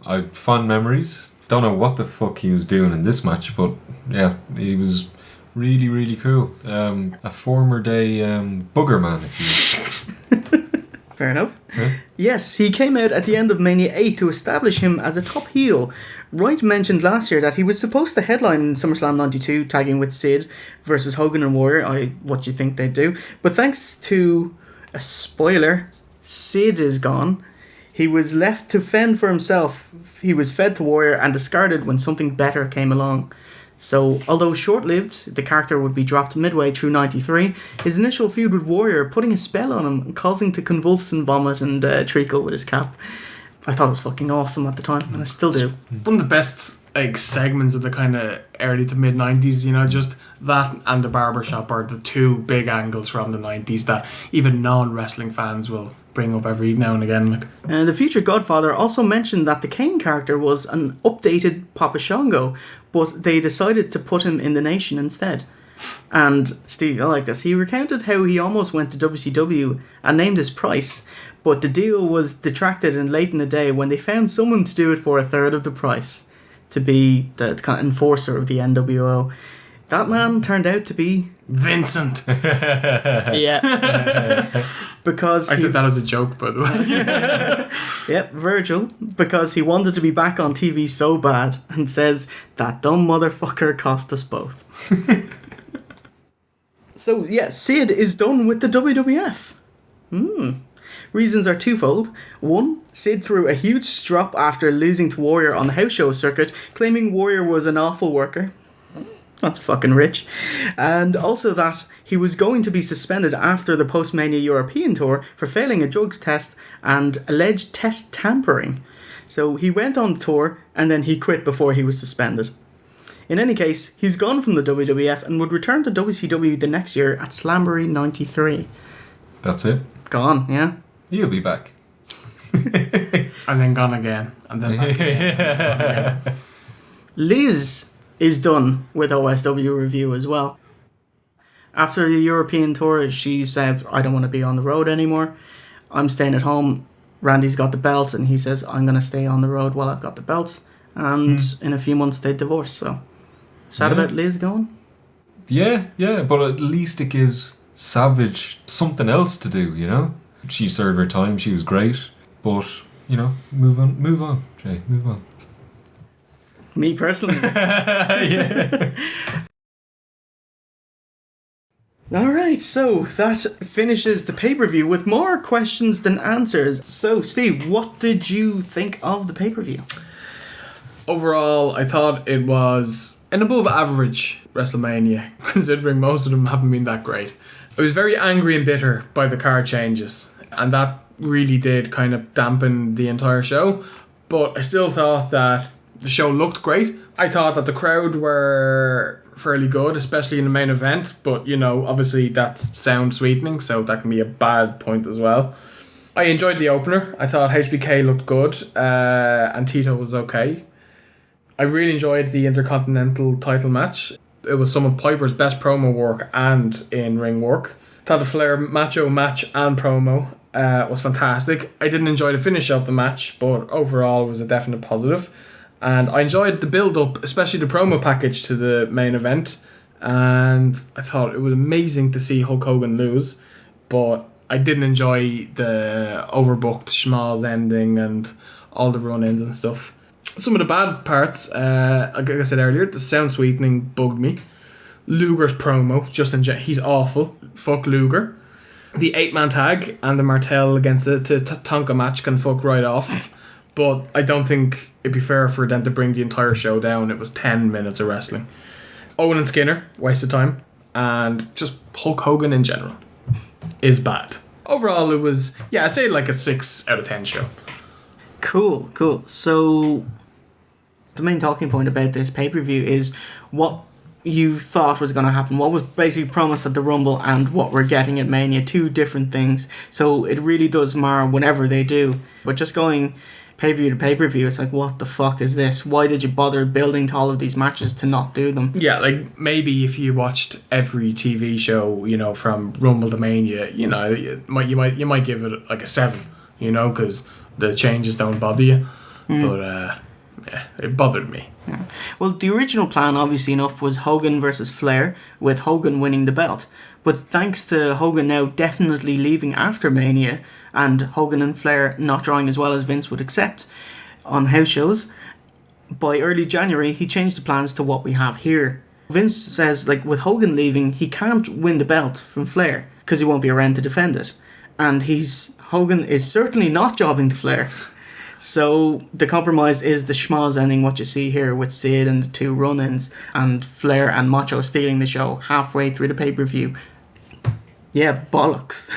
S5: I have fond memories. Don't know what the fuck he was doing in this match, but yeah, he was really, really cool. A former day booger man, if you
S4: Fair enough.
S5: Yeah.
S4: Yes, he came out at the end of Mania 8 to establish him as a top heel. Wright mentioned last year that he was supposed to headline SummerSlam 92, tagging with Sid versus Hogan and Warrior. What do you think they'd do? But thanks to a spoiler, Sid is gone. He was left to fend for himself. He was fed to Warrior and discarded when something better came along. So, although short-lived, the character would be dropped midway through 93, his initial feud with Warrior putting a spell on him and causing to convulse and vomit and treacle with his cap. I thought it was fucking awesome at the time, and I still do.
S2: One of the best segments of the kind of early to mid 90s, just that and the barbershop are the two big angles from the 90s that even non-wrestling fans will bring up every now and again.
S4: And the future Godfather also mentioned that the Kane character was an updated Papa Shango, but they decided to put him in the Nation instead. And Steve, I like this. He recounted how he almost went to WCW and named his price, but the deal was detracted and late in the day when they found someone to do it for a third of the price, to be the kind of enforcer of the NWO. That man turned out to be
S2: Vincent.
S4: Yeah. Because
S2: I said that as a joke, by the way.
S4: Yep, Virgil, because he wanted to be back on TV so bad, and says that dumb motherfucker cost us both. So yeah, Sid is done with the WWF. Reasons are twofold. One, Sid threw a huge strop after losing to Warrior on the house show circuit, claiming Warrior was an awful worker. That's fucking rich. And also that he was going to be suspended after the post-Mania European tour for failing a drugs test and alleged test tampering. So he went on the tour and then he quit before he was suspended. In any case, he's gone from the WWF and would return to WCW the next year at Slamboree 93.
S5: That's it.
S4: Gone, yeah.
S5: He'll be back.
S2: And then gone again. And then back again. Gone again.
S4: Liz is done with OSW Review as well. After the European tour, she said, I don't want to be on the road anymore. I'm staying at home. Randy's got the belt, and he says, I'm going to stay on the road while I've got the belt. And in a few months, they divorce, so... Sad about Liz going?
S5: Yeah, but at least it gives Savage something else to do, She served her time, she was great, but, move on, Jay, move on.
S4: Me personally.
S5: Yeah.
S4: Alright, so that finishes the pay-per-view with more questions than answers. So, Steve, what did you think of the pay-per-view?
S2: Overall, I thought it was an above average WrestleMania, considering most of them haven't been that great. I was very angry and bitter by the card changes, and that really did kind of dampen the entire show, but I still thought that the show looked great. I thought that the crowd were fairly good, especially in the main event, but obviously that's sound sweetening, so that can be a bad point as well. I enjoyed the opener. I thought HBK looked good, and Tito was okay. I really enjoyed the Intercontinental title match. It was some of Piper's best promo work and in-ring work. Thought the Flair macho match and promo was fantastic. I didn't enjoy the finish of the match, but overall it was a definite positive. And I enjoyed the build-up, especially the promo package to the main event. And I thought it was amazing to see Hulk Hogan lose. But I didn't enjoy the overbooked schmaltz ending and all the run-ins and stuff. Some of the bad parts, like I said earlier, the sound sweetening bugged me. Luger's promo, he's awful. Fuck Luger. The 8-man tag and the Martel against the Tatanka match can fuck right off. But I don't think it'd be fair for them to bring the entire show down. It was 10 minutes of wrestling. Owen and Skinner, waste of time. And just Hulk Hogan in general is bad. Overall, it was, I'd say like a 6 out of 10 show.
S4: Cool. So, the main talking point about this pay-per-view is what you thought was going to happen, what was basically promised at the Rumble, and what we're getting at Mania. 2 different things. So, it really does mar whenever they do. But just going pay-per-view to pay-per-view, it's like, what the fuck is this? Why did you bother building to all of these matches to not do them?
S2: Yeah, like, maybe if you watched every TV show, from Rumble to Mania, you might give it like a 7, because the changes don't bother you. But, it bothered me.
S4: Yeah. Well, the original plan, obviously enough, was Hogan versus Flair, with Hogan winning the belt. But thanks to Hogan now definitely leaving after Mania, and Hogan and Flair not drawing as well as Vince would accept on house shows, by early January he changed the plans to what we have here. Vince says, like, with Hogan leaving, he can't win the belt from Flair because he won't be around to defend it. And Hogan is certainly not jobbing to Flair. So the compromise is the schmaltz ending, what you see here with Sid and the 2 run-ins, and Flair and Macho stealing the show halfway through the pay-per-view. Yeah, bollocks.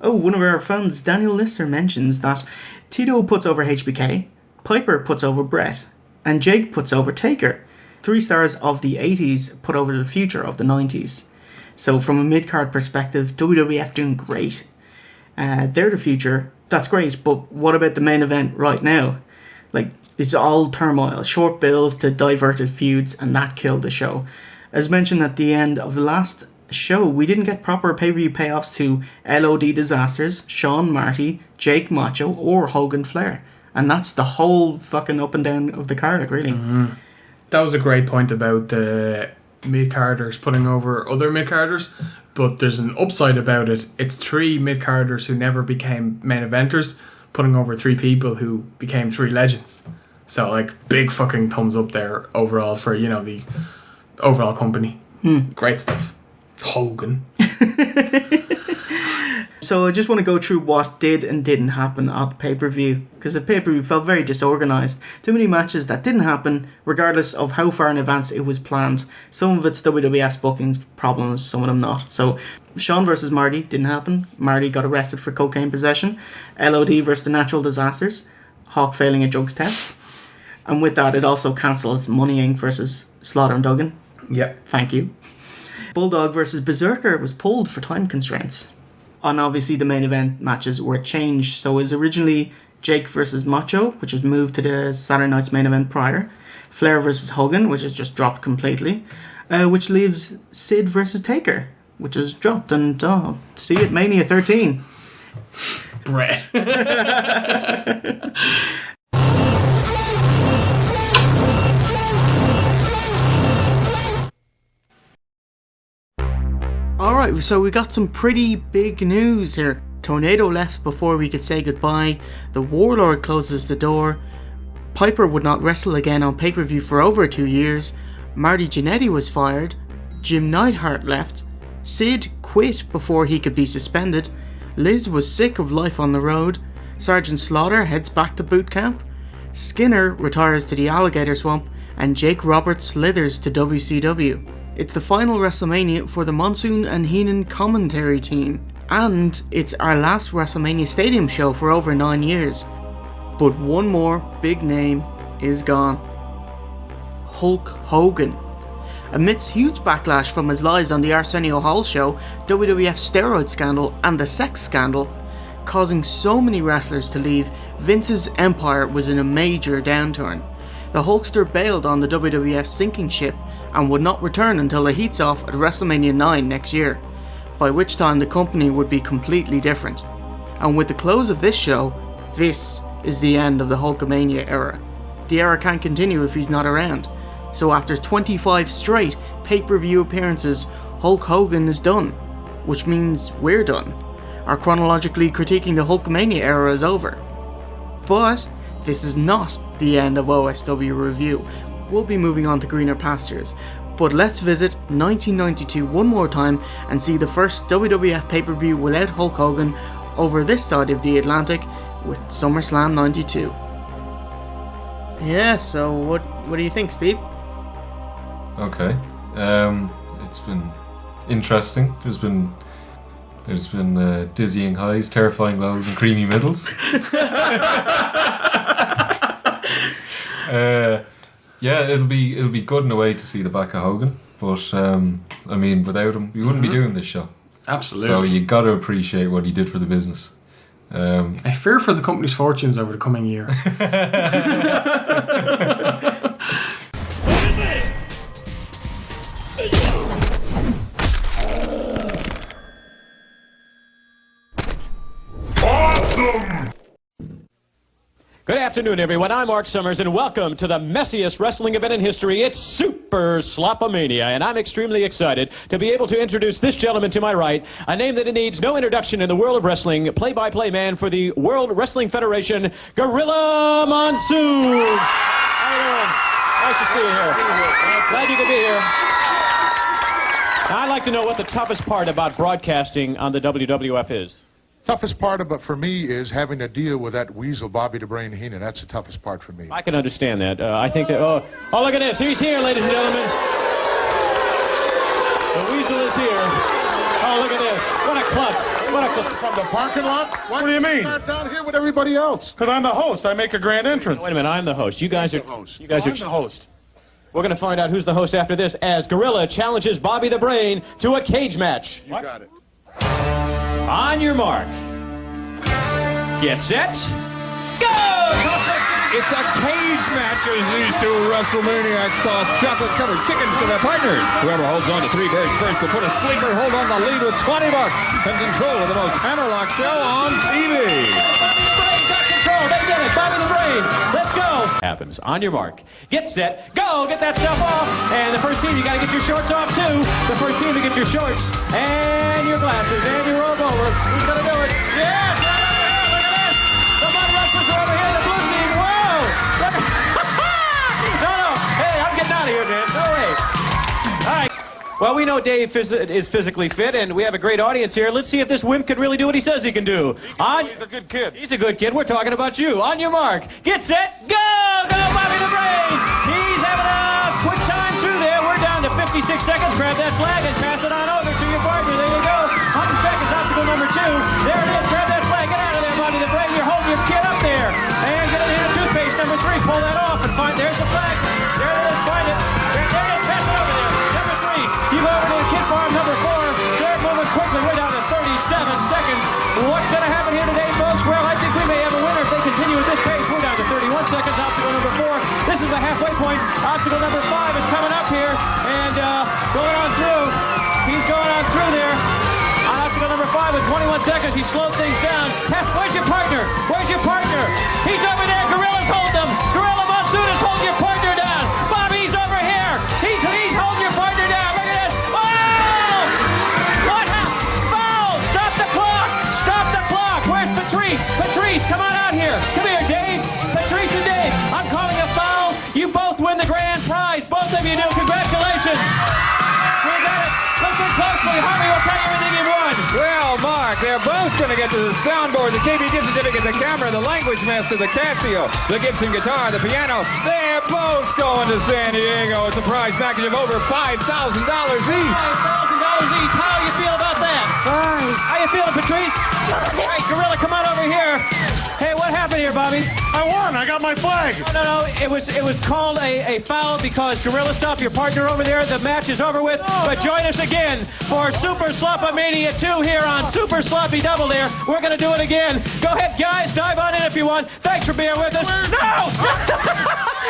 S4: Oh, one of our fans, Daniel Lister, mentions that Tito puts over HBK, Piper puts over Bret, and Jake puts over Taker. 3 stars of the 80s put over the future of the 90s. So from a mid-card perspective, WWF doing great. They're the future, that's great, but what about the main event right now? Like, it's all turmoil, short builds to diverted feuds, and that killed the show. As mentioned at the end of the last show, we didn't get proper pay-per-view payoffs to LOD Disasters, Shawn Marty, Jake Macho, or Hogan Flair. And that's the whole fucking up and down of the card, really.
S2: Mm-hmm. That was a great point about the mid-carders putting over other mid-carders, but there's an upside about it. It's 3 mid-carders who never became main eventers putting over 3 people who became 3 legends. So, like, big fucking thumbs up there overall for, the overall company. Great stuff. Hogan.
S4: So I just want to go through what did and didn't happen at the pay-per-view, because the pay-per-view felt very disorganised. Too many matches that didn't happen, regardless of how far in advance it was planned. Some of it's WWF's bookings problems, some of them not. So Shawn versus Marty didn't happen. Marty got arrested for cocaine possession. LOD versus the Natural Disasters. Hawk failing a drugs test. And with that, it also cancels Money Inc. versus Slaughter and Duggan.
S2: Yep.
S4: Thank you. Bulldog versus Berserker was pulled for time constraints. And obviously the main event matches were changed. So it was originally Jake versus Macho, which was moved to the Saturday night's main event prior. Flair versus Hogan, which is just dropped completely. Which leaves Sid versus Taker, which is dropped. And see you at Mania 13.
S2: Bret.
S4: Alright, so we got some pretty big news here. Tornado left before we could say goodbye. The Warlord closes the door. Piper would not wrestle again on pay-per-view for over 2 years. Marty Jannetty was fired. Jim Neidhart left. Sid quit before he could be suspended. Liz was sick of life on the road. Sergeant Slaughter heads back to boot camp. Skinner retires to the Alligator Swamp. And Jake Roberts slithers to WCW. It's the final WrestleMania for the Monsoon and Heenan commentary team, and it's our last WrestleMania Stadium show for over 9 years. But one more big name is gone. Hulk Hogan. Amidst huge backlash from his lies on the Arsenio Hall show, WWF steroid scandal and the sex scandal, causing so many wrestlers to leave, Vince's empire was in a major downturn. The Hulkster bailed on the WWF sinking ship and would not return until the heat's off at WrestleMania 9 next year, by which time the company would be completely different. And with the close of this show, this is the end of the Hulkamania era. The era can't continue if he's not around. So after 25 straight pay-per-view appearances, Hulk Hogan is done. Which means we're done. Our chronologically critiquing the Hulkamania era is over. But this is not the end of OSW Review. We'll be moving on to greener pastures. But let's visit 1992 one more time and see the first WWF pay-per-view without Hulk Hogan over this side of the Atlantic with SummerSlam 92. Yeah, so what do you think, Steve?
S5: Okay. It's been interesting. There's been dizzying highs, terrifying lows, and creamy middles. Yeah, it'll be good in a way to see the back of Hogan, but I mean, without him, we wouldn't be doing this show.
S2: Absolutely.
S5: So you got to appreciate what he did for the business.
S2: I fear for the company's fortunes over the coming year.
S12: Good afternoon, everyone. I'm Mark Summers, and welcome to the messiest wrestling event in history. It's Super Slopomania, and I'm extremely excited to be able to introduce this gentleman to my right, a name that needs no introduction in the world of wrestling, play-by-play man for the World Wrestling Federation, Gorilla Monsoon. How you doing? Nice to see you here. Glad you could be here. Now, I'd like to know what the toughest part about broadcasting on the WWF is.
S14: Toughest part of it for me is having to deal with that weasel, Bobby the Brain Heenan. That's the toughest part for me.
S12: I can understand that. I think that... Oh, look at this. He's here, ladies and gentlemen. The weasel is here. Oh, look at this. What a klutz. What a klutz.
S14: From the parking lot?
S15: What do you mean?
S14: Start down here with everybody else.
S15: Because I'm the host. I make a grand entrance.
S12: Wait a minute. I'm the host. You guys are... You guys
S15: I'm the host.
S12: We're going to find out who's the host after this as Gorilla challenges Bobby the Brain to a cage match.
S14: You got it.
S12: On your mark. Get set. Go!
S16: It's a cage match as these two WrestleManiacs toss chocolate-covered chickens to their partners. Whoever holds on to three birds first will put a sleeper hold on the lead with $20 and control of the most hammerlock show on TV.
S12: Brain got control. They did it. Bobby the Brain. Let's go. Happens. On your mark. Get set. Go. Get that stuff off. And the first team, you got to get your shorts off too. The first team to get your shorts and your glasses and your robe over. Who's going to do it? Yes. The Mud Wrestlers are over here, the blue team. Whoa! No. Hey, I'm getting out of here, man. No way. All right. Well, we know Dave is physically fit, and we have a great audience here. Let's see if this wimp can really do what he says he can do.
S15: He's a good kid.
S12: He's a good kid. We're talking about you. On your mark. Get set. Go! Go, Bobby the Brain! He's having a quick time through there. We're down to 56 seconds. Grab that flag and pass it on over to your partner. There you go. 100 seconds. Obstacle number 2. There it is. Grab that flag. Get out of there, Bobby the Brain. You're holding your kid up there. And get in here to toothpaste number 3. Pull that off and find. There's the flag. There it is. Find it. There it is. Pass it over there. Number 3. You go over to the kid farm. Number 4. They're moving quickly. We're down to 37 seconds. What's going to happen here today, folks? Well, I think we may have a winner if they continue at this pace. We're down to 31 seconds. Obstacle number 4. This is the halfway point. Obstacle number 5 is coming up here and going on through. He's going on through there. On obstacle number 5 with 21 seconds. He slowed things down. Where's your partner? Where's your partner? He's over there. Gorilla's holding him. Gorilla Monsoon is holding your partner down. Bobby's over here. He's holding your partner down. Look at this. Oh! What happened? Foul! Stop the clock! Stop the clock! Where's Patrice? Patrice, come on out here. Come here, Dave. Patrice and Dave. I'm calling a foul. You both win the grand prize. Both of you do. Congratulations. We got it. Listen closely. Harvey will tell you everything you won.
S16: Well, Mark, they're both going to get to the soundboard, the KB gift certificate, the camera, the language master, the Casio, the Gibson guitar, the piano. They're both going to San Diego. It's a prize package of over $5,000 each. $5,000
S12: each. How do you feel about that?
S4: Fine.
S12: How you feeling, Patrice? All right, Gorilla, come on over here. Hey, what happened here, Bobby?
S15: I won. I got my flag.
S12: No. It was called a foul because Gorilla stopped your partner over there. The match is over with. But join us again for Super Slopomania 2 here on Super Sloppy Double Dare. We're going to do it again. Go ahead, guys. Dive on in if you want. Thanks for being with us. No!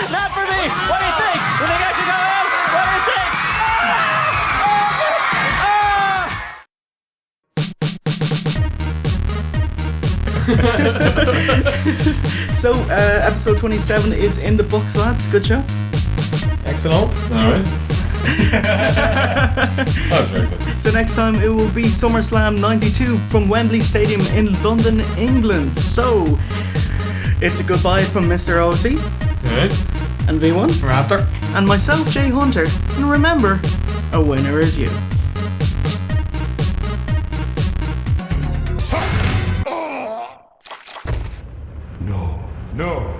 S12: Not for me. What do you think? You think I should go in? What do you think?
S4: So, episode 27 is in the books, lads. Good show.
S2: Excellent.
S5: All right. That was very good.
S4: So next time it will be SummerSlam 92 from Wembley Stadium in London, England. So, it's a goodbye from Mr. OC.
S5: Alright.
S4: And V1.
S2: Raptor.
S4: And myself, Jay Hunter. And remember, a winner is you.
S3: No.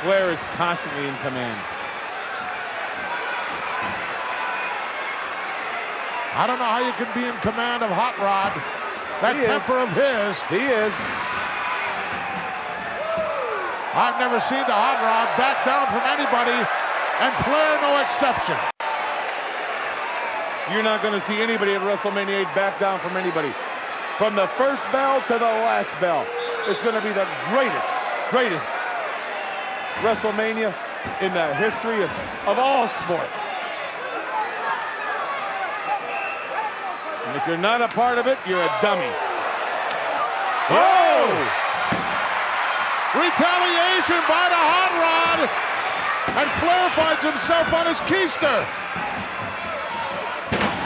S15: Flair is constantly in command.
S17: I don't know how you can be in command of Hot Rod. That temper of his.
S15: He is.
S17: I've never seen the Hot Rod back down from anybody, and Flair no exception.
S15: You're not going to see anybody at WrestleMania 8 back down from anybody. From the first bell to the last bell. It's going to be the greatest WrestleMania in the history of all sports. And if you're not a part of it, you're a dummy.
S17: Oh! Retaliation by the Hot Rod, and Flair finds himself on his keister.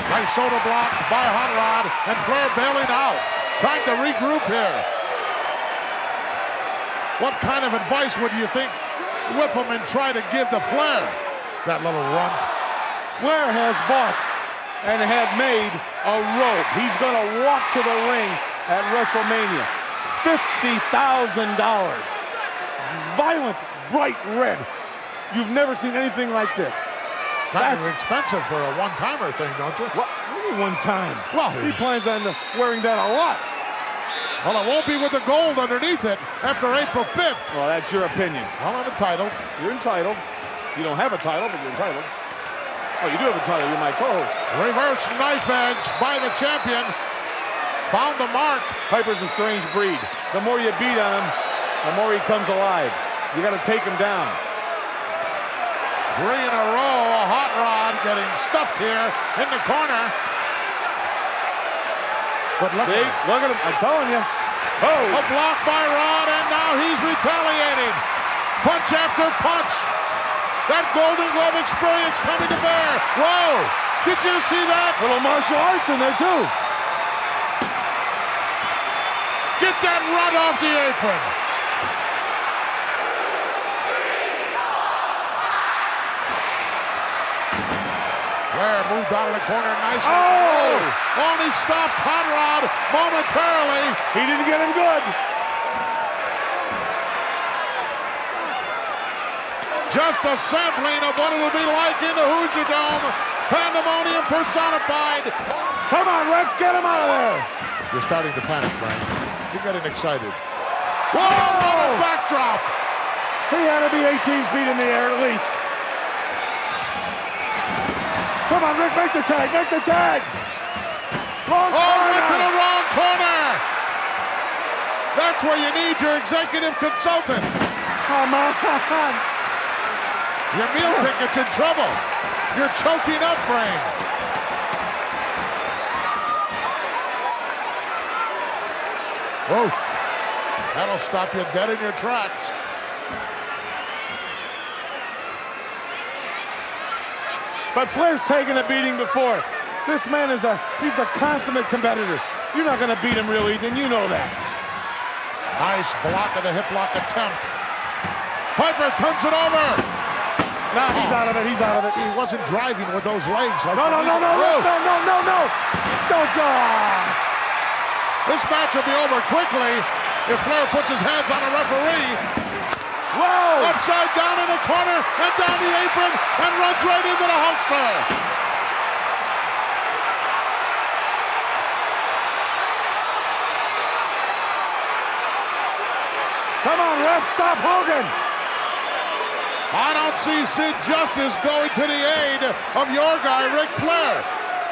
S17: Nice shoulder block by Hot Rod, and Flair bailing out. Time to regroup here. What kind of advice would you think Whippleman try to give to Flair? That little runt.
S15: Flair has bought and had made a robe. He's going to walk to the ring at WrestleMania. $50,000. Violent, bright red. You've never seen anything like this.
S17: Kind of expensive for a one-timer thing, don't you?
S15: What do you mean one time?
S17: Well,
S15: he plans on wearing that a lot.
S17: Well, it won't be with the gold underneath it after April 5th.
S15: Well, that's your opinion.
S17: Well, I'm entitled.
S15: You're entitled. You don't have a title, but you're entitled. Oh, you do have a title. You're my co-host.
S17: Reverse knife edge by the champion. Found the mark.
S15: Piper's a strange breed. The more you beat on him, the more he comes alive. You got to take him down.
S17: 3 in a row. A Hot Rod getting stuffed here in the corner. But look,
S15: look at him. I'm telling you.
S17: Oh! A block by Rod, and now he's retaliating. Punch after punch. That Golden Glove experience coming to bear. Whoa! Did you see that?
S15: A little martial arts in there, too.
S17: Get that rod off the apron. Flair moved out of the corner nicely.
S15: Oh!
S17: Only stopped Hot Rod momentarily.
S15: He didn't get him good.
S17: Just a sampling of what it'll be like in the Hoosier Dome. Pandemonium personified.
S15: Come on, Rex, get him out of there.
S17: You're starting to panic, Brian. You're getting excited. Whoa! What a backdrop!
S15: He had to be 18 feet in the air at least. Come on, Rick, make the tag, make the tag! Wrong corner!
S17: Went to the wrong corner! That's where you need your executive consultant.
S15: Come on!
S17: Your meal ticket's in trouble. You're choking up, Brain. Whoa. That'll stop you dead in your tracks.
S15: But Flair's taken a beating before. This man he's a consummate competitor. You're not going to beat him real easy, and you know that.
S17: Nice block of the hip lock attempt. Piper turns it over.
S15: No, he's out of it, he's out of it.
S17: He wasn't driving with those legs. Like
S15: no. Don't draw.
S17: This match will be over quickly if Flair puts his hands on a referee.
S15: Whoa!
S17: Upside down in the corner and down the apron and runs right into the Hulkster.
S15: Come on, ref, stop Hogan.
S17: I don't see Sid Justice going to the aid of your guy, Ric Flair.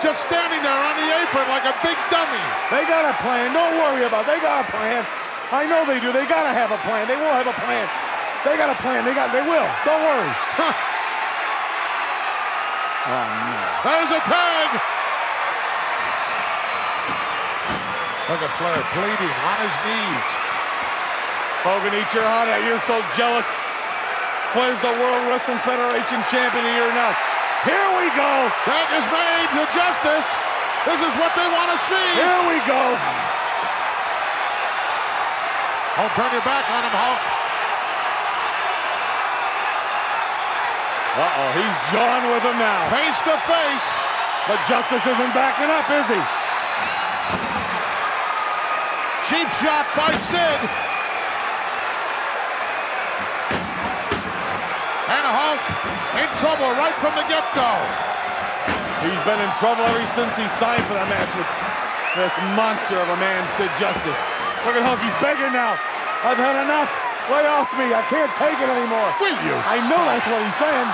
S17: Just standing there on the apron like a big dummy.
S15: They got a plan. Don't worry about it. They got a plan. I know they do. They got to have a plan. They will have a plan. They got a plan. They will. Don't worry.
S17: Huh.
S15: Oh, no.
S17: There's a tag. Look at Flair pleading on his knees.
S15: Hogan, eat your heart out. You're so jealous. Flair's the World Wrestling Federation champion, and you're not. Here we go.
S17: Tag is made to Justice. This is what they want to see.
S15: Here we go.
S17: Don't turn your back on him, Hulk.
S15: Uh-oh, he's jawing with him now.
S17: Face to face.
S15: But Justice isn't backing up, is he?
S17: Cheap shot by Sid. And Hulk in trouble right from the get-go.
S15: He's been in trouble ever since he signed for that match with this monster of a man, Sid Justice. Look at Hulk, he's begging now. I've had enough. Lay off me. I can't take it anymore.
S17: Will you?
S15: I know that's what he's saying.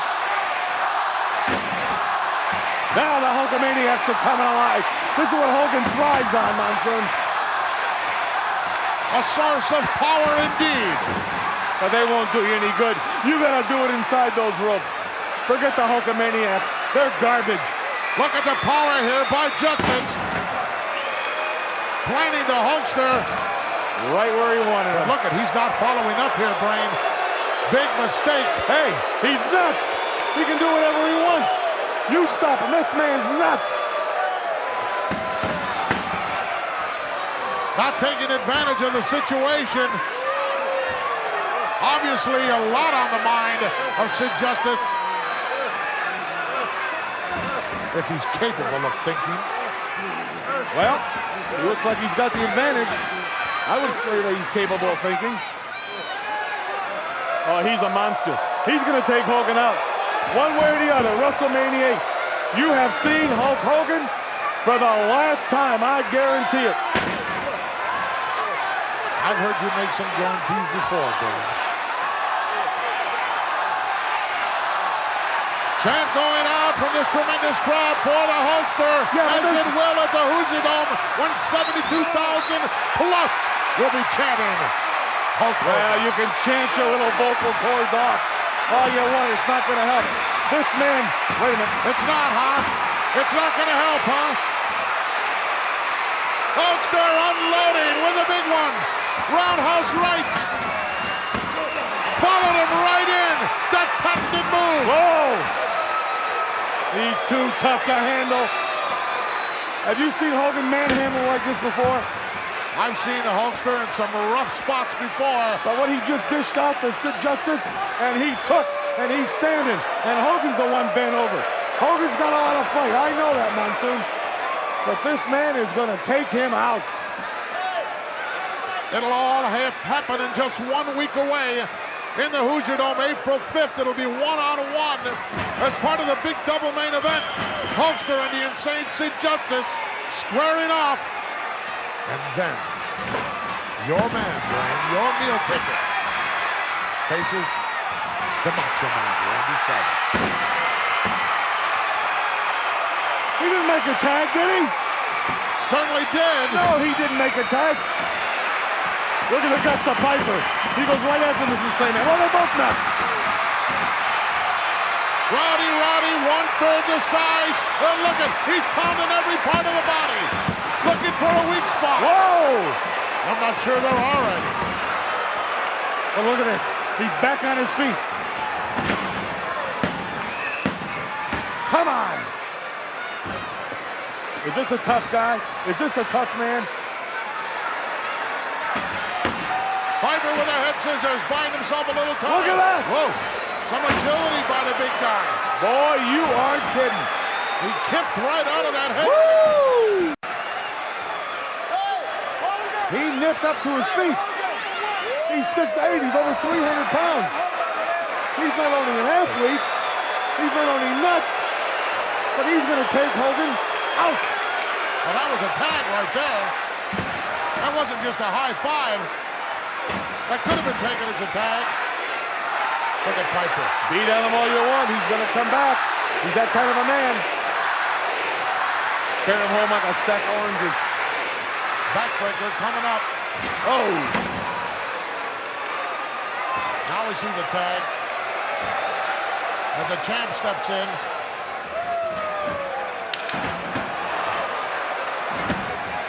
S15: Now the Hulkamaniacs are coming alive. This is what Hogan thrives on, Monsoon.
S17: A source of power indeed.
S15: But they won't do you any good. You gotta do it inside those ropes. Forget the Hulkamaniacs. They're garbage.
S17: Look at the power here by Justice. Planting the Hulkster.
S15: Right where he wanted him.
S17: Look at, he's not following up here, Brain. Big mistake.
S15: Hey, he's nuts. He can do whatever he wants. You stop him. This man's nuts.
S17: Not taking advantage of the situation. Obviously, a lot on the mind of Sid Justice. If he's capable of thinking.
S15: Well, he looks like he's got the advantage. I would say that he's capable of thinking. Oh, he's a monster. He's going to take Hogan out. One way or the other, WrestleMania 8. You have seen Hulk Hogan for the last time, I guarantee it.
S17: I've heard you make some guarantees before, Dan. Chant going out from this tremendous crowd for the Hulkster, as it will at the Hoosier Dome. 172,000 plus will be chanting. Hulk Hogan.
S15: Well, you can chant your little vocal cords off all you want. It's not going to help. This man, wait a minute.
S17: It's not, huh? It's not going to help, huh? Hulkster unloading with the big ones. Roundhouse rights. Followed him right in. That patented move.
S15: Whoa! He's too tough to handle. Have you seen Hogan manhandle like this before?
S17: I've seen the Hulkster in some rough spots before.
S15: But what he just dished out to Sid Justice, and he took, and he's standing, and Hogan's the one bent over. Hogan's got a lot of fight. I know that, Monsoon. But this man is going to take him out.
S17: It'll all happen in just 1 week away. In the Hoosier Dome, April 5th, it'll be one-on-one as part of the big double main event. Hulkster and the insane Sid Justice squaring off. And then, your man, Brain, your meal ticket, faces the Macho Man, Randy Savage.
S15: He didn't make a tag, did he?
S17: Certainly did.
S15: No, he didn't make a tag. Look at the guts of Piper. He goes right after this insane man. Well, they're both nuts.
S17: Roddy, 1/3 the size. And look at, he's pounding every part of the body. Looking for a weak spot.
S15: Whoa!
S17: I'm not sure there are any.
S15: But look at this. He's back on his feet. Come on. Is this a tough guy? Is this a tough man?
S17: Piper with a head scissors, buying himself a little time.
S15: Look at that!
S17: Whoa, some agility by the big guy.
S15: Boy, you aren't kidding.
S17: He kicked right out of that head.
S15: Woo! He nipped up to his feet. He's 6'8", he's over 300 pounds. He's not only an athlete, he's not only nuts, but he's gonna take Hogan out.
S17: Well, that was a tag right there. That wasn't just a high five. That could have been taken as a tag. Look at Piper.
S15: Beat on him all you want. He's going to come back. He's that kind of a man. Carry him home like a sack of oranges.
S17: Backbreaker coming up.
S15: Oh.
S17: Now we see the tag. As the champ steps in.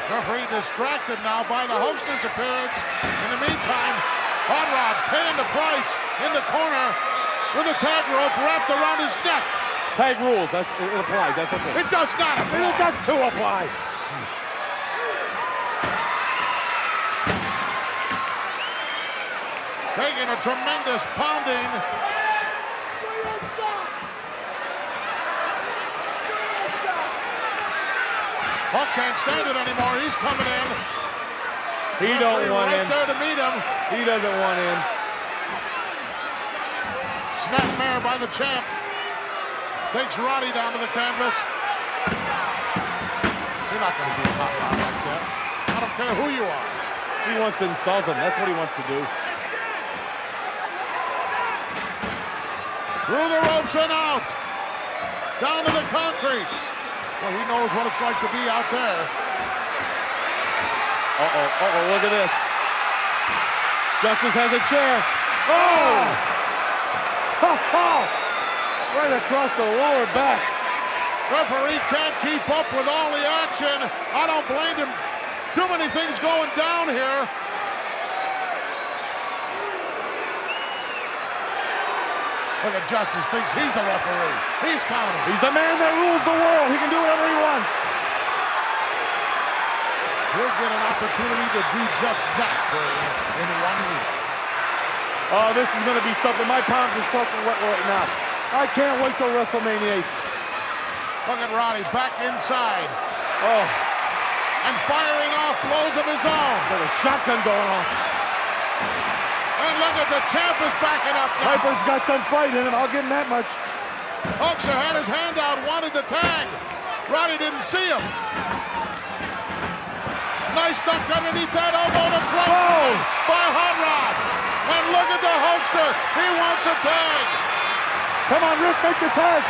S17: Referee distracted now by the hostess appearance. In the meantime, Hot Rod paying the price in the corner with a tag rope wrapped around his neck.
S15: Tag rules, it applies, that's okay.
S17: It does not apply.
S15: It does too apply.
S17: Taking a tremendous pounding. Hulk can't stand it anymore. He's coming in.
S15: He don't want
S17: right
S15: in.
S17: There to meet him.
S15: He doesn't want in.
S17: Snapmare by the champ. Takes Roddy down to the canvas. You're not going to be a hot rod like that. I don't care who you are.
S15: He wants to insult him. That's what he wants to do.
S17: Through the ropes and out. Down to the concrete. Well, he knows what it's like to be out there.
S15: Look at this. Justice has a chair. Oh! Right across the lower back.
S17: Referee can't keep up with all the action. I don't blame him. Too many things going down here. Look at Justice, thinks he's a referee. He's counting.
S15: He's the man that rules the world. He can do whatever he wants.
S17: He'll get an opportunity to do just that in 1 week.
S15: Oh, this is going to be something. My palms are soaking wet right now. I can't wait till WrestleMania 8.
S17: Look at Roddy back inside.
S15: Oh.
S17: And firing off blows of his own.
S15: Got a shotgun going off.
S17: And look at the champ is backing up now.
S15: Piper's got some fight in him. I'll give him that much.
S17: Hulkster had his hand out, wanted the tag. Roddy didn't see him. Nice duck underneath that elbow to close by Hot Rod. And look at the Hulkster. He wants a tag.
S15: Come on, Rick, make the tag.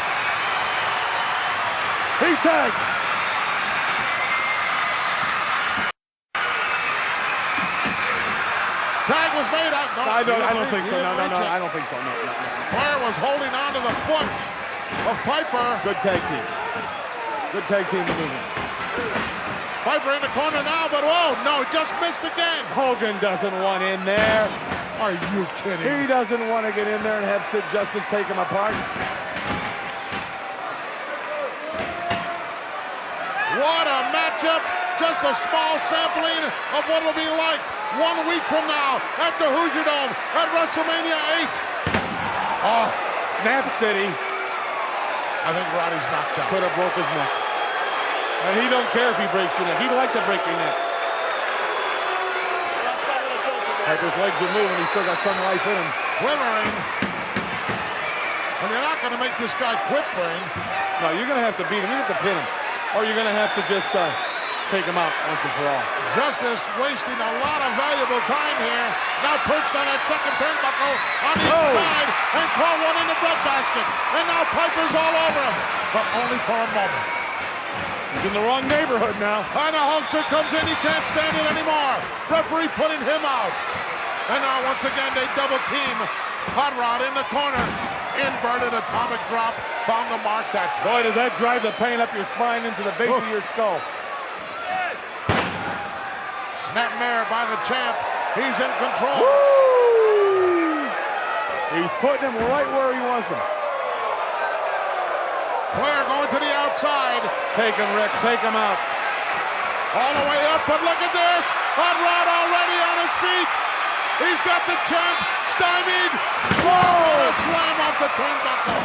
S15: He tagged.
S17: Tag was made out. No,
S15: I don't think so. No, I don't think so. No.
S17: Flair was holding on to the foot of Piper.
S15: Good tag team. Good tag team maneuver.
S17: Piper in the corner now, but oh no, just missed again.
S15: Hogan doesn't want in there.
S17: Are you kidding?
S15: He doesn't want to get in there and have Sid Justice take him apart.
S17: What a matchup. Just a small sampling of what it'll be like 1 week from now at the Hoosier Dome at WrestleMania 8.
S15: Oh, Snap City.
S17: I think Roddy's knocked out.
S15: Could have broke his neck. And he don't care if he breaks your neck. He'd like to break your neck. Piper's legs are moving. He's still got some life in him.
S17: Quivering. And you're not going to make this guy quit, Brain.
S15: No, you're going to have to beat him. You have to pin him. Or you're going to have to just take him out once and for all.
S17: Justice wasting a lot of valuable time here. Now perched on that second turnbuckle on the inside and caught one in the breadbasket. And now Piper's all over him, but only for a moment.
S15: He's in the wrong neighborhood now.
S17: And the Hulkster comes in, he can't stand it anymore. Referee putting him out. And now once again they double team. Hot Rod in the corner. Inverted atomic drop. Found the mark that time.
S15: Boy, does that drive the pain up your spine into the base of your skull.
S17: Snapmare by the champ. He's in control.
S15: Woo! He's putting him right where he wants him.
S17: Flair going to the outside.
S15: Take him, Rick. Take him out.
S17: All the way up, but look at this. Hot Rod already on his feet. He's got the champ stymied. Whoa! What a slam off the turnbuckle.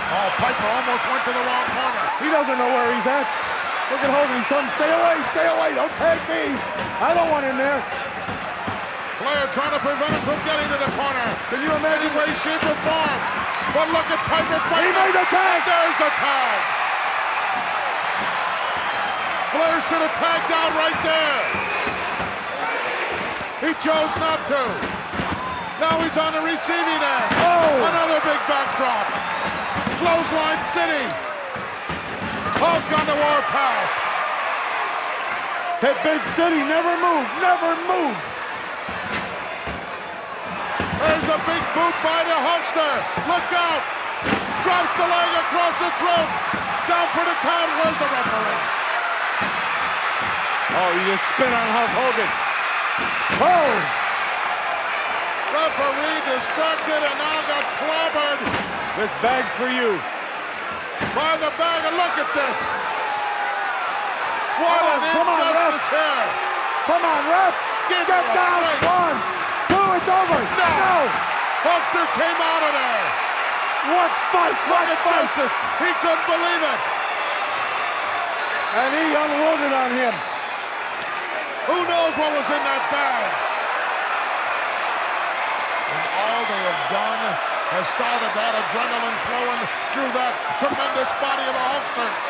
S17: Oh, Piper almost went to the wrong corner.
S15: He doesn't know where he's at. Look at Hogan. He's telling him, stay away, don't tag me. I don't want in there.
S17: Flair trying to prevent him from getting to the corner.
S15: Can you imagine?
S17: Any way, shape, or form. But look at Piper fighting.
S15: He made the tag.
S17: There's the tag. Flair should have tagged out right there. He chose not to. Now he's on the receiving end.
S15: Oh!
S17: Another big backdrop. Clothesline City. Hulk on the warpath.
S15: That big city never moved.
S17: There's a big boot by the Hulkster. Look out. Drops the leg across the throat. Down for the count. Where's the referee?
S15: Oh, you just spin on Hulk Hogan. Oh!
S17: Referee distracted and now got clobbered.
S15: This bag's for you.
S17: By the bag, and look at this. What an injustice here.
S15: Come on, ref.
S17: Get
S15: down. 1, 2, it's over. No.
S17: Hulkster came out of there.
S15: What fight?
S17: Look at Justice. He couldn't believe it.
S15: And he unloaded on him.
S17: Who knows what was in that bag? And all they have done has started that adrenaline flowing through that tremendous body of the Hulksters.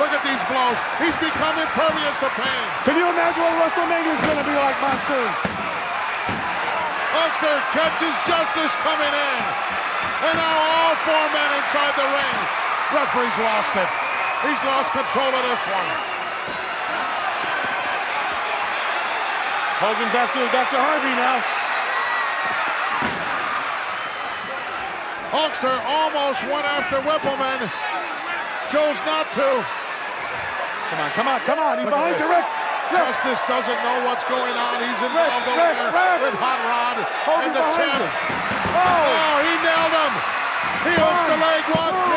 S17: Look at these blows. He's become impervious to pain.
S15: Can you imagine what WrestleMania is going to be like, Monsoon?
S17: Hulkster catches Justice coming in. And now all 4 men inside the ring. Referee's lost it. He's lost control of this one.
S15: Hogan's after Dr. Harvey now.
S17: Hulkster almost went after Whippleman. Chose not to.
S15: Come on. He's behind the Rick.
S17: Justice doesn't know what's going on. He's involved over there with Hot Rod and the champ. Oh, he nailed him. He hooks the leg. 1,